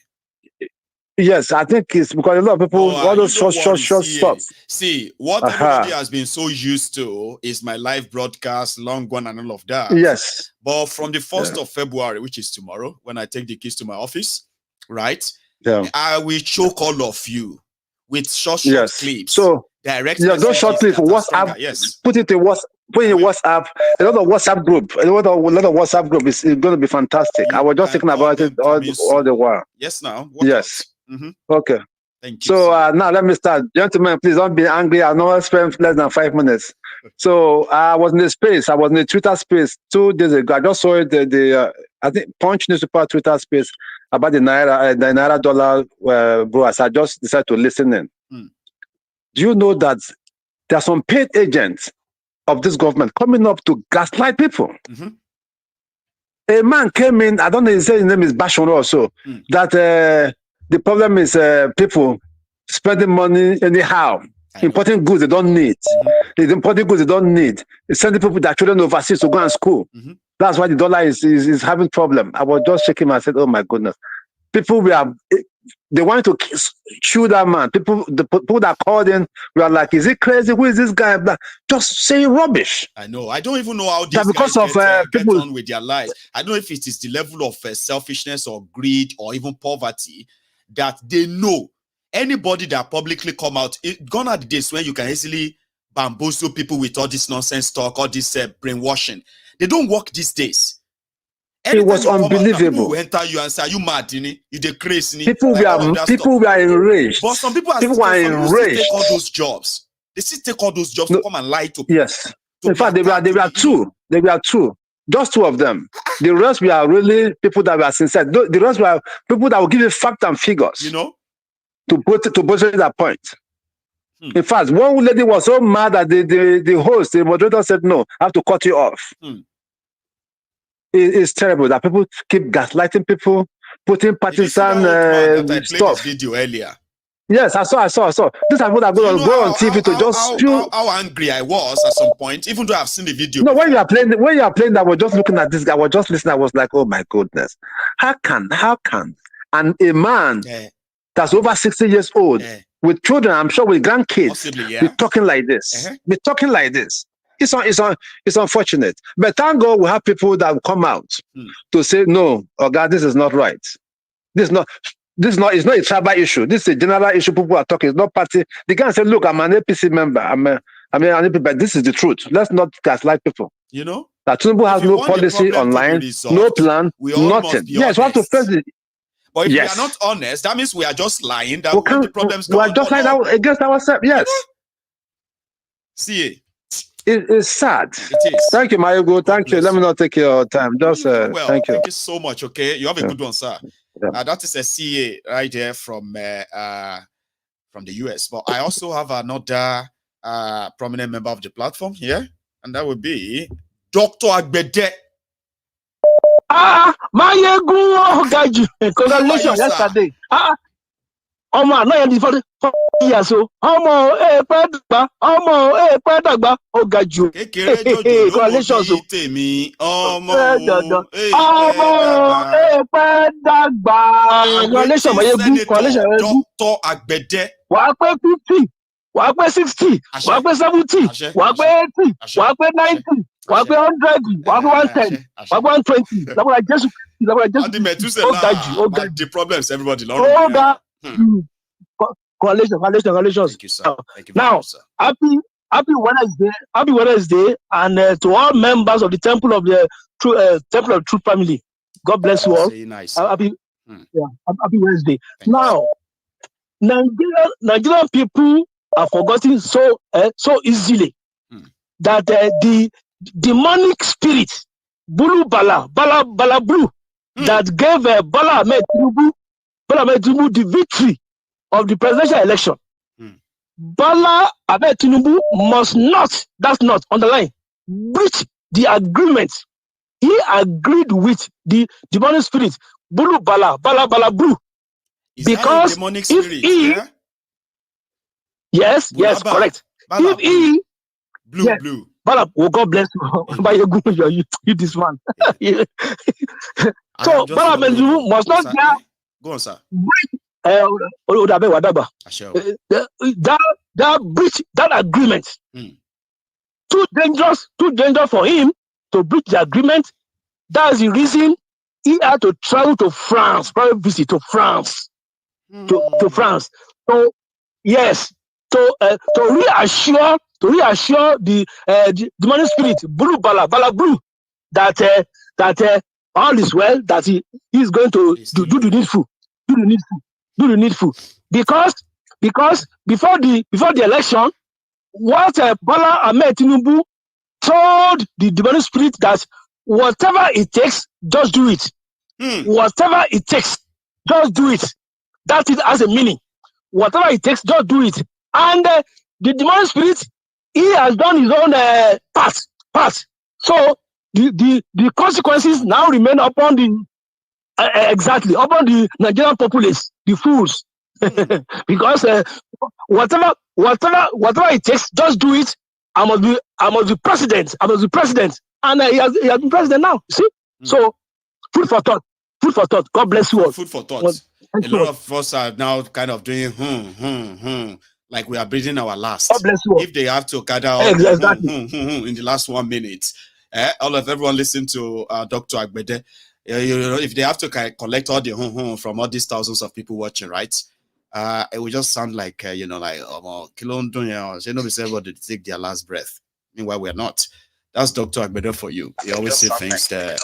Yes, I think it's because a lot of people, all those short stuff. See, what everybody has been so used to is my live broadcast, long one and all of that. Yes. But from the 1st of February, which is tomorrow, when I take the keys to my office, right? Yeah. I will choke all of you with short clips. So, those short clips, WhatsApp, put it in WhatsApp. Put in WhatsApp, a lot of WhatsApp group is going to be fantastic. I was just thinking about it all the while. Yes, now. Yes. Okay. Thank you. So now let me start. Gentlemen, please don't be angry. I know I spent less than 5 minutes. So I was in the space. I was in the Twitter space 2 days ago. I just saw it, I think Punch newspaper Twitter space about the Naira dollar bro. So I just decided to listen in. Do you know that there are some paid agents of this government coming up to gaslight people? A man came in, I don't know, he said his name is Bashon or so, that the problem is people spending money anyhow, importing goods they don't need. Importing goods they don't need. Sending people that children overseas to go and school. That's why the dollar is having problem. I was just shaking my head, oh my goodness. People they wanted to shoot that man. The people that called in were like, is it crazy? Who is this guy? Just saying rubbish. I know. I don't even know how these guys get on with their lives. I don't know if it is the level of selfishness or greed or even poverty that they know. Anybody that publicly come out, gone are the days when you can easily bamboozle people with all this nonsense talk, all this brainwashing. They don't work these days. It was unbelievable. People enter you and say, "Are you mad? You the crazy." People were enraged. But some people are enraged. Take all those jobs. They still take all those jobs to come and lie to people. Yes. In fact, they were two. They were two. Just 2 of them. The rest were really people that were sincere. The rest were people that will give you facts and figures. You know, to put that point. In fact, one lady was so mad that the host, the moderator said, "No, I have to cut you off." It's terrible that people keep gaslighting people, putting partisan stuff. This video earlier. Yes, I saw. This is what I'm going to go on TV to just spew. How angry I was at some point, even though I've seen the video. No, when you are playing, I was just looking at this guy. I was just listening. I was like, oh my goodness, how can, and a man that's over 60 years old, with children, I'm sure with grandkids, possibly, be talking like this. Be talking like this. It's unfortunate. But thank God we have people that will come out to say, no, oh God, this is not right. It's not a tribal issue. This is a general issue. People are talking. It's not party. They can't say, look, I'm an APC member. I'm an APC, but this is the truth. Let's not gaslight people. You know? That Tinubu has no policy online, no plan, nothing. Yes, we have to face it. But if we are not honest, that means we are just lying. That we want the problems we are just lying against ourselves. Yes. See, it's sad. It is. Thank you, Mayego. Thank you. Let me not take your time. Just thank you. Thank you so much. Okay, you have a good one, sir. That is a CA right there from the US. But I also have another prominent member of the platform here, and that would be Dr. Agbede. Mayegu Gaji. Congratulations yesterday. Ọmọ àná yẹn di 40 years o. Ọmọ Pedagba. Ọmọ Pedagba. Ó ga jù. Congratulations o. Ọmọ Pedagba. Congratulations Mayegu. Congratulations Mayegu. Dr. Agbede. Wàá pé 50. Wàá pé 60. Wàá pé 70. Wàá pé 80. Wàá pé 90. Wàá pé 100. Wàá pé 110. Wàá pé 120. Lọ́wọ́dà Jésù. The problems everybody learn. Congratulations. Thank you, sir. Thank you now, much, sir. Happy Wednesday, and to all members of the Temple of Truth family. God bless you all. Nice. Happy Wednesday. Now, Nigerian people are forgetting so easily that the demonic spirit, Bulu Bala Blue, that gave Bola Ahmed Tinubu the victory of the presidential election. Bola Ahmed Tinubu must not, that's not, underline, breach the agreement. He agreed with the demonic spirit, Bulu Bala Blue. Is because that a demonic spirit? If he, yes, correct. If he, blue. Bala, oh, God bless you. By your good, you this man. So Bola Ahmed Tinubu must not go on, sir. That breach that agreement. Too dangerous for him to breach the agreement. That is the reason he had to travel to France, probably visit to France, to France. So yes, to reassure the demonic spirit, Bala Blue, that all is well, that he is going to do the needful. Because before the election, what Bola Ahmed Tinubu told the demonic spirit that whatever it takes, just do it. Whatever it takes, just do it. That it has a meaning. Whatever it takes, just do it. And the demonic spirit, he has done his own part. So the consequences now remain upon the upon the Nigerian populace, the fools. Because whatever it takes, just do it. I must be president. And he has been president now. See? So food for thought. God bless you all. Food for thought. A lot of us are now kind of doing like we are breathing our last. God bless you all. If they have to gather all in the last 1 minute, everyone listen to Dr. Agbede. If they have to collect all the from all these thousands of people watching, right? It will just sound like everybody take their last breath. Meanwhile, we're not. That's Dr. Agbede for you. He always see things from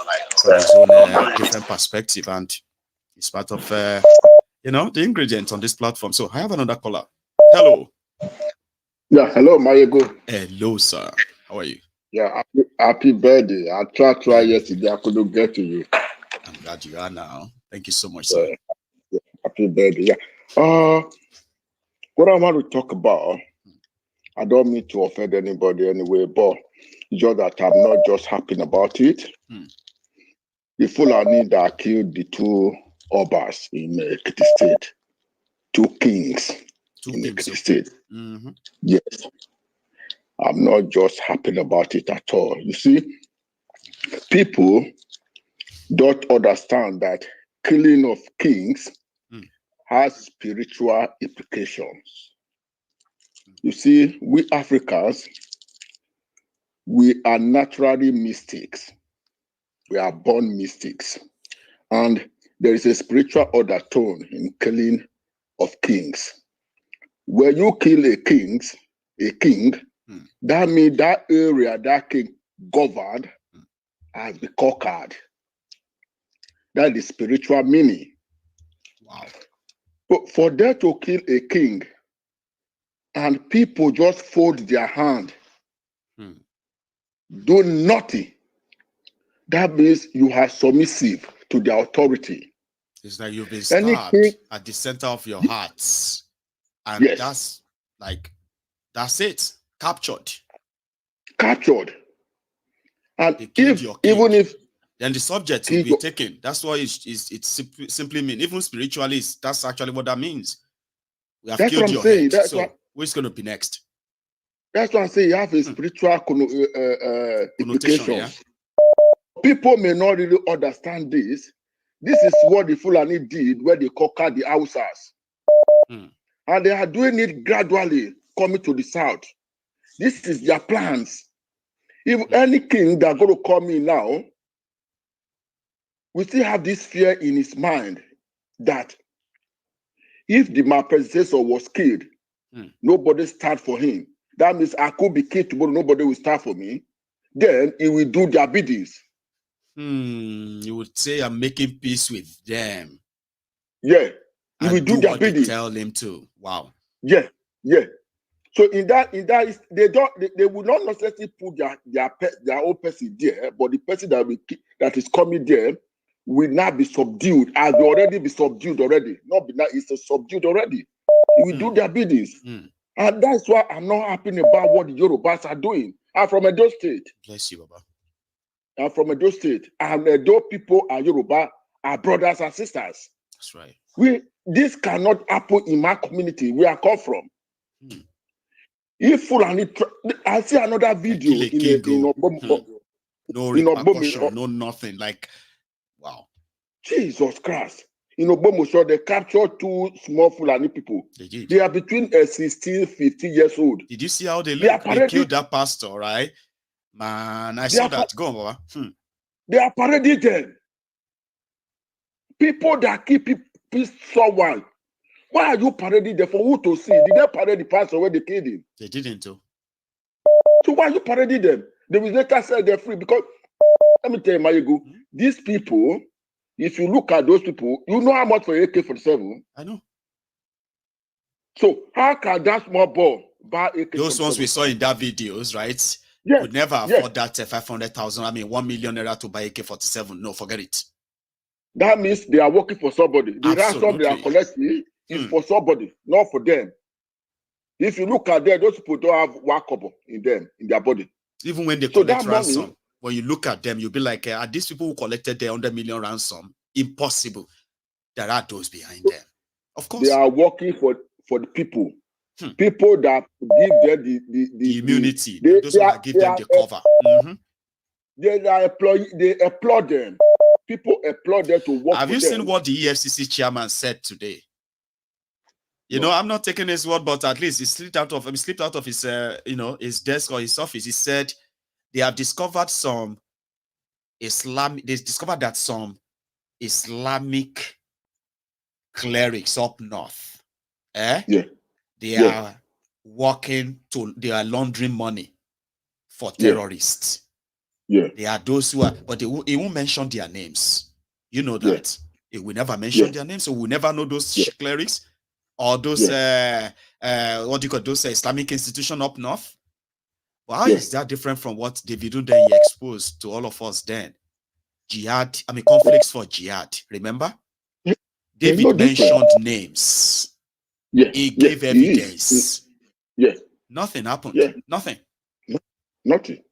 his own different perspective, and it's part of the ingredients on this platform. So I have another caller. Hello. Yeah, hello, Mayego. Hello, sir. How are you? Yeah, happy birthday. I tried yesterday. I couldn't get to you. I'm glad you are now. Thank you so much, sir. Yeah, happy birthday. Yeah. What I want to talk about, I don't mean to offend anybody anyway, but just that I'm not just happy about it. The Fulani that killed the two Obas in Ekiti State, two kings in Ekiti State. Yes. I'm not just happy about it at all. You see, people don't understand that killing of kings has spiritual implications. You see, we Africans, we are naturally mystics. We are born mystics. And there is a spiritual undertone in killing of kings. When you kill a king, that means that area that king governed has been conquered. That is spiritual meaning. Wow. But for them to kill a king and people just fold their hand, do nothing, that means you are submissive to the authority. It's like you've been stabbed at the center of your hearts. And that's like, that's it. Captured. Captured. And even if then the subject will be taken. That's what it simply means. Even spiritually, that's actually what that means. We have killed your head. So what's going to be next? That's why I say you have a spiritual implication. Yeah? People may not really understand this. This is what the Fulani did when they conquered the Hausas. And they are doing it gradually, coming to the south. This is their plans. If any king that's going to come in now, we still have this fear in his mind that if my predecessor was killed, nobody start for him. That means I could be killed tomorrow, nobody will start for me. Then he will do their biddings. You would say I'm making peace with them. Yeah. He will do their biddings. Tell him to. Wow. Yeah. So in that they will not necessarily put their own person there, but the person that is coming there will not be subdued, as they already be subdued already. Not be not, it's subdued already. He will do their biddings. And that's why I'm not happy about what the Yorubas are doing. I'm from Edo State. Bless you, Baba. I'm from Edo State. And Edo people and Yoruba are brothers and sisters. That's right. This cannot happen in my community where I come from. If Fulani, I see another video in Obomo. No repercussion, no nothing. Like, wow. Jesus Christ. In Obomo, they captured 2 small Fulani people. They did. They are between 16, 15 years old. Did you see how they look? They killed that pastor, right? Man, I saw that. Go on, Baba. They are parading them. People that keep someone. Why are you parading them? For who to see? Did they parade the pastor when they killed him? They didn't, too. So why are you parading them? They will later say they're free. Because, let me tell you, Mayego, these people, if you look at those people, you know how much for AK-47? I know. So how can that small boy buy AK-47? Those ones we saw in that videos, right? Yeah. Could never afford that 500,000. I mean, 1 million naira to buy AK-47. No, forget it. That means they are working for somebody. The ransom they are collecting is for somebody, not for them. If you look at them, those people don't have one kobo in them, in their body. Even when they collect ransom, when you look at them, you'll be like, are these people who collected their 100 million ransom? Impossible. There are those behind them. Of course. They are working for the people. People that give them the immunity. Those that give them the cover. They applaud them. People applaud them to work. Have you seen what the EFCC chairman said today? You know, I'm not taking his word, but at least he slipped out of his his desk or his office. He said they have discovered they discovered that some Islamic clerics up north, they are they are laundering money for terrorists. They are those who are, but he won't mention their names. You know that. He will never mention their names, so we'll never know those clerics or those what do you call those Islamic institution up north. Well, how is that different from what Davido then exposed to all of us then? Jihad, I mean conflicts for jihad. Remember? David mentioned names. He gave evidence. Nothing happened. Nothing. Nothing.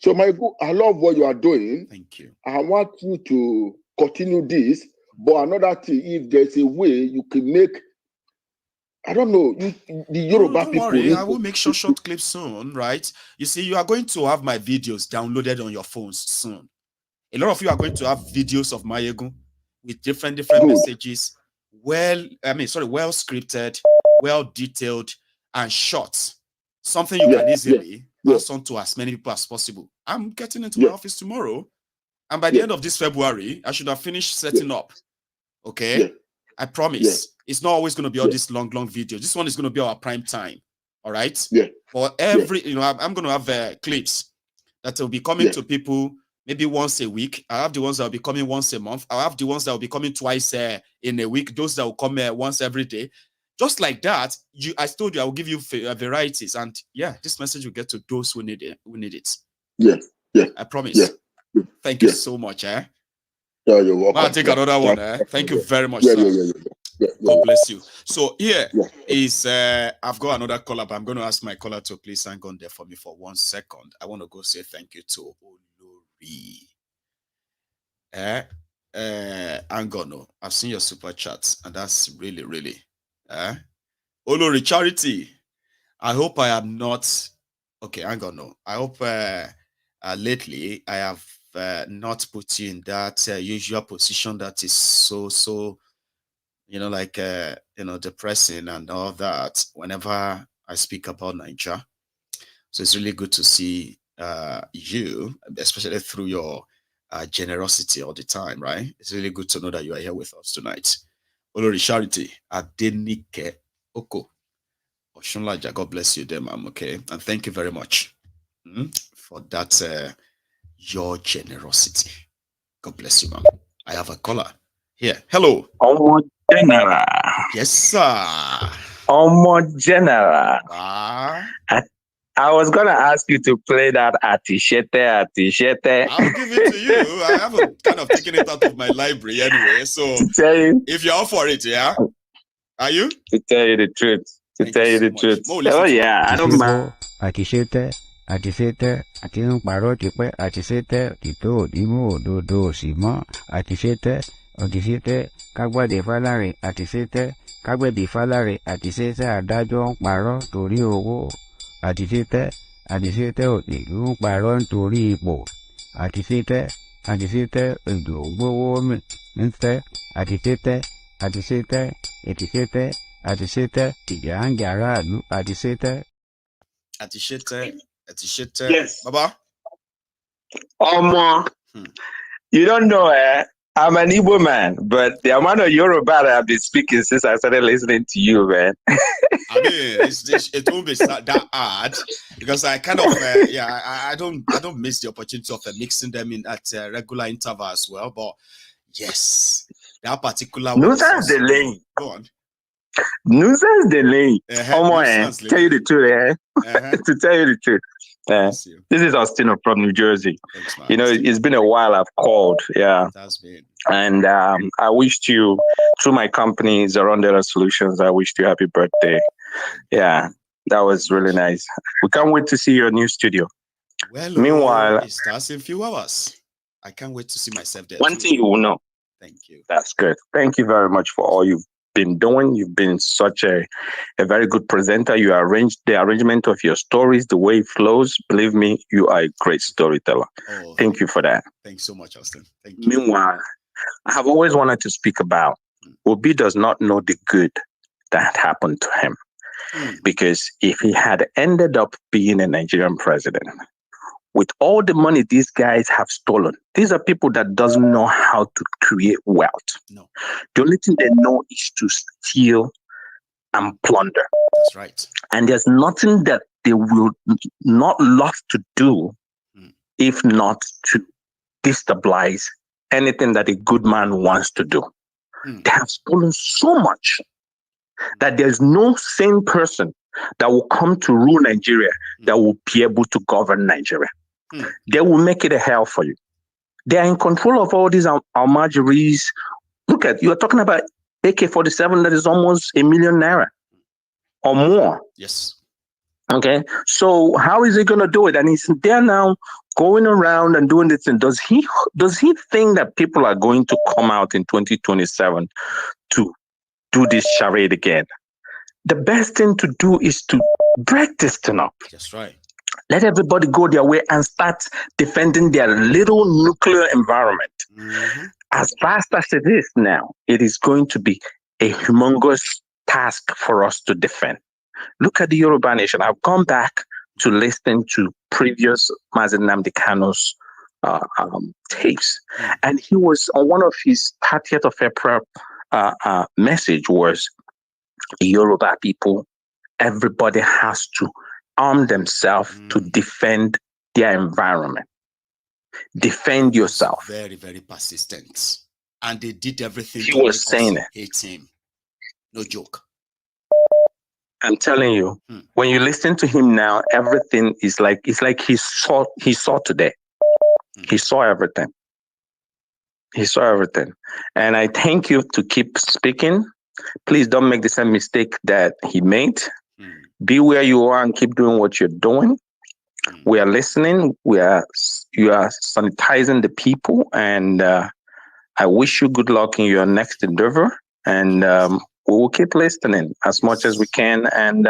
So, I love what you are doing. Thank you. I want you to continue this. But another thing, if there's a way you can make, I don't know, the Yoruba people. Don't worry, I will make short clips soon, right? You see, you are going to have my videos downloaded on your phones soon. A lot of you are going to have videos of Mayegu with different messages well scripted, well detailed, and short. Something you can easily pass on to as many people as possible. I'm getting into my office tomorrow, and by the end of this February, I should have finished setting up. Okay, I promise. It's not always going to be all this long videos. This one is going to be our prime time. All right. For every, I'm going to have clips that will be coming to people maybe once a week. I have the ones that will be coming once a month. I have the ones that will be coming twice in a week. Those that will come once every day. Just like that, I told you I will give you varieties, and this message will get to those who need it. I promise. Thank you so much. Yeah, you're welcome. I'll take another one. Thank you very much, sir. God bless you. So here is I've got another caller, but I'm going to ask my caller to please hang on there for me for 1 second. I want to go say thank you to Olori. Angono, I've seen your super chats, and that's really Olori Charity. I hope I am not okay. Angono, I hope lately I have not put you in that usual position that is so depressing and all that whenever I speak about Nigeria. So it's really good to see you, especially through your generosity all the time, right? It's really good to know that you are here with us tonight. Olori Charity, Adenike Oko, Oshunlaja, God bless you there, ma'am, okay? And thank you very much for that, your generosity. God bless you, ma'am. I have a caller here. Hello. General. Yes, sir. General. I was gonna ask you to play that Atishete. I'll give it to you. I haven't kind of taken it out of my library anyway. So if you're up for it, yeah? Are you? To tell you the truth. Oh yeah, I don't mind. Atishete, Atin Paro Tipe, Atisete, Tito, Dimo, Dodo, Simo, Atisete, Kagwa de Falare, Atisete, Kagwe de Falare, Atisete, Adajo, Paro, Tori Owo, Atisete, Odilu, Paro, Tori Bo, Atisete, Udo, Minster, Atisete, Tigangara, Atisete. Atishete. Yes. Baba? You don't know, I'm an Igbo man, but the amount of Yoruba that I've been speaking since I started listening to you, man. I mean, it won't be that hard because I kind of, I don't miss the opportunity of mixing them in at regular interval as well. But yes, that particular one. Nuisance delay. Go on. Nuisance delay. Tell you the truth, to tell you the truth. This is Otilo from New Jersey. Thanks, it's been a while I've called. Yeah. It has been. And I wished you, through my company, Zarondela Solutions, I wished you happy birthday. Yeah, that was really nice. We can't wait to see your new studio. Well, meanwhile, it starts in a few hours. I can't wait to see myself there. One thing you will know. Thank you. That's good. Thank you very much for all you've been doing. You've been such a very good presenter. You arranged the arrangement of your stories, the way it flows. Believe me, you are a great storyteller. Thank you for that. Thanks so much, Austin. Thank you. Meanwhile, I have always wanted to speak about Obi does not know the good that happened to him. Because if he had ended up being a Nigerian president, with all the money these guys have stolen, these are people that doesn't know how to create wealth. No. The only thing they know is to steal and plunder. That's right. And there's nothing that they will not love to do if not to destabilize anything that a good man wants to do. They have stolen so much that there's no sane person that will come to rule Nigeria that will be able to govern Nigeria. They will make it a hell for you. They are in control of all these almajiris. Look at, you're talking about AK-47 that is almost $1 million naira or more. Yes. Okay. So how is he going to do it? And he's there now going around and doing this thing. Does he think that people are going to come out in 2027 to do this charade again? The best thing to do is to break this thing up. That's right. Let everybody go their way and start defending their little nuclear environment. As fast as it is now, it is going to be a humongous task for us to defend. Look at the Yoruba nation. I've gone back to listen to previous Mazen Nnamdi Kanu's tapes, and he was on one of his 30th of April message was, Yoruba people, everybody has to arm themselves to defend their environment. Defend yourself. Very, very persistent. And they did everything He to was make saying us it. hate him. No joke. I'm telling you, when you listen to him now, everything is like, it's like he saw today. He saw everything. He saw everything. And I thank you to keep speaking. Please don't make the same mistake that he made. Be where you are and keep doing what you're doing. We are listening. You are sanitizing the people, and I wish you good luck in your next endeavor. And we will keep listening as much as we can and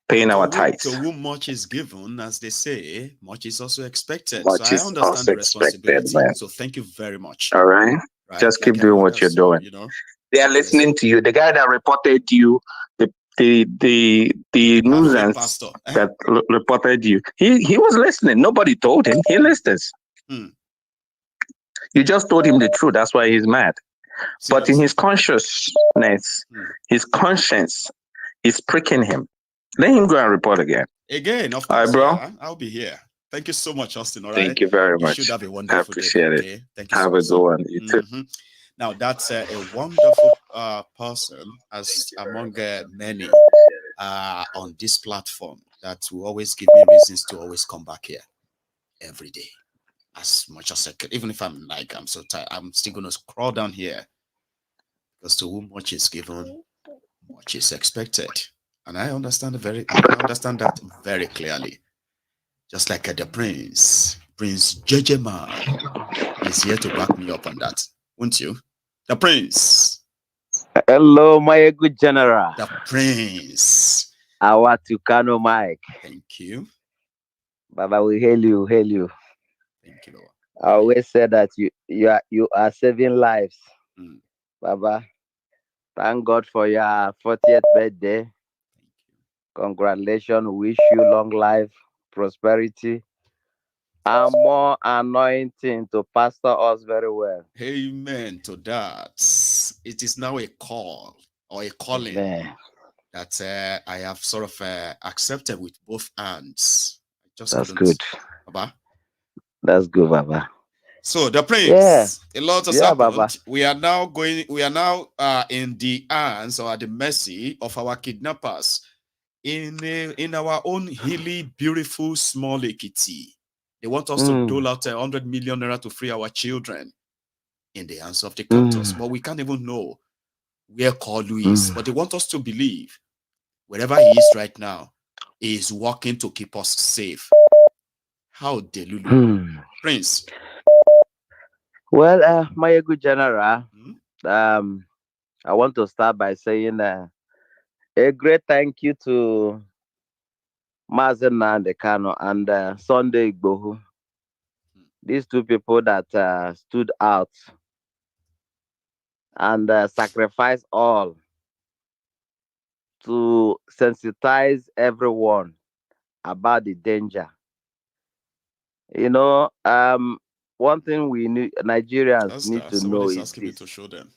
paying our tithes. To whom much is given, as they say, much is also expected. Much so is I understand also the responsibility. expected, man. So thank you very much. All right. Just keep doing what you're doing. You know, they are listening to you. The guy that reported you, the nuisance that reported you, he was listening. Nobody told him. He listens. You just told him the truth. That's why he's mad. But in his consciousness, his conscience is pricking him. Let him go and report again. Again, of course. All right, bro. Yeah, I'll be here. Thank you so much, Austin. All right. Thank you very much. You should have a wonderful I appreciate day. it. Okay? Thank you have so a good one. You too. Now, that's a wonderful person, as among many on this platform, that will always give me reasons to always come back here every day. As much as I can, even if I'm so tired, I'm still going to crawl down here, because to whom much is given, much is expected. And I understand that very clearly. Just like the Prince Jejeman is here to back me up on that, won't you? The Prince. Hello, my good general. The Prince. Awatukano Mike. Thank you. Baba, we hail you. Thank you, Lord. I always say that you are saving lives. Baba, thank God for your 40th birthday. Congratulations. Wish you long life, prosperity, and more anointing to pastor us very well. Amen to that. It is now a call or a calling that I have sort of accepted with both hands. That's good. Baba. That's good, Baba. So the Prince, a lot has happened. Baba. We are now in the hands or at the mercy of our kidnappers in our own hilly, beautiful, small Ekiti. They want us to dole out 100 million naira to free our children in the hands of the captors. But we can't even know where Kalu is. But they want us to believe wherever he is right now, he is working to keep us safe. How delulu. Prince. Well, my good general, I want to start by saying a great thank you to Mazen Nnamdi Kanu and Sunday Igboho. These two people that stood out and sacrificed all to sensitize everyone about the danger. You know, one thing we need, Nigerians need to know is asking me to show them.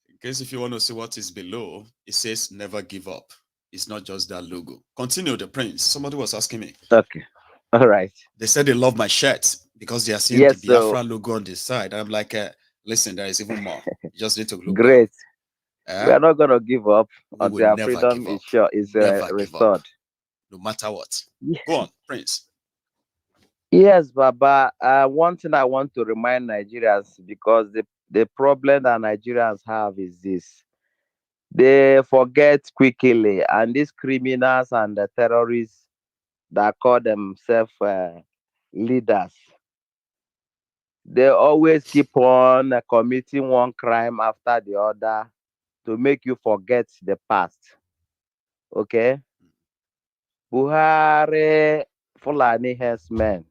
In case if you want to see what is below, it says never give up. It's not just that logo. Continue, the Prince. Somebody was asking me. Okay. All right. They said they love my shirt because they are seeing the Biafra logo on the side. I'm like, listen, there is even more. You just need to look great. Down. We are not going to give up until our freedom is sure is restored. No matter what. Go on, Prince. Yes, Baba. One thing I want to remind Nigerians, because the problem that Nigerians have is this. They forget quickly, and these criminals and the terrorists that call themselves leaders, they always keep on committing one crime after the other to make you forget the past. Okay? Buhari, Fulani herdsmen,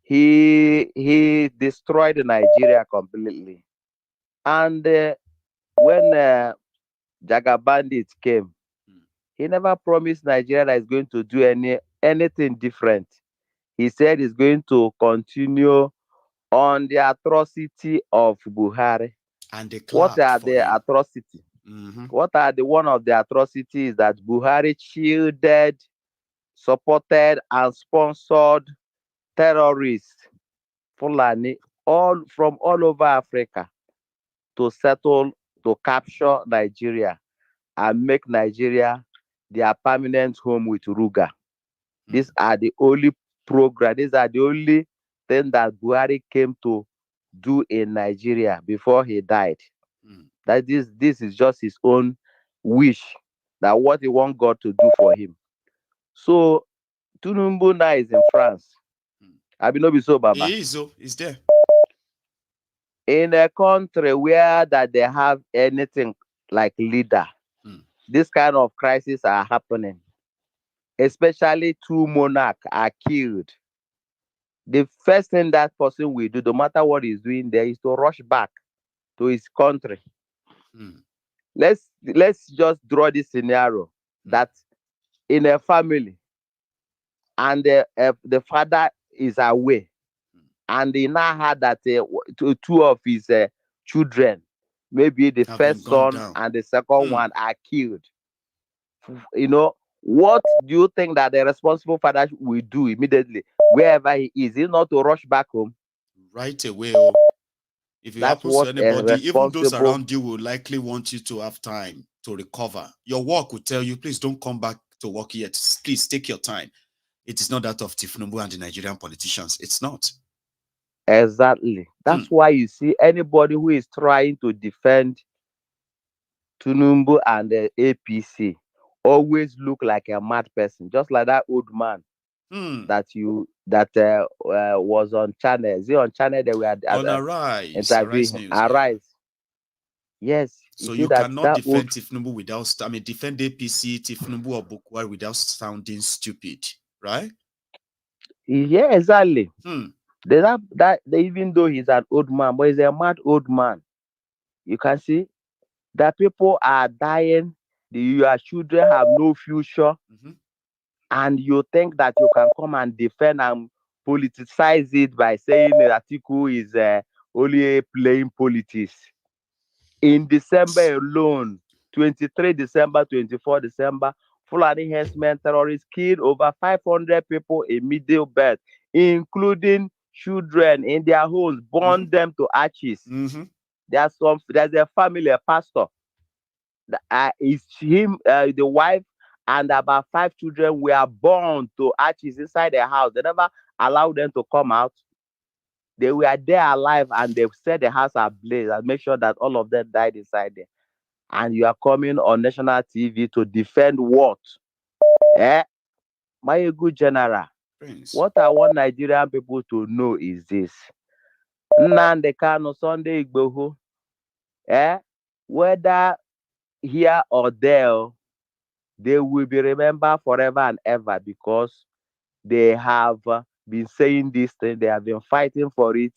he destroyed Nigeria completely. And when Jaga Bandits came, he never promised Nigeria that he's going to do anything different. He said he's going to continue on the atrocity of Buhari. And they What clapped are for the him. atrocities? What are the one of the atrocities that Buhari shielded, supported, and sponsored terrorists, Fulani, all from all over Africa to settle, to capture Nigeria and make Nigeria their permanent home with Ruga. These are the only program, these are the only thing that Buhari came to do in Nigeria before he died. That this is just his own wish, that what he want God to do for him. So Tinubu now is in France. I be no be so, Baba. He is, he's there. In a country where that they have anything like leader, this kind of crisis are happening. Especially two monarchs are killed. The first thing that person will do, no matter what he's doing there, is to rush back to his country. Let's just draw this scenario that in a family, and the father is away, and he now had that two of his children, maybe the first son and the second one, are killed. You know, what do you think that the responsible father will do immediately, wherever he is? Is not to rush back home right away? If it That's happens to what anybody, even those responsible around you will likely want you to have time to recover. Your work will tell you, please don't come back to work yet. Please take your time. It is not that of Thiefnubu and the Nigerian politicians. It's not. Exactly. That's why you see anybody who is trying to defend Tinubu and the APC always look like a mad person, just like that old man that was on channel. Is it on channel that we had on Arise interviewing News? Arise. Yeah. Yes. So you cannot defend Thiefnubu without, defend APC, Thiefnubu or Bukwari without sounding stupid, right? Yeah, exactly. Even though he's an old man, but he's a mad old man. You can see that people are dying. Your children have no future, and you think that you can come and defend and politicize it by saying that Atiku is only playing politics. In December alone, 23 December, 24 December, Fulani herdsmen terrorists killed over 500 people in Middle Belt, including children in their homes, burned them to ashes. There's a family, a pastor. It's him, the wife, and about 5 children were burned to ashes inside their house. They never allowed them to come out. They were there alive, and they've set the house ablaze and make sure that all of them died inside there. And you are coming on national TV to defend what? My good general. What I want Nigerian people to know is this. Nnamdi Kanu, Sunday Igboho, whether here or there, they will be remembered forever and ever because they have been saying this thing, they have been fighting for it,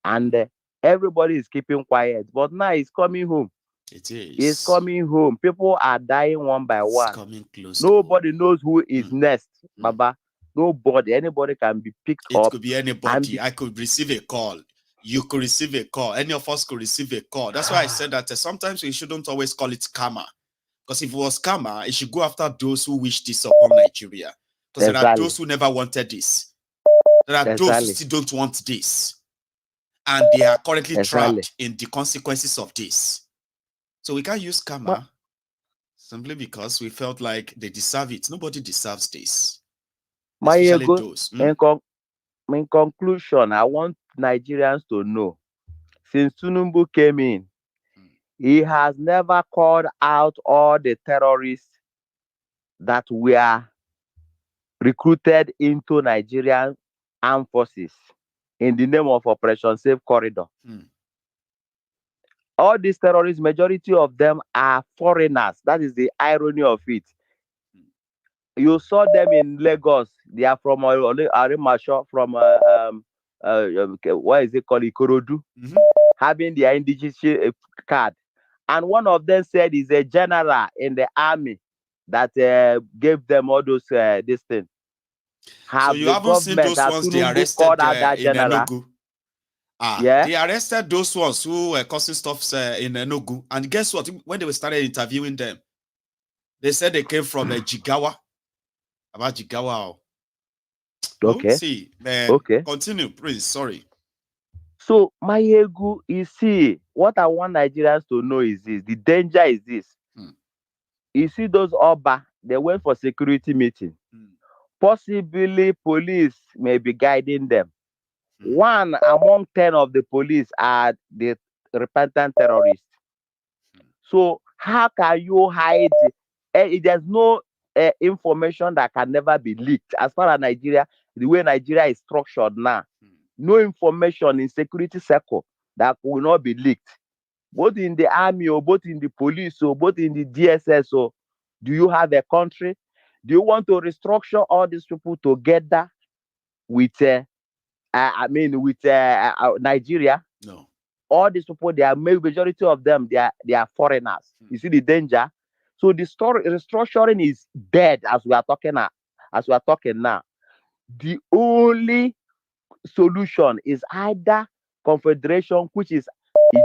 and everybody is keeping quiet. But now he's coming home. It is. He's coming home. People are dying one by one. Coming close. Nobody knows who is next, Baba. Nobody. Anybody can be picked up. It could be anybody. I could receive a call. You could receive a call. Any of us could receive a call. That's why I said that sometimes we shouldn't always call it karma. Because if it was karma, it should go after those who wish this upon Nigeria. Because there are those who never wanted this. There are those who still don't want this. And they are currently trapped in the consequences of this. So we can't use karma simply because we felt like they deserve it. Nobody deserves this. Especially those. In conclusion, I want Nigerians to know, since Tinubu came in, he has never called out all the terrorists that were recruited into Nigerian armed forces in the name of Operation Safe Corridor. All these terrorists, majority of them are foreigners. That is the irony of it. You saw them in Lagos. They are from Arimasho, from what is it called, Ikorodu. having their indigenous card. And one of them said he's a general in the army that gave them all those this thing. So you haven't seen those ones they arrested in Enugu? Yeah. They arrested those ones who were causing stuff in Enugu. And guess what? When they started interviewing them, they said they came from Jigawa. About Jigawa. Okay. See, man. Okay. Continue, please. Sorry. So, Mayegu, you see, what I want Nigerians to know is this. The danger is this. You see those Oba, they went for security meeting. Possibly police may be guiding them. One among 10 of the police are the repentant terrorists. So how can you hide? There's no information that can never be leaked. As far as Nigeria, the way Nigeria is structured now, no information in security circle that will not be leaked. Both in the army or both in the police or both in the DSS. So do you have a country? Do you want to restructure all these people together with Nigeria? No. All these people, they are majority of them, they are foreigners. You see the danger. So the restructuring is dead as we are talking now. The only solution is either confederation, which is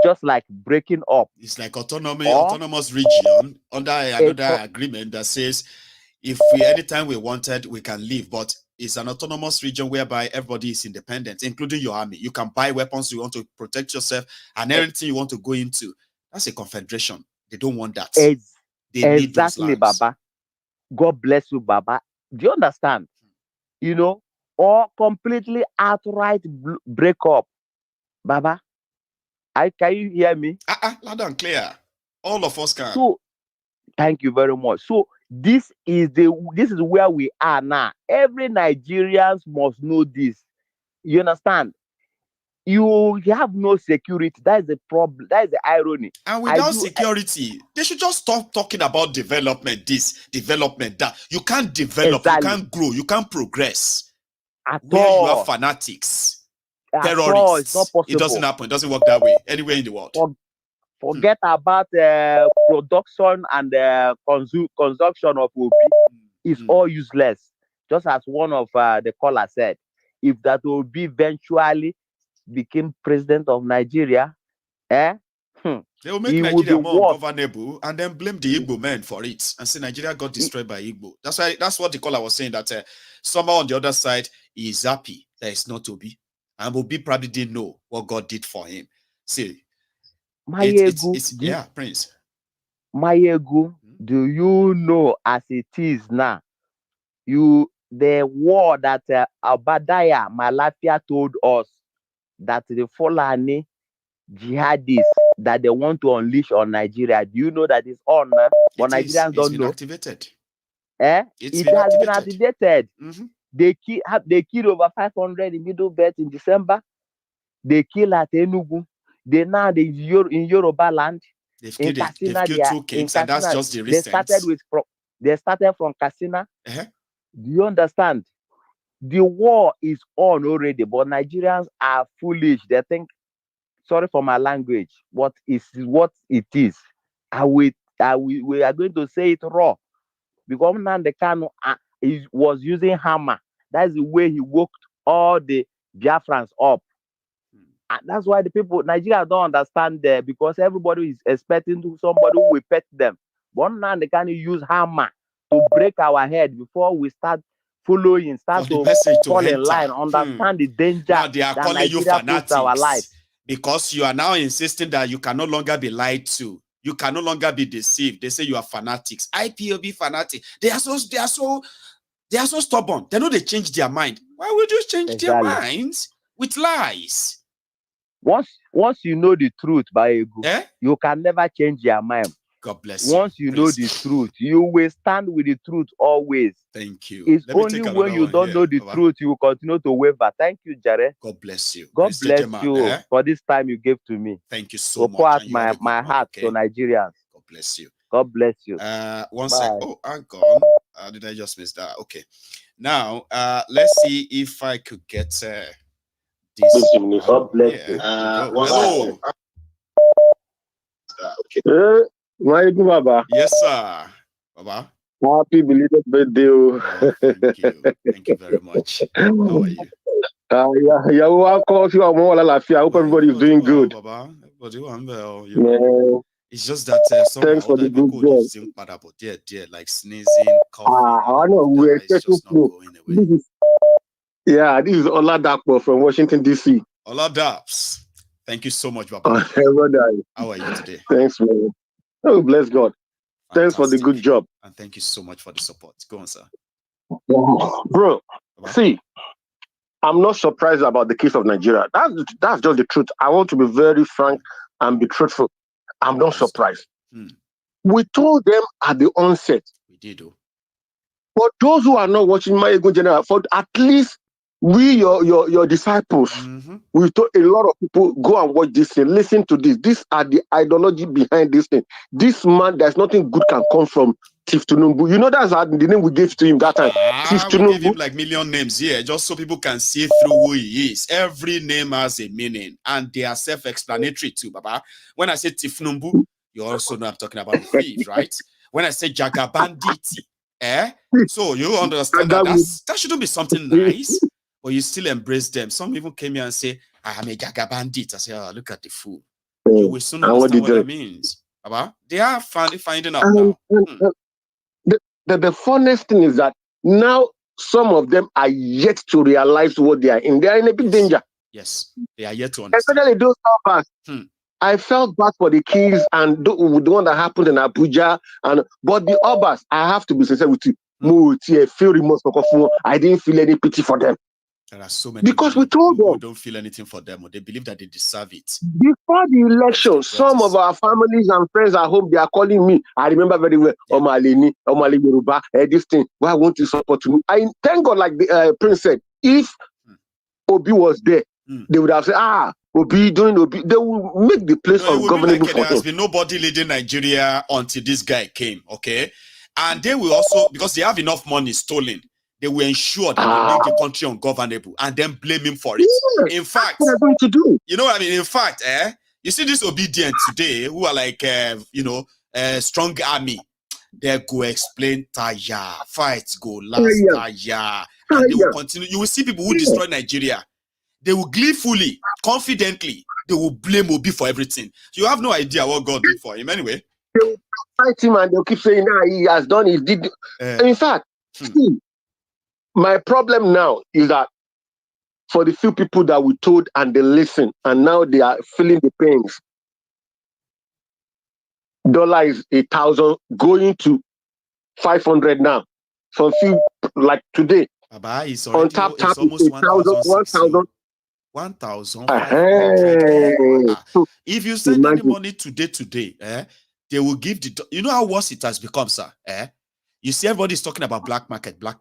just like breaking up. It's like autonomous region under another agreement that says if anytime we wanted, we can leave. But it's an autonomous region whereby everybody is independent, including your army. You can buy weapons you want to protect yourself and anything you want to go into. That's a confederation. They don't want that. They need those lands. Baba. God bless you, Baba. Do you understand? You know, or completely outright break up. Baba, can you hear me? Loud and clear. All of us can. So, thank you very much. So, this is where we are now. Every Nigerians must know this. You understand? You have no security. That is the problem. That is the irony. And without security, they should just stop talking about development, this, development, that. You can't develop, you can't grow, you can't progress. At where all. You have fanatics, terrorists. All, it's not possible. It doesn't happen. It doesn't work that way anywhere in the world. Forget about production and consumption of Obi. It's all useless. Just as one of the callers said, if that Obi eventually became president of Nigeria, they will make Nigeria more governable and then blame the Igbo men for it and say Nigeria got destroyed by Igbo. That's what the caller was saying, that someone on the other side is happy that it's not Obi. And Obi probably didn't know what God did for him. See, Prince. Mayegu, do you know as it is now, the war that Obadiah Malafia told us that the Fulani jihadists that they want to unleash on Nigeria, do you know that it's on now? But Nigerians don't know. Activated. It has been activated. They killed over 500 in Middle Belt in December. They killed at Enugu. They now in Yoruba land. They've killed 2 kings, and that's just the recent. They started from Katsina. Do you understand? The war is on already, but Nigerians are foolish. They think, sorry for my language, what it is. We are going to say it raw. Because Nnamdi Kanu he was using hammer. That's the way he woke all the Biafrans up. And that's why the people, Nigeria don't understand that, because everybody is expecting somebody who will pet them. But Nnamdi Kanu use hammer to break our head before we start following, start to fall in line, understand the danger. Now they are calling you fanatics because you are now insisting that you can no longer be lied to. You can no longer be deceived. They say you are fanatics. IPOB fanatic. They are so stubborn. They know they change their mind. Why would you change their minds with lies? Once you know the truth, you can never change your mind. God bless you. Once you know the truth, you will stand with the truth always. Thank you. It's only when you don't know the truth you will continue to waver. Thank you, Jare. God bless you. God bless you for this time you gave to me. Thank you so much. Pour out my heart to Nigerians. God bless you. God bless you. One sec. Oh, hang on. Did I just miss that? Okay. Now, let's see if I could get this. God bless you. Hello. My Baba. Yes, sir. Baba. Happy belated birthday. Thank you very much. How are you? Yeah, welcome. I hope everybody is doing good. Baba. Everybody, you know. It's just that somehow thanks for the good job. Like sneezing, coughing. I know we're expecting to. This is Oladapo from Washington, D.C. Oladaps. Thank you so much, Baba. How are you today? Thanks, man. Oh, bless God. Fantastic. Thanks for the good job. And thank you so much for the support. Go on, sir. Bro, see, I'm not surprised about the case of Nigeria. That's just the truth. I want to be very frank and be truthful. I'm not surprised. We told them at the onset. We did, though. For those who are not watching my ego general, for at least we, your disciples, we told a lot of people, go and watch this thing, listen to this. These are the ideology behind this thing. This man, there's nothing good can come from Thiefnubu. You know that's the name we gave to him that time. We gave him like million names here, just so people can see through who he is. Every name has a meaning, and they are self-explanatory too, Baba. When I say Thiefnubu, you also know I'm talking about the thieves, right? When I say Jagabanditi, so you understand that shouldn't be something nice, but you still embrace them. Some even came here and say, I am a Jagabandit. I say, oh, look at the fool. You will soon understand what that means. Baba, they are finding out now. The funniest thing is that now some of them are yet to realize what they are in. They are in a big danger. Yes, they are yet to understand. Especially those of us. I felt bad for the kids and the one that happened in Abuja. But the others, I have to be sincere with you. Feel remorse for I didn't feel any pity for them. There are so many because we told them who don't feel anything for them, or they believe that they deserve it. Before the election, some of our families and friends at home, they are calling me. I remember very well. Omaleni, Omale Yoruba, this thing. Why won't you support me? I thank God, like the Prince said, if Obi was there, they would have said, Obi doing Obi. They will make the place ungovernable for there has been nobody leading Nigeria until this guy came. Okay, and they will also, because they have enough money stolen, they will ensure that they make the country ungovernable and then blame him for it. In fact, what they're going to do. You know what I mean? In fact, you see this obedient today who are like, strong army. They go explain tire, fights go last tire, and they will continue. You will see people who destroy Nigeria. They will gleefully, confidently, they will blame Obi for everything. You have no idea what God did for him anyway. They will fight him and they'll keep saying, he has done, he did. In fact, see, my problem now is that for the few people that we told and they listen, and now they are feeling the pains. Dollar is 1,000 going to 500 now. Some few like today. Baba, it's on tap it's almost 1,000. 1,500. If you send any money today, they will give the. You know how worse it has become, sir. You see, everybody's talking about black market. Baba,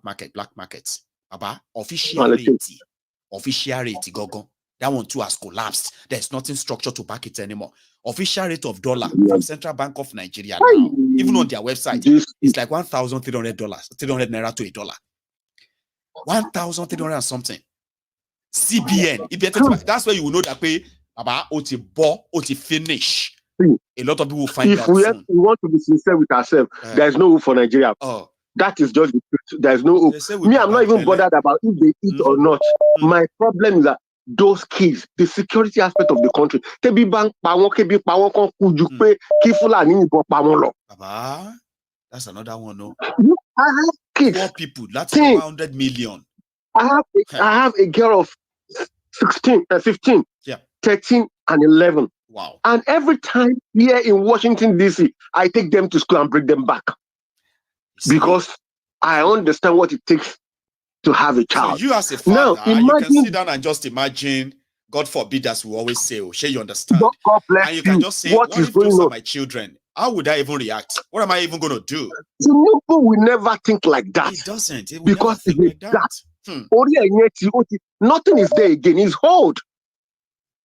official rate, gogo. That one too has collapsed. There's nothing structured to back it anymore. Official rate of dollar from Central Bank of Nigeria now, even on their website, it's like $1,300, 300 naira to $1. 1,300 something. CBN. That's where you will know that pay about oti finish. A lot of people will find out. If we want to be sincere with ourselves, there's no hope for Nigeria. That is just the truth. There's no hope. Me, I'm not even bothered about if they eat or not. My problem is that those kids, the security aspect of the country, that's another one. No, I have kids. 4 people. That's 100 million. I have a girl of 15, 13, and 11. Wow. And every time here in Washington, D.C., I take them to school and bring them back. Because I understand what it takes to have a child. So you as a father, you can sit down and just imagine, God forbid, as we always say, you understand? God bless and you can just say, what if those are my children? How would I even react? What am I even going to do? Tinubu will never think like that. He doesn't. He will because never think like that. Nothing is there again. He's old.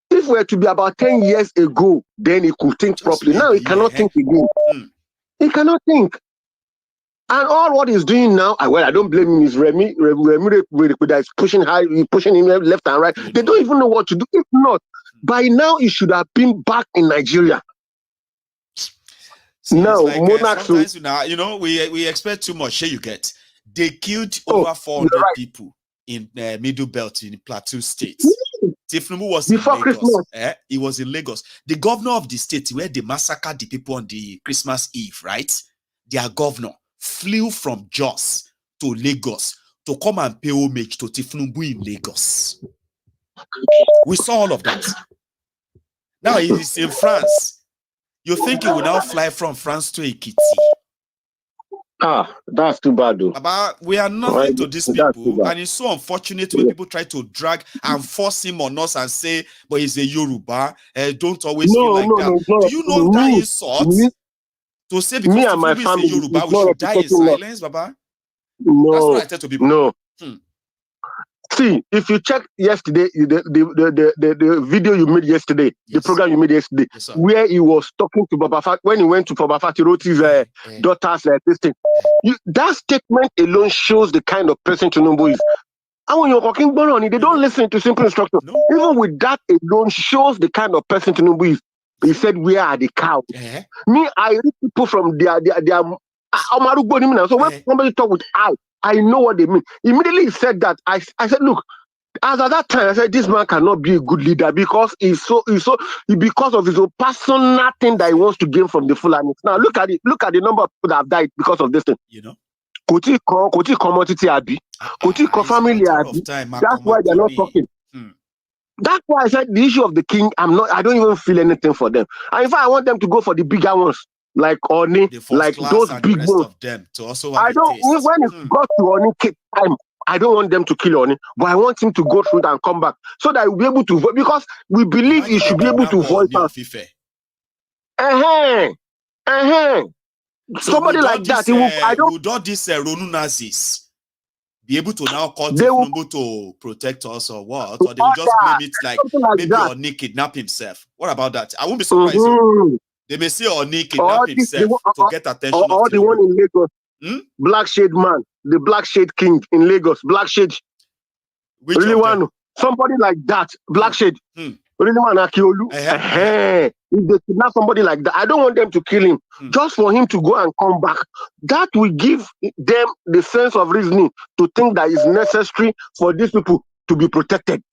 If we were to be about 10 years ago, then he could think properly. Now he cannot think again. He cannot think. And all what he's doing now, I don't blame him, is Remy that is pushing him left and right. They don't even know what to do. If not, by now he should have been back in Nigeria. No, like, monarchs. sometimes you know, we expect too much. Here you get. They killed over 400 people in Middle Belt in Plateau State. Thiefnubu was before in Lagos. Christmas. He was in Lagos. The governor of the state where they massacred the people on the Christmas Eve, right? Their governor flew from Jos to Lagos to come and pay homage to Thiefnubu in Lagos. We saw all of that. Now he is in France. You think he will now fly from France to Ekiti? Ah, that's too bad, though. But we are nothing to these people, and it's so unfortunate when people try to drag and force him on us and say, "But he's a Yoruba." Don't always feel like that. No, do you know that insult? To say because and my family is a Yoruba, we should die in silence, Baba? No, that's what I tell to people. No. See, if you check yesterday, the video you made yesterday, the program you made yesterday, where he was talking to Baba Fat, when he went to Baba Fatiroti's daughter's this thing, that statement alone shows the kind of person Tinubu is. And when you're talking Boroni, they don't listen to simple instructions. No. Even with that alone shows the kind of person Tinubu is. He said, "Where are the cows?" Me, I read people from their so when somebody talk with I know what they mean. Immediately he said that. I said, look, as at that time, I said this man cannot be a good leader because because of his own personal thing that he wants to gain from the Fulani. Now look at it. Look at the number of people that have died because of this thing. You know, Koti commodity abi, Koti family abi. That's why they're not talking. That's why I said the issue of the king. I don't even feel anything for them. And in fact, I want them to go for the bigger ones. Like Oni, like those big ones. Of them to also I don't. When it got to Oni time, I don't want them to kill Oni, but I want him to go through it and come back so that he'll be able to vote because we believe he should be able to voice out. Somebody like that. I don't. Would all these Ronu Nazis be able to now call Thiefnubu to protect us or what? Or they will just blame it like maybe Oni kidnap himself. What about that? I won't be surprised. They may say Oni kidnap himself to get attention. Or the one in Lagos, Black Shade Man, the Black Shade King in Lagos, Black Shade. Which really one, somebody like that, Black Shade. Really one Akiolu. If they kidnap somebody like that, I don't want them to kill him. Just for him to go and come back. That will give them the sense of reasoning to think that it's necessary for these people to be protected.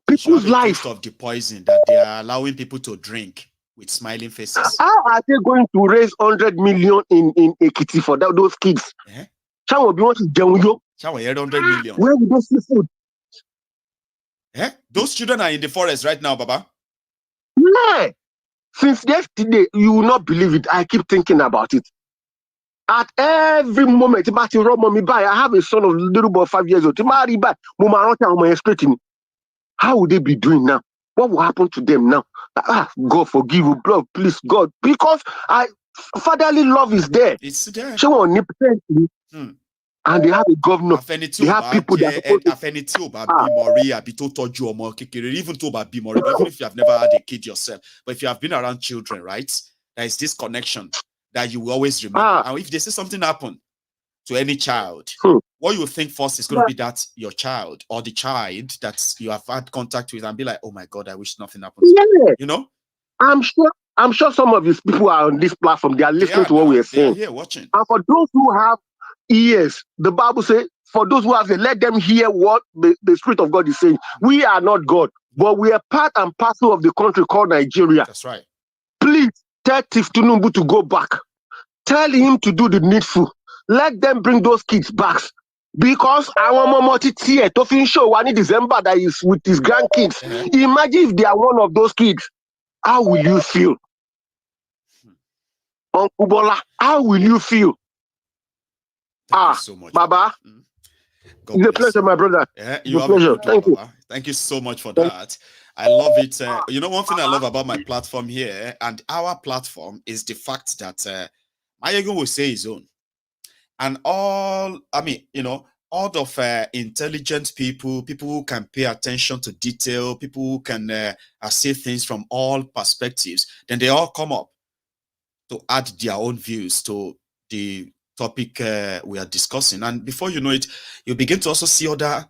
People's life of the poison that they are allowing people to drink with smiling faces. How are they going to raise 100 million in Ekiti for those kids? Will be wanting to 100 million. Where will they see food? Those children are in the forest right now, Baba. Yeah. Since yesterday, you will not believe it. I keep thinking about it. At every moment, I have a son of little boy 5 years old. How would they be doing now? What will happen to them now? God forgive you, bro, please, God. Because fatherly love is there. It's there. And they have a governor. They have people that even if you have never had a kid yourself, but if you have been around children, right? There is this connection that you will always remember. And if they say something happened to any child, what you think first is going to be that your child or the child that you have had contact with and be like, oh my God, I wish nothing happened. You know? I'm sure some of these people are on this platform. They are listening to what we are saying. They are here watching. And for those who have ears, the Bible says, for those who have ears, let them hear what the Spirit of God is saying. We are not God, but we are part and parcel of the country called Nigeria. That's right. Please tell Thiefnubu to go back. Tell him to do the needful. Let them bring those kids back. Because our mama here to show one in December that is with his grandkids. Imagine if they are one of those kids. How will you feel? Uncle Bola, how will you feel? Thank you so much, Baba. It's a pleasure, my brother. You have a Thank you. Thank you so much for that. I love it. You know, one thing I love about my platform here and our platform is the fact that Mayegun will say his own. And all of intelligent people who can pay attention to detail, people who can see things from all perspectives, then they all come up to add their own views to the topic we are discussing. And before you know it, you begin to also see other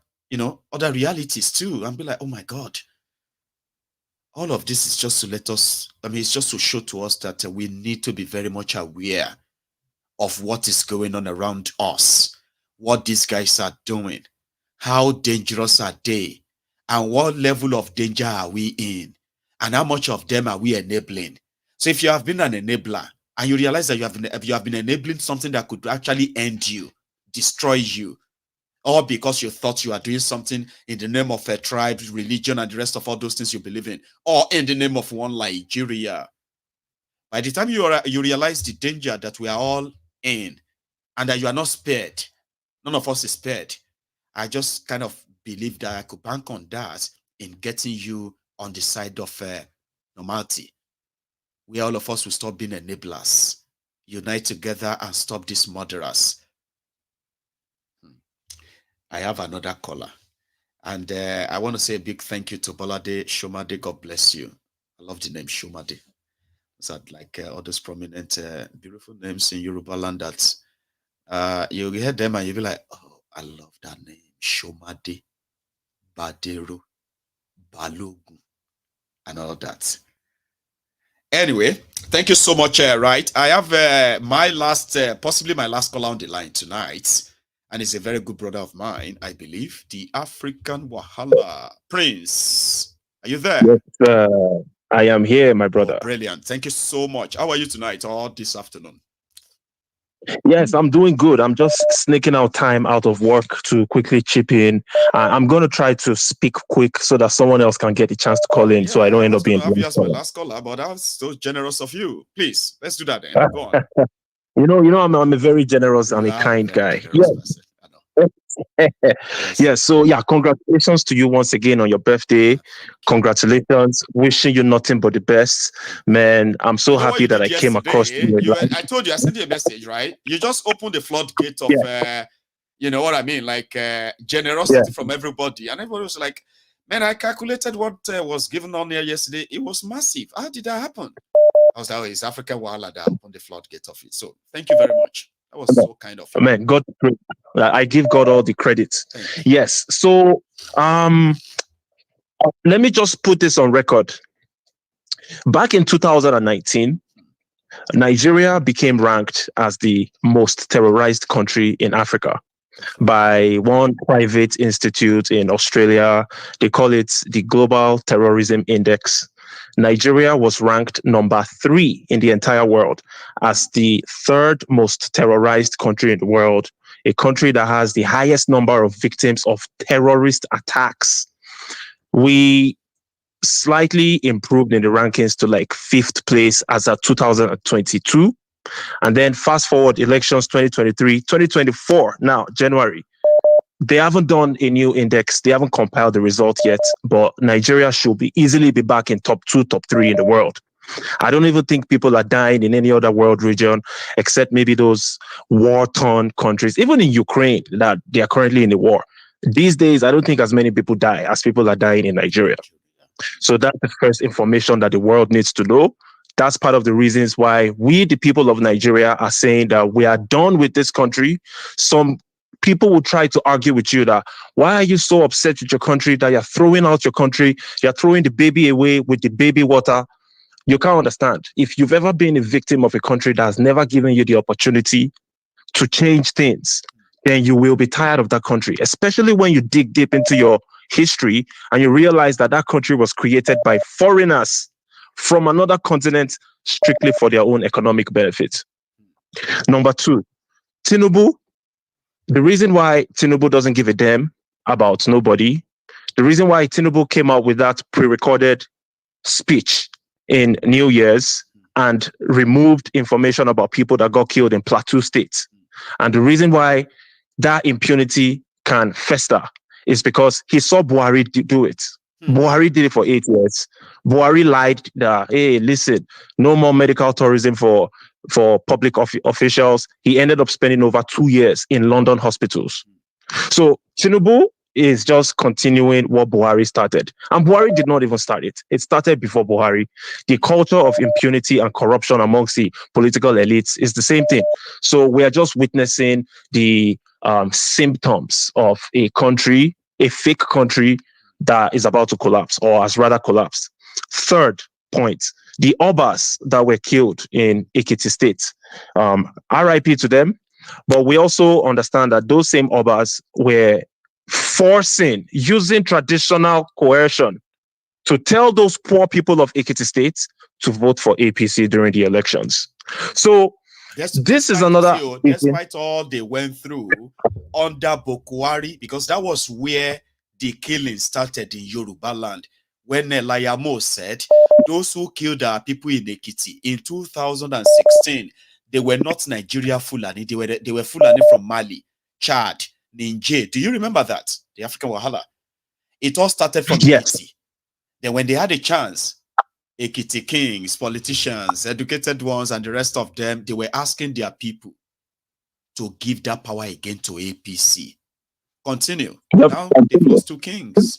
realities too, and be like, oh my God, All of this is just to let us, it's just to show to us that we need to be very much aware of what is going on around us, what these guys are doing, how dangerous are they, and what level of danger are we in, and how much of them are we enabling. So if you have been an enabler and you realize that you have been enabling something that could actually end you, destroy you, all because you thought you are doing something in the name of a tribe, religion, and the rest of all those things you believe in, or in the name of one Nigeria. By the time you realize the danger that we are all in, and that you are not spared, none of us is spared, I just kind of believe that I could bank on that in getting you on the side of normality, where all of us will stop being enablers, unite together and stop these murderers. I have another caller, and I want to say a big thank you to Bolade Shomade. God bless you. I love the name Shomade. It's like all those prominent, beautiful names in Yoruba land that you hear them and you'll be like, oh, I love that name. Shomade, Badero, Balogun, and all that. Anyway, thank you so much, right? I have my last, possibly my last caller on the line tonight. And he's a very good brother of mine, I believe, the African Wahala Prince. Are you there? Yes, I am here, my brother. Oh, brilliant. Thank you so much. How are you tonight or this afternoon? Yes, I'm doing good. I'm just sneaking out time out of work to quickly chip in. I'm going to try to speak quick so that someone else can get a chance to call in, so I don't end up being. I was going to have you as my last caller, but that's so generous of you. Please, let's do that then. Go on. I'm a very generous and a kind guy. Yes. So congratulations to you once again on your birthday. Congratulations. Wishing you nothing but the best. Man, I'm so happy that I came across you. I told you, I sent you a message, right? You just opened the floodgate of you know what I mean, like generosity from everybody. And everybody was like, man, I calculated what was given on here yesterday. It was massive. How did that happen? I was like, oh, it's African Wahala that opened the floodgate of it. So thank you very much. That was so kind of you. Man, God, I give God all the credit. Yes. So let me just put this on record. Back in 2019, Nigeria became ranked as the most terrorized country in Africa by one private institute in Australia. They call it the Global Terrorism Index. Nigeria was ranked number 3 in the entire world as the 3rd most terrorized country in the world, a country that has the highest number of victims of terrorist attacks. We slightly improved in the rankings to like 5th place as of 2022. And then fast forward elections 2023, 2024, now January. They haven't done a new index. They haven't compiled the result yet, but Nigeria should easily be back in top 2, top 3 in the world. I don't even think people are dying in any other world region, except maybe those war-torn countries, even in Ukraine, that they are currently in the war. These days, I don't think as many people die as people are dying in Nigeria. So that's the first information that the world needs to know. That's part of the reasons why we, the people of Nigeria, are saying that we are done with this country. Some people will try to argue with you that, why are you so upset with your country that you're throwing out your country? You're throwing the baby away with the baby water. You can't understand. If you've ever been a victim of a country that has never given you the opportunity to change things, then you will be tired of that country, especially when you dig deep into your history and you realize that that country was created by foreigners from another continent strictly for their own economic benefits. Number 2, Thiefnubu. The reason why Thiefnubu doesn't give a damn about nobody, the reason why Thiefnubu came out with that pre-recorded speech in New Year's and removed information about people that got killed in Plateau State, and the reason why that impunity can fester is because he saw Buhari do it. Buhari did it for 8 years. Buhari lied that, hey, listen, no more medical tourism for public officials. He ended up spending over 2 years in London hospitals. So Thiefnubu is just continuing what Buhari started. And Buhari did not even start it. It started before Buhari. The culture of impunity and corruption amongst the political elites is the same thing. So we are just witnessing the symptoms of a country, a fake country that is about to collapse or has rather collapsed. Third point, the Obas that were killed in Ekiti State. RIP to them. But we also understand that those same Obas were using traditional coercion to tell those poor people of Ekiti State to vote for APC during the elections. So this is another... Despite all they went through under Bokwari, because that was where the killing started in Yoruba land, when Layamo said, those who killed our people in Ekiti in 2016, they were not Nigeria Fulani, they were Fulani from Mali, Chad, Niger. Do you remember that? The African Wahala. It all started from Ekiti. Then when they had a chance, Ekiti kings, politicians, educated ones, and the rest of them, they were asking their people to give that power again to APC. Continue. Now they've lost two kings.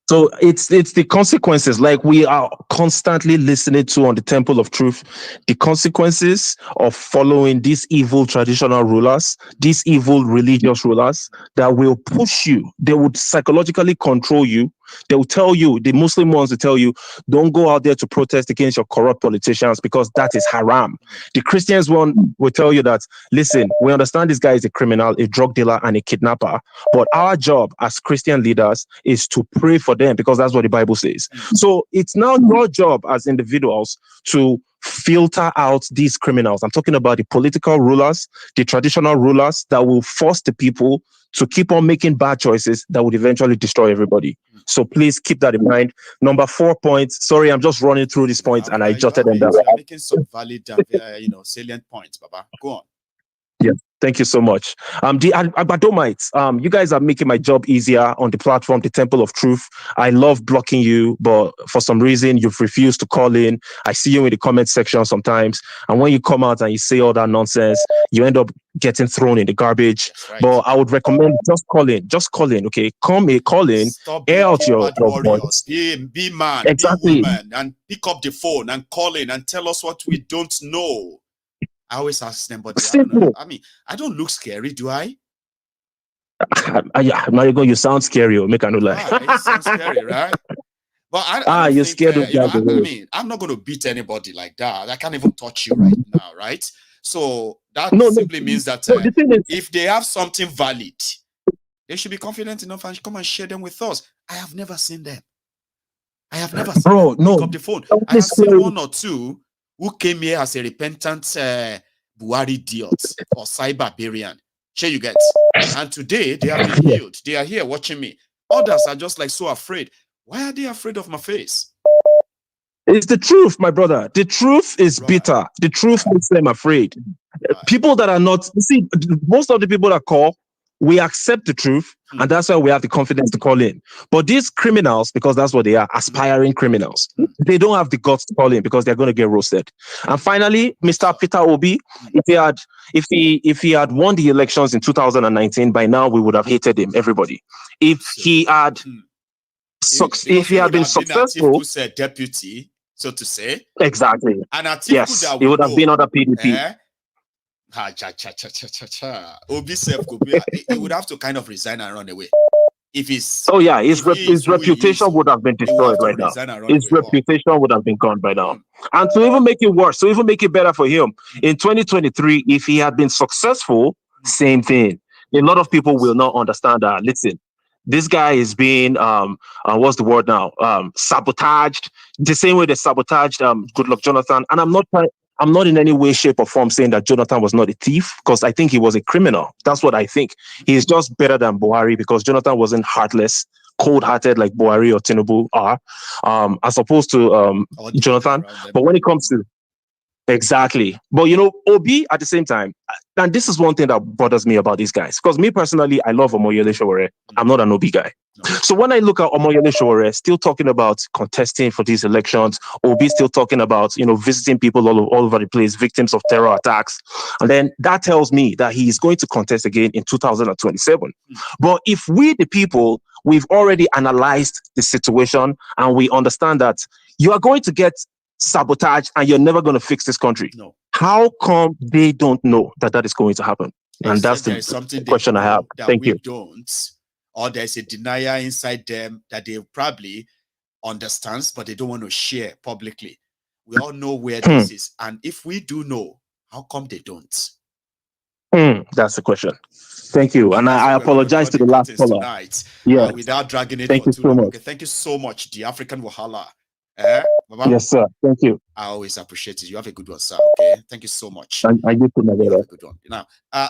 So it's the consequences, like we are constantly listening to on the Temple of Truth, the consequences of following these evil traditional rulers, these evil religious rulers that will push you. They would psychologically control you. They will tell you, the Muslim ones will tell you, don't go out there to protest against your corrupt politicians because that is haram. The Christians one will tell you that, listen, we understand this guy is a criminal, a drug dealer, and a kidnapper, but our job as Christian leaders is to pray for them because that's what the Bible says. So it's now your job as individuals to filter out these criminals. I'm talking about the political rulers, the traditional rulers that will force the people to keep on making bad choices that would eventually destroy everybody. So please keep that in mind. Number 4 points. Sorry, I'm just running through these points and I jotted them down. You're making some valid, salient points, Baba. Go on. Yeah, thank you so much. The Abadomites, you guys are making my job easier on the platform, the Temple of Truth. I love blocking you, but for some reason you've refused to call in. I see you in the comment section sometimes, and when you come out and you say all that nonsense, you end up getting thrown in the garbage. Right. But I would recommend just call in, okay? Call in, air out your voice. Be man, exactly. Be woman, and pick up the phone and call in and tell us what we don't know. I always ask them, but I don't look scary, do I? I'm not going. You sound scary. Make a no lie. It sounds scary, right? But I you're scared of that. I'm not going to beat anybody like that. I can't even touch you right now, right? So that simply means that if they have something valid, they should be confident enough and come and share them with us. I have never seen them. I have never seen them pick up the phone. I have seen one or two who came here as a repentant Buhari idiot or cyberbarian. Sure, you get. And today they have been healed. They are here watching me. Others are just like so afraid. Why are they afraid of my face? It's the truth, my brother. The truth is bitter. The truth makes them afraid. People that are not, see, most of the people that call, we accept the truth, and that's why we have the confidence to call in. But these criminals, because that's what they are, aspiring criminals, they don't have the guts to call in because they're going to get roasted. And finally, Mr. Peter Obi, if he had won the elections in 2019, by now we would have hated him, everybody. If he had been successful, deputy, so to say, exactly. And yes, he would have been under PDP. Obi self could be. He would have to kind of resign and run away. If he's his reputation would have been destroyed right now. His reputation would have been gone by now. And to even make it worse, to even make it better for him, in 2023, if he had been successful, same thing. A lot of people will not understand that. Listen, this guy is being what's the word now? Sabotaged the same way they sabotaged Goodluck Jonathan. And I'm not in any way, shape, or form saying that Jonathan was not a thief, because I think he was a criminal. That's what I think. He's just better than Buhari because Jonathan wasn't heartless, cold-hearted like Buhari or Tinubu are, as opposed to Jonathan. But when it comes to exactly, but Obi at the same time, and this is one thing that bothers me about these guys, because me personally, I love Omoyele Sowore. I'm not an Obi guy. So when I look at Omoyele Sowore still talking about contesting for these elections, Obi still talking about, visiting people all over the place, victims of terror attacks. And then that tells me that he is going to contest again in 2027. But if we, the people, we've already analyzed the situation and we understand that you are going to get sabotaged and you're never going to fix this country. No. How come they don't know that is going to happen? And that's the question I have. Thank you. Don't. Or there's a denier inside them that they probably understands, but they don't want to share publicly. We all know where this is. And if we do know, how come they don't? That's the question. Thank you. And I apologize to the last caller. Tonight, yeah. Without dragging it Thank for you too so long. much. Okay, thank you so much, the African Wahala. Yes, sir. Thank you. I always appreciate it. You have a good one, sir. Okay, thank you so much. I get to know You that. have a good one. Now,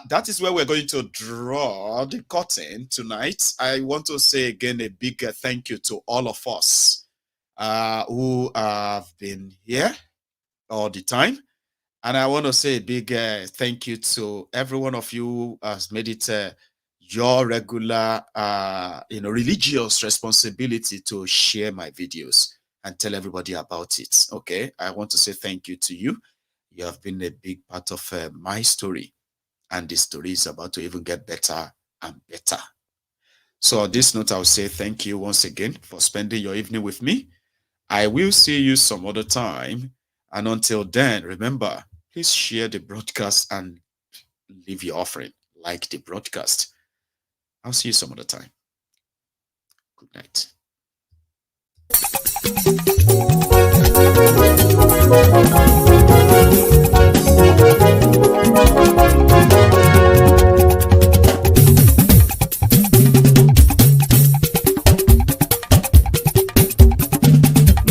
that is where we're going to draw the curtain tonight. I want to say again a big thank you to all of us who have been here all the time. And I want to say a big thank you to every one of you who has made it your regular, religious responsibility to share my videos and tell everybody about it. Okay, I want to say thank you to you. You have been a big part of my story, and this story is about to even get better and better. So on this note, I'll say thank you once again for spending your evening with me. I will see you some other time. And until then, remember, please share the broadcast and leave your offering, like the broadcast. I'll see you some other time. Good night.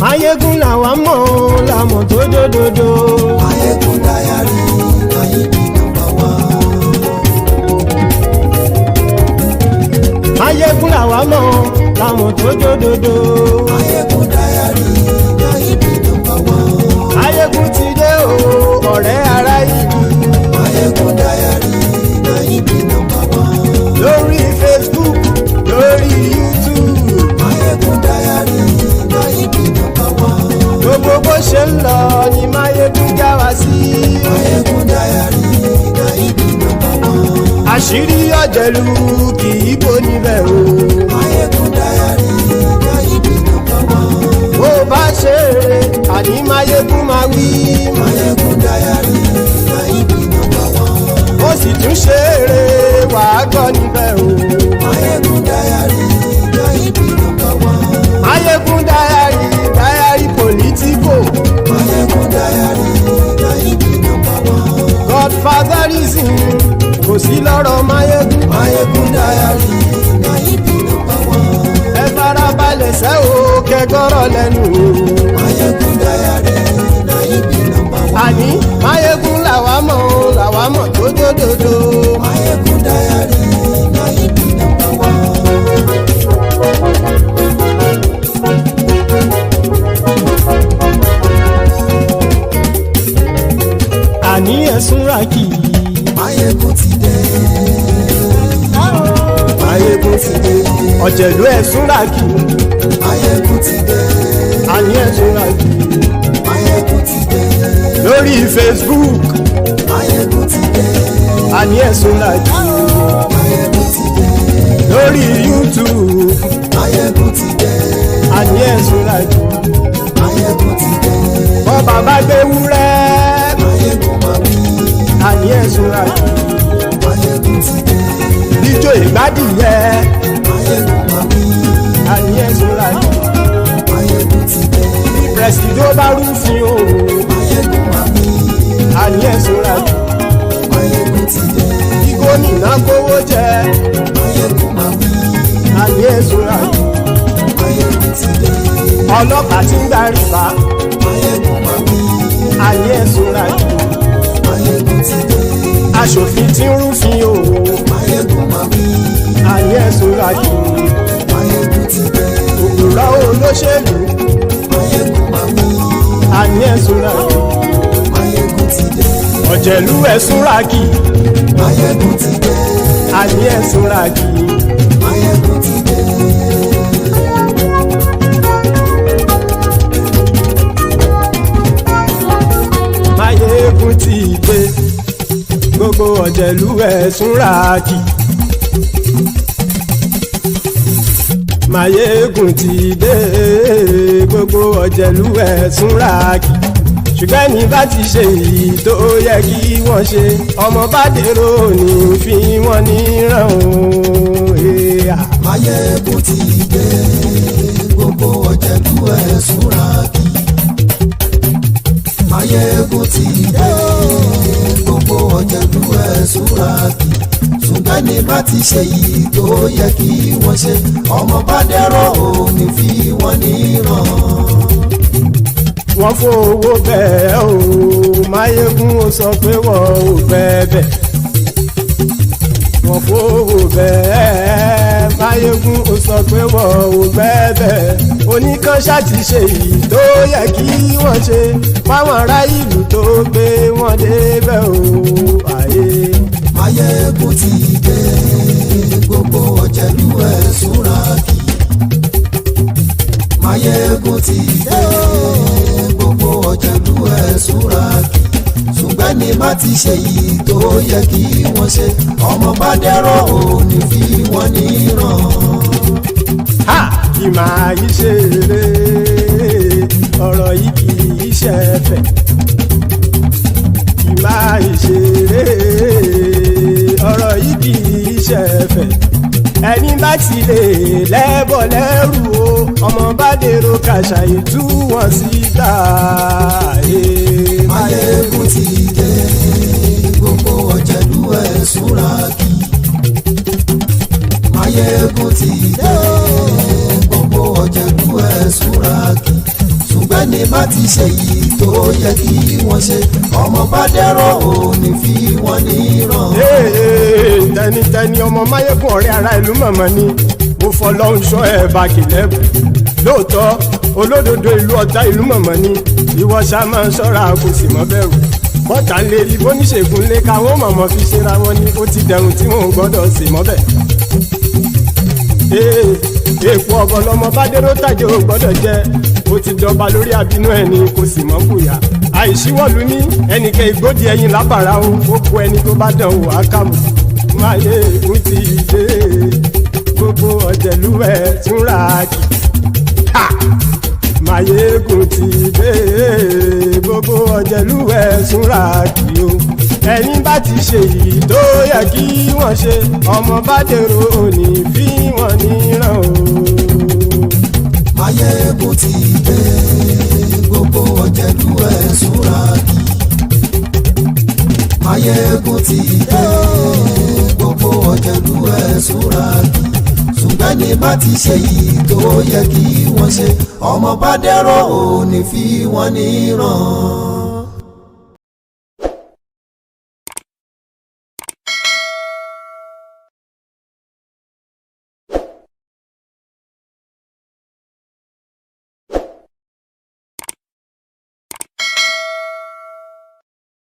Mayegun làwa mọ̀ làmọ̀ tó dòdòdò. Mayegun dayari Nayibi #1. Mayegun làwa mọ̀ làmọ̀ tó dòdòdò. Mayegun dayari Nayibi #1. Mayegun ti dé o ọ̀rẹ́ ara ìlú. Mayegun dayari Nayibi #1. Lórí Facebook lórí YouTube. Mayegun dayari Nayibi #1. Gbogbo bó ṣe ń lọ ni Mayegun já wa sí. Mayegun dayari Nayibi #1. Àṣírí ọ̀jẹ̀lú kì í bò níbẹ̀ o. Mayegun dayari Nayibi #1. Bó bá ṣe eré àní Mayegun máa wí. Mayegun dayari Nayibi #1. Ó sì tún ṣe eré wàá gbọ́ níbẹ̀ o. Mayegun dayari Nayibi #1. Mayegun dayari politico. Mayegun dayari Nayibi #1. Godfatherism kò sí lọ́rọ̀ Mayegun. Mayegun dayari Nayibi #1. Ẹ farabalẹ̀ sẹ́ o kẹgọ́rọ̀ lẹ́nu o. Mayegun dayari Nayibi #1. Àní Mayegun làwa mọ̀ tó dòdòdò. Mayegun dayari Nayibi #1. Àní ẹ̀sùn ràkì. Mayegun ti dé. Mayegun ti dé. Ọ̀jẹ̀lú ẹ̀sùn ràkì. Mayegun ti dé. Àní ẹ̀sùn ràkì. Mayegun ti dé. Lórí Facebook. Mayegun ti dé. Àní ẹ̀sùn ràkì. Mayegun ti dé. Lórí YouTube. Mayegun ti dé. Àní ẹ̀sùn ràkì. Mayegun ti dé. Bọ́ bàbá gbé wúrẹ́. Mayegun máa wí. Àní ẹ̀sùn ràkì. Mayegun ti dé. Ijó ìgbádìyẹ. Mayegun máa wí. Àní ẹ̀sùn ràkì. Mayegun ti dé. Pẹ̀sìdó bá rúfin o. Mayegun máa wí. Àní ẹ̀sùn ràkì. Mayegun ti dé. Kí gómìnà kówó jẹ. Mayegun máa wí. Àní ẹ̀sùn ràkì. Mayegun ti dé. Ọlọ́pàá ti ń gba rìbá. Mayegun máa wí. Àní ẹ̀sùn ràkì. Mayegun ti dé. Aṣòfin tí ń rúfin o. Mayegun máa wí. Àní ẹ̀sùn ràkì. Mayegun ti dé. Òpùrọ́ olóṣèlú. Mayegun máa wí. Àní ẹ̀sùn ràkì. Mayegun ti dé. Ọ̀jẹ̀lú ẹ̀sùn ràkì. Mayegun ti dé. Àní ẹ̀sùn ràkì. Mayegun ti dé. Mayegun ti dé. Gbogbo ọ̀jẹ̀lú ẹ̀sùn ràkì. Mayegun ti dé. Gbogbo ọ̀jẹ̀lú ẹ̀sùn ràkì. Ṣùgbọ́n ní bá ti ṣe èyí tó yẹ kí wọ́n ṣe, ọmọ bá dèrò ní fi wọ́n níran o. Mayegun ti dé. gbogbo ọ̀jẹ̀lú ẹ̀ súnra kí. Máyégún ti dé gbogbo ọ̀jẹ̀lú ẹ̀ súnra kí. Ṣùgbọ́n ní bá ti ṣe yìí tó yẹ kí wọ́n ṣe ọmọ bá dẹ́rọ̀ ò ní fi wọ́n níran. Wọ́n fowó bẹ́ẹ̀ o Máyégún ó sọ pé wọ́n ò fẹ́ bẹ́ẹ̀. Wọ́n fowó bẹ́ẹ̀ Máyégún ó sọ pé wọ́n ò fẹ́ bẹ́ẹ̀. Oníkanṣá ti ṣe yìí tó yẹ kí wọ́n ṣe fáwọn ará ìlú tó gbé wọn débẹ̀ o àyè. Máyégún ti dé gbogbo ọ̀jẹ̀lú ẹ̀ súnra kí. Máyégún ti dé gbogbo ọ̀jẹ̀lú ẹ̀ súnra kí. Ṣùgbọ́n ní má ti ṣe yìí tó yẹ kí wọ́n ṣe ọmọ bá dẹ́rọ̀ ò ní fi wọ́n níran. Kì máa yí ṣe eré ọ̀rọ̀ yìí kì í ṣe ẹ̀fẹ̀. Kì máa yí ṣe eré ọ̀rọ̀ yìí kì í ṣe ẹ̀fẹ̀. Ẹni bá ti lè lẹ́bọ̀ lẹ́rù o ọmọ bá dèrò kàṣàyè tú wọn síta. Máyégún ti dé gbogbo ọ̀jẹ̀lú ẹ̀ súnra kí. Máyégún ti dé gbogbo ọ̀jẹ̀lú ẹ̀ súnra kí. Ṣùgbọ́n ní bá ti ṣe yìí tó yẹ kí wọ́n ṣe ọmọ bá dẹ́rọ̀ ò ní fi wọ́n níran. Tẹnitẹni ọmọ Máyégún ọ̀rẹ́ ara ìlú mọ̀mọ́ ni mo fọlọ́hún ṣọ́ ẹ̀ bá kìlẹ́bù. Lóòótọ́ olódodo ìlú ọ̀tá ìlú mọ̀mọ́ ni ìwọ ṣá máa ń ṣọ́ra kò sì mọ́ bẹ̀rù. Bọ́tà ń lè rí bóníṣègùn lé káwọn mọ̀mọ́ fi ṣera wọn ni ó ti dẹrùn tí wọn ò gbọ́dọ̀ sì mọ́ bẹ̀. Èèpo ọ̀bọ̀lọmọ bá dérò tàjẹ́ ò gbọ́dọ̀ jẹ́ ó ti dọba lórí àbínú ẹni kò sì mọ́ fòyà. Àìsíwọ́lu ní ẹnìkẹ́ ìgbódì ẹyin lábàrá o ó kó ẹni tó bá dán o àkàmù. Máyégún ti dé gbogbo ọ̀jẹ̀lú ẹ̀ túnra kì. Máyégún ti dé gbogbo ọ̀jẹ̀lú ẹ̀ túnra kì o. Ẹni bá ti ṣe yìí tó yẹ kí wọ́n ṣe ọmọ bá dèrò òní fi wọ́n níran o. Máyégún ti dé gbogbo ọ̀jẹ̀lú ẹ̀ súnra kí. Máyégún ti dé gbogbo ọ̀jẹ̀lú ẹ̀ súnra kí. Ṣùgbọ́n ní bá ti ṣe yìí tó yẹ kí wọ́n ṣe ọmọ bá dẹ́rọ̀ ò ní fi wọ́n níran.